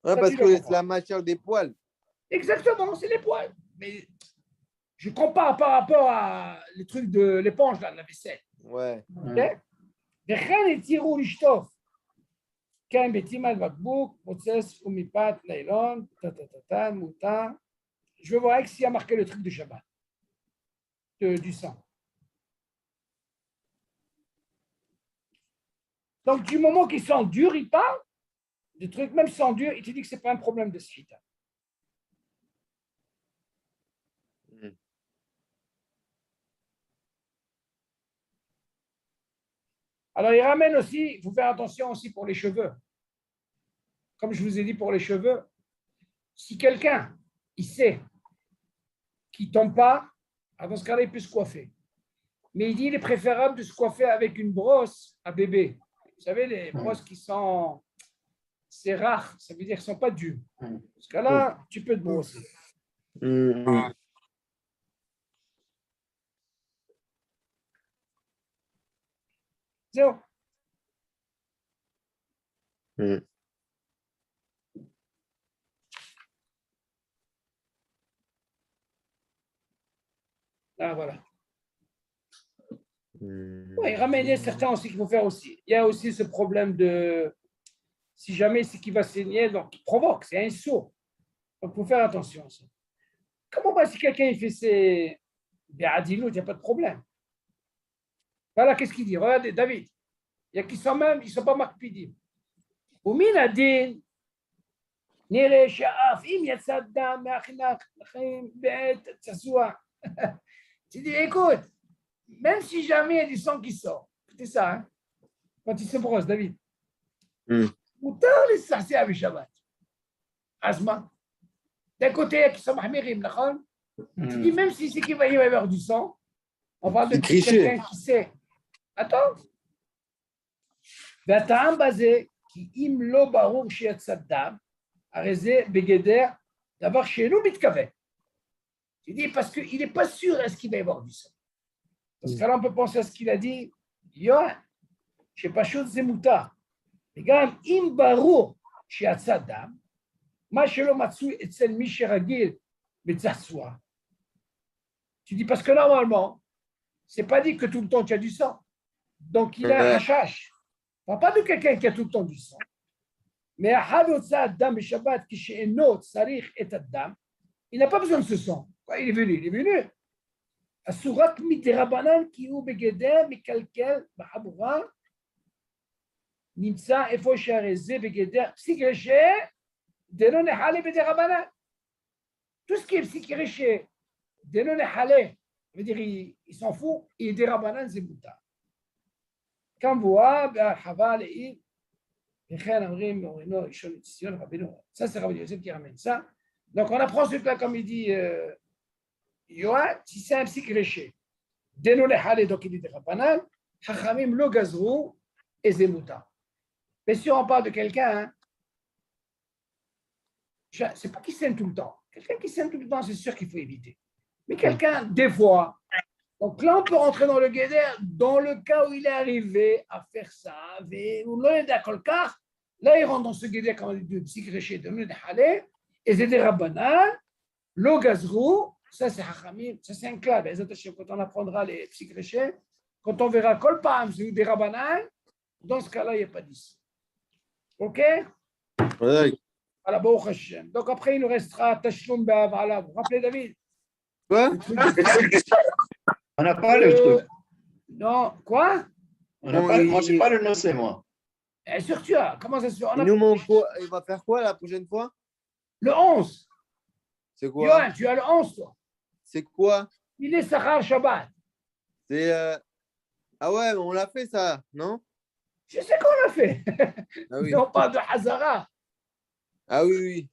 B: Ouais, parce que c'est la matière des poils.
A: Exactement, c'est les poils. Mais je compare par rapport à les trucs de l'éponge, là, de la vaisselle.
B: Ouais.
A: וכן התירו לשטוף כן ביתים על בקבוק, מוצץ ומפת ניילון, מותר. Je veux voir s'il y a marqué le truc de Shabbat, du sang. Donc, du moment qu'ils sont durs, il parle, des trucs, même sans dur, il te dit que ce n'est pas un problème de shita. Alors, il ramène aussi, il faut faire attention aussi pour les cheveux. Comme je vous ai dit pour les cheveux, si quelqu'un, il sait qu'il ne tombe pas, dans ce cas-là, il peut se coiffer. Mais il dit qu'il est préférable de se coiffer avec une brosse à bébé. Vous savez, les brosses qui sont... C'est rare, ça veut dire qu'elles ne sont pas dures. Dans ce cas-là, tu peux te brosser. Zéro. Ah, voilà. Ouais, il ramène certains aussi qu'il faut faire aussi. Il y a aussi ce problème de... Si jamais c'est qui va saigner, donc il provoque, c'est un sourd. Donc il faut faire attention à ça. Comment si quelqu'un il fait ses... Des adilous, il n'y a pas de problème. Voilà, qu'est-ce qu'il dit? Regardez, David. Il y a qui sont même, ils ne sont pas makpidim. Ou minadin, nire sha'af, im yatsaddam, me'achinach, lachim, be'et, tsasoua. Tu dis, écoute, même si jamais il y a du sang qui sort, c'est ça, hein? Quand il se brosse, David. Moutar les sarcer avec Shabbat. Asma. D'un côté, il y a qui sont mahmirim, d'accord? Tu dis, même si c'est qu'il va y avoir du sang, on parle de quelqu'un qui sait. Attends. והטעם בזה, כי אם לא ברור שיצא דם, הרי זה בגדר דבר שאינו מתכוון. Tu dis, parce qu'il n'est pas sûr est-ce qu'il va y avoir du sang. Parce que là, on peut penser à ce qu'il a dit, Yohan, je ne sais pas chose, c'est moutar. Et quand même, im barou, שיצא דם, מה שלא מצוי אצל מי שרגיל בצעצוע. Tu dis parce que normalement, c'est pas dit que tout le temps tu as du sang. Donc il y a un hashash. On ne parle pas de quelqu'un qui a tout le temps du sang. Mais Shabbat, il n'a pas besoin de ce sang. Il est venu. Asurat miterabanan ki hu begeder mikalkel b'habura nimtza efo shareze begeder psikreche deno nehale bederabanan. Tout ce qui est psikreche deno nehale, veut dire il s'en fout, et derabanan c'est mutar. Comme voit בהרחבה לעיל, וכן אומרים מורינו ראשון לציון רבינו. Ça c'est Rabbi Yosef qui ramène ça. Donc on apprend ce là comme il dit Yohan, si c'est un psychréché, deno lehale, donc il dit Rabbanan, Chachamim lo gazrou et zemuta. Mais si on parle de quelqu'un, c'est pas qu'il saigne tout le temps. Quelqu'un qui saigne tout le temps, c'est sûr qu'il faut éviter. Mais quelqu'un, des fois, donc là on peut rentrer dans le guéder dans le cas où il est arrivé à faire ça, ou là il rentre dans ce guéder quand il dit psychréché, deno lehale, et c'est des Rabbanan, lo gazrou. Ça, c'est Hachamim, ça, c'est un clave. Quand on apprendra les psychréchés, quand on verra Kol Pam, c'est des Rabbanan, dans ce cas-là, il n'y a pas d'ici. OK?
B: Ouais.
A: Voilà, Baruch Hashem. Donc après, il nous restera Tashlum Ba'avala. Vous vous rappelez, David?
B: Quoi?
C: On n'a pas le truc.
A: Non, quoi?
C: On n'a pas, moi, je sais pas le nom, c'est moi.
A: Et surtout, comment ça se fait?
B: Il nous manque quoi? Il va faire quoi la prochaine fois?
A: Le 11.
B: C'est quoi?
A: Yohan, tu as le 11, toi.
B: C'est quoi?
A: Il est Sachar Shabbat.
B: C'est. Ah ouais, on l'a fait ça, non?
A: Je sais qu'on l'a fait.
B: Ah oui.
A: Mais on parle de Hazara.
B: Ah oui,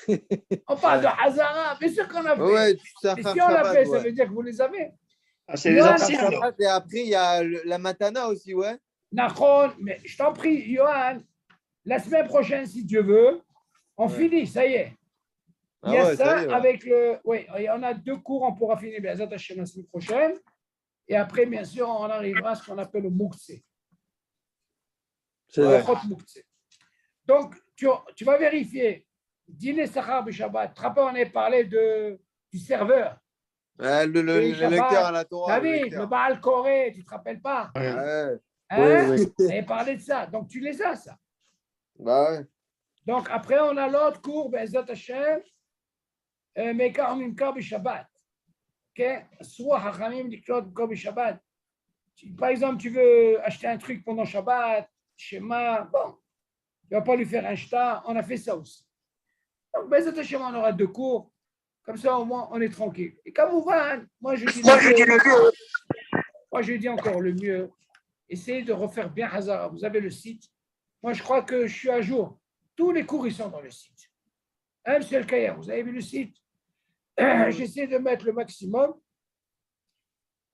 B: oui.
A: On parle de Hazara. Bien sûr qu'on l'a fait.
B: Ouais, ça
A: Et
B: fait
A: si on l'a fait, ça
B: ouais.
A: veut dire que vous les avez.
C: Ah, c'est les
A: Yohan,
C: anciens.
B: Et après, il y a la Matana aussi, ouais.
A: Nachon, mais je t'en prie, Johan, la semaine prochaine, si Dieu veut, on finit, ça y est. Il y a ça
B: y est, ouais.
A: avec le. Oui, on a 2 cours, on pourra finir bien la semaine prochaine. Et après, bien sûr, on arrivera à ce qu'on appelle le Moukse.
B: C'est vrai.
A: Donc, tu vas vérifier. Dîner Sachar B'Shabbat. Tu te rappelles, on avait parlé du serveur.
B: Ouais, le lecteur à la Torah.
A: David, le Baal Koré, tu ne te rappelles pas?
B: Ouais.
A: Hein?
B: Oui.
A: On avait parlé de ça. Donc, tu les as, ça.
B: Bah ouais.
A: Donc, après, on a l'autre cours, Be'ezat Hashem, Mekar Mimkar B'Shabbat. Ok? Soit Hachamim Likot Mimkar B'Shabbat. Par exemple, tu veux acheter un truc pendant Shabbat, schéma, bon, tu ne vas pas lui faire un shta, on a fait ça aussi. Donc, Be'ezat Hashem, on aura 2 cours. Comme ça, au moins, on est tranquille. Et comme vous voyez, moi, je dis encore le mieux. Essayez de refaire bien Hazara. Vous avez le site. Moi, je crois que je suis à jour. Tous les cours, ils sont dans le site. Hein, monsieur El-Kaya, vous avez vu le site? J'essaie de mettre le maximum.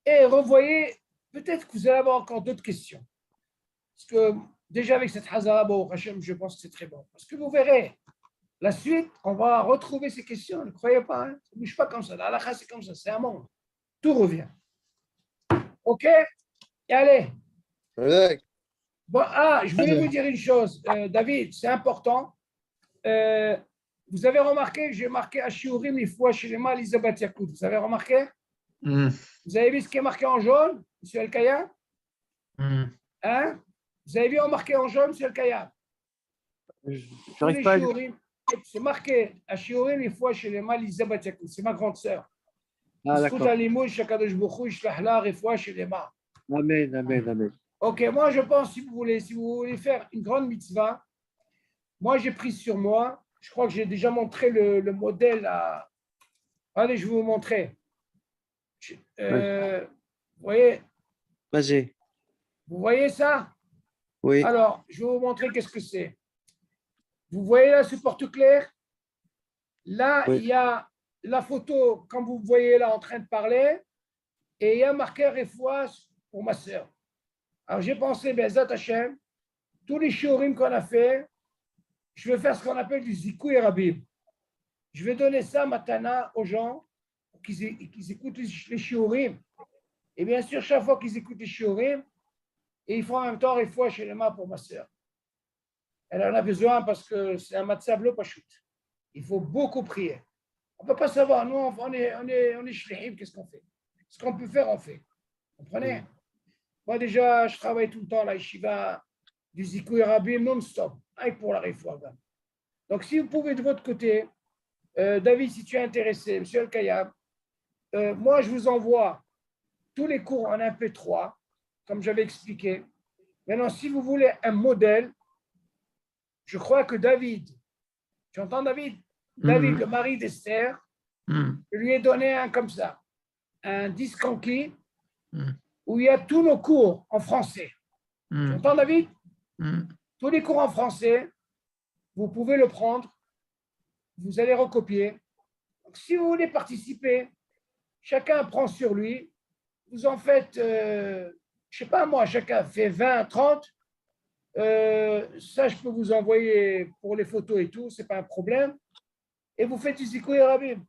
A: Et revoyez, peut-être que vous allez avoir encore d'autres questions. Parce que déjà avec cette Hazara, bon, Hachem, je pense que c'est très bon. Parce que vous verrez, la suite, on va retrouver ces questions. Ne croyez pas, hein? Ça ne bouge pas comme ça. La halakha, c'est comme ça, c'est un monde. Tout revient. OK? Et allez.
B: Ouais.
A: Bon, je voulais vous dire une chose, David, c'est important. Vous avez remarqué, j'ai marqué à Shiurim les fois chez les mal Elisabeth Yacoud. Vous avez remarqué? Vous avez vu ce qui est marqué en jaune, monsieur El-Kaya? Hein? Vous avez vu marqué en jaune, monsieur El-Kaya?
D: J'arrive pas à...
A: C'est marqué à Shiurim les fois chez les mal Elisabeth Yacoud. C'est ma grande sœur.
D: Ah, d'accord. Amen, amen, amen.
A: Ok, moi je pense, si vous voulez faire une grande mitzvah, moi j'ai pris sur moi, je crois que j'ai déjà montré le modèle à. Allez, je vais vous montrer. Vous voyez?
D: Vas-y.
A: Vous voyez ça?
D: Oui.
A: Alors, je vais vous montrer qu'est-ce que c'est. Vous voyez là ce porte-clair? Là,
D: Oui.
A: il y a la photo, comme vous voyez là en train de parler, et il y a marqué Refoua pour ma sœur. Alors, j'ai pensé, Be'ezat Hashem, tous les shiurim qu'on a fait, je vais faire ce qu'on appelle du Zikouï Rabim. Je vais donner ça, matana, aux gens pour qu'ils écoutent les shiurim. Et bien sûr, chaque fois qu'ils écoutent les shiurim, et ils font en même temps Refoua chez les mains pour ma sœur. Elle en a besoin parce que c'est un matzav lo pashut. Il faut beaucoup prier. On ne peut pas savoir. Nous, on est shlichim, qu'est-ce qu'on fait? Ce qu'on peut faire, on fait. Vous comprenez? Moi, déjà, je travaille tout le temps à la yeshiva du Zikoui Rabbi non-stop, avec pour la réforme. Donc, si vous pouvez de votre côté, David, si tu es intéressé, Monsieur El-Kayab, moi, je vous envoie tous les cours en MP3, comme j'avais expliqué. Maintenant, si vous voulez un modèle, je crois que David, tu entends David? David, le mari d'Esther, je lui ai donné un comme ça, un disque conquis où il y a tous nos cours en français. Tu entends David? Tous les cours en français, vous pouvez le prendre, vous allez recopier. Donc, si vous voulez participer, chacun prend sur lui, vous en faites, je ne sais pas moi, chacun fait 20, 30. Ça, je peux vous envoyer pour les photos et tout, ce n'est pas un problème. Et vous faites du Zikoui Rabim.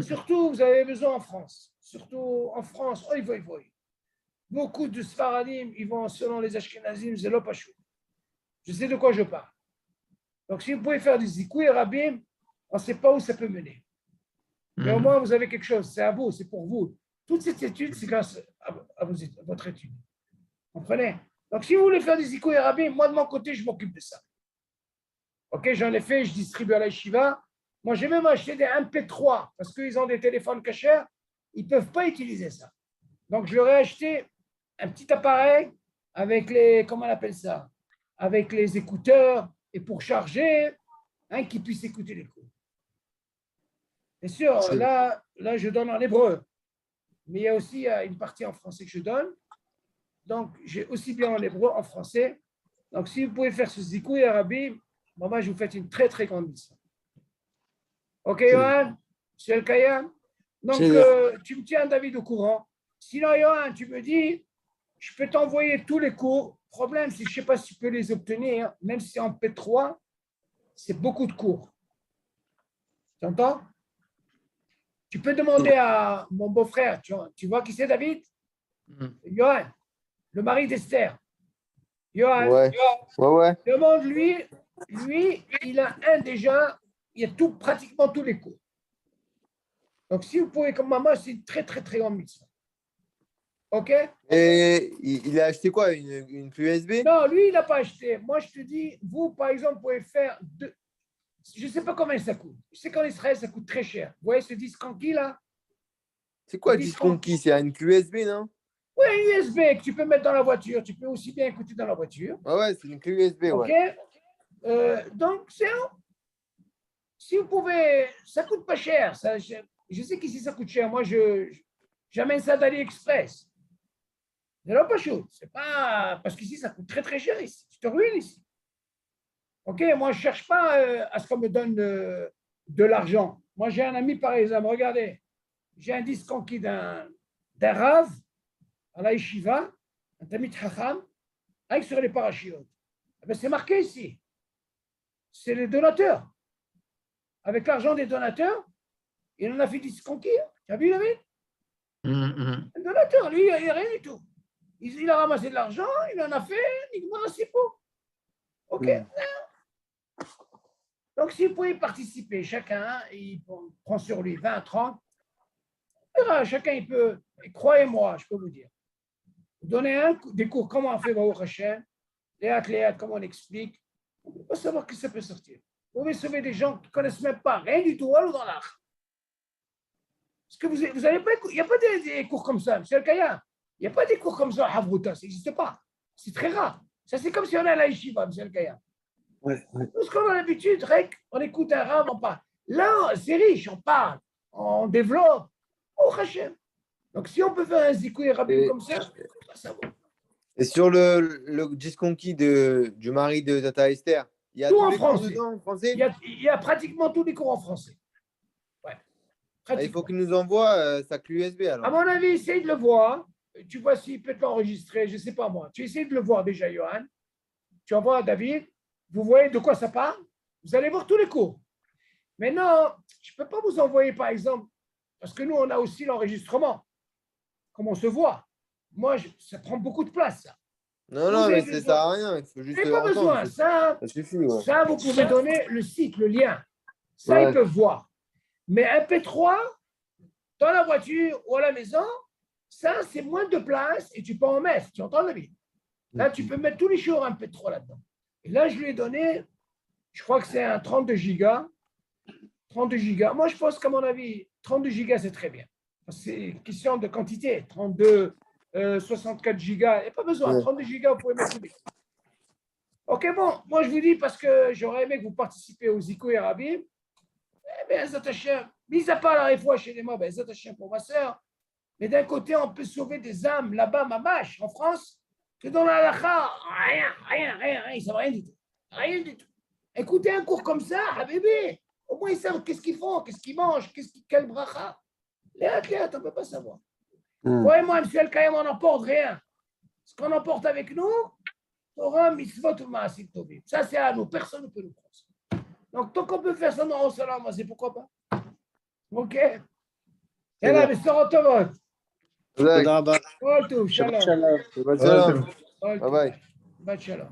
A: Surtout, vous avez besoin en France. Surtout en France, oh, il faut. Beaucoup de Sfaradim, ils vont selon les Ashkenazim, c'est l'opachou. Je sais de quoi je parle. Donc, si vous pouvez faire du Zikoui Rabim, on ne sait pas où ça peut mener. Mais au moins, vous avez quelque chose. C'est à vous, c'est pour vous. Toute cette étude, c'est grâce à votre étude. Vous comprenez? Donc, si vous voulez faire du Zikoui Rabim, moi, de mon côté, je m'occupe de ça. OK, j'en ai fait, je distribue à la yeshiva. Moi, j'ai même acheté des MP3 parce qu'ils ont des téléphones cachers. Ils ne peuvent pas utiliser ça. Donc, je leur ai acheté un petit appareil avec les, comment on appelle ça? Avec les écouteurs et pour charger, qu'ils puissent écouter les cours. Bien sûr, là, je donne en hébreu. Mais il y a aussi une partie en français que je donne. Donc, j'ai aussi bien en hébreu, en français. Donc, si vous pouvez faire ce Zikoui Rabim, moi, je vous fais une très, très grande mission. OK, Yohan? Monsieur El Kayam? Donc, tu me tiens, David, au courant. Sinon, Yohan, tu me dis, je peux t'envoyer tous les cours. Le problème, c'est que je ne sais pas si tu peux les obtenir, même si en P3, c'est beaucoup de cours. Tu entends? Tu peux demander à mon beau-frère, tu vois qui c'est, David? Yohan, le mari d'Esther. Yohan,
B: Ouais.
A: demande-lui, lui, il a déjà, il y a pratiquement tous les cours. Donc, si vous pouvez, comme maman, c'est une très, très, très grande mission. OK?
B: Et il a acheté quoi? Une clé USB?
A: Non, lui, il n'a pas acheté. Moi, je te dis, vous, par exemple, pouvez faire deux. Je ne sais pas combien ça coûte. Je sais qu'en Israël, ça coûte très cher. Vous voyez ce disque conquis là?
B: C'est quoi disque conquis? C'est une clé USB, non?
A: Oui, USB que tu peux mettre dans la voiture. Tu peux aussi bien écouter dans la voiture.
B: Ouais, c'est une clé USB,
A: OK?
B: ouais.
A: Donc, si vous pouvez, ça ne coûte pas cher. Ça, je sais qu'ici, ça coûte cher. Moi, j'amène ça d'AliExpress. C'est pas chaud. C'est pas parce qu'ici, ça coûte très, très cher ici. Tu te ruines ici. OK? Moi, je ne cherche pas à ce qu'on me donne de l'argent. Moi, j'ai un ami, par exemple, regardez, j'ai un disque conquis d'un Rav à la Yeshiva, un Tamit Chacham, avec sur les parachutes. C'est marqué ici. C'est les donateurs. Avec l'argent des donateurs, il en a fait 10 conquis. Tu as vu, David? Un donateur, lui, il n'y a rien du tout. Il a ramassé de l'argent, il en a fait, il demande c'est beau. OK? Donc, si vous pouvez participer, chacun, il prend sur lui 20, 30. Chacun, il peut, et croyez-moi, je peux vous dire, donner des cours, comment on fait Baruch Hashem, Léat, comment on explique, on ne peut pas savoir que ça peut sortir. Vous pouvez sauver des gens qui ne connaissent même pas, rien du tout, alors dans l'art. Parce que vous n'avez pas, il n'y a pas des cours comme ça, monsieur El-Kayam. Il n'y a pas des cours comme ça à Havruta, ça n'existe pas. C'est très rare. Ça, c'est comme si on est à la Yeshiva, monsieur El-Kayam. Parce qu'on a l'habitude, on écoute un rave, on parle. Là, c'est riche, on parle, on développe. Oh, Hachem. Donc, si on peut faire un Zikoui Rabim comme ça va.
B: Et sur le disque conquis du mari de Tata Esther, il y a
A: tout
B: tous
A: en
B: les
A: français.
B: cours dedans en français?
A: Il y a pratiquement tous les cours en français. Ouais.
B: Il faut qu'il nous envoie sa clé USB alors.
A: À mon avis, essaye de le voir. Tu vois s'il peut l'enregistrer, je ne sais pas moi. Tu essayes de le voir déjà, Johan. Tu envoies à David. Vous voyez de quoi ça parle? Vous allez voir tous les cours. Mais non, je ne peux pas vous envoyer, par exemple, parce que nous, on a aussi l'enregistrement. Comme on se voit. Moi, ça prend beaucoup de place, ça.
B: Non, mais ça sert à rien. Il faut juste
A: Mais pas
B: entendre,
A: besoin. Ça,
B: suffit. Ouais.
A: ça, vous pouvez donner le site, le lien. Ça,
B: Ouais.
A: ils peuvent voir. Mais un P3, dans la voiture ou à la maison, ça, c'est moins de place et tu peux en mettre. Tu entends, David? Là, tu peux mettre tous les jours un P3 là-dedans. Et là, je lui ai donné, je crois que c'est un 32 gigas. 32 gigas. Moi, je pense qu'à mon avis, 32 gigas, c'est très bien. C'est question de quantité. 32, 64 gigas, il n'y a pas besoin.
B: Ouais.
A: 32 gigas, vous pouvez mettre tout. Ok, bon, moi, je vous dis, parce que j'aurais aimé que vous participiez aux Ziko et Rabim, eh bien, Zat Hashem, mis à part la fois chez les mots, Zat Hashem pour ma soeur, mais d'un côté, on peut sauver des âmes là-bas, Mamash, en France, que dans la halakha, rien, ils ne savent rien du tout. Rien du tout. Écoutez un cours comme ça, Habibi, au moins ils savent qu'est-ce qu'ils font, qu'est-ce qu'ils mangent, quel bracha. Léat, on ne peut pas savoir. Moi et moi, M. El-Kayem, on n'emporte rien. Ce qu'on emporte avec nous, Torah, mitzvot ou ma'asim tovim. Ça, c'est à nous. Personne ne peut nous prendre. Donc, tant qu'on peut faire ça dans le salam, c'est pourquoi pas. OK. Et là, mais Sorotovot.
B: Zach,
D: תודה רבה.
A: All tov,
D: Shabbat
A: shalom.
D: shalom.
B: Shabbat shalom.
A: All tov.
B: Bye bye.
A: Shabbat shalom.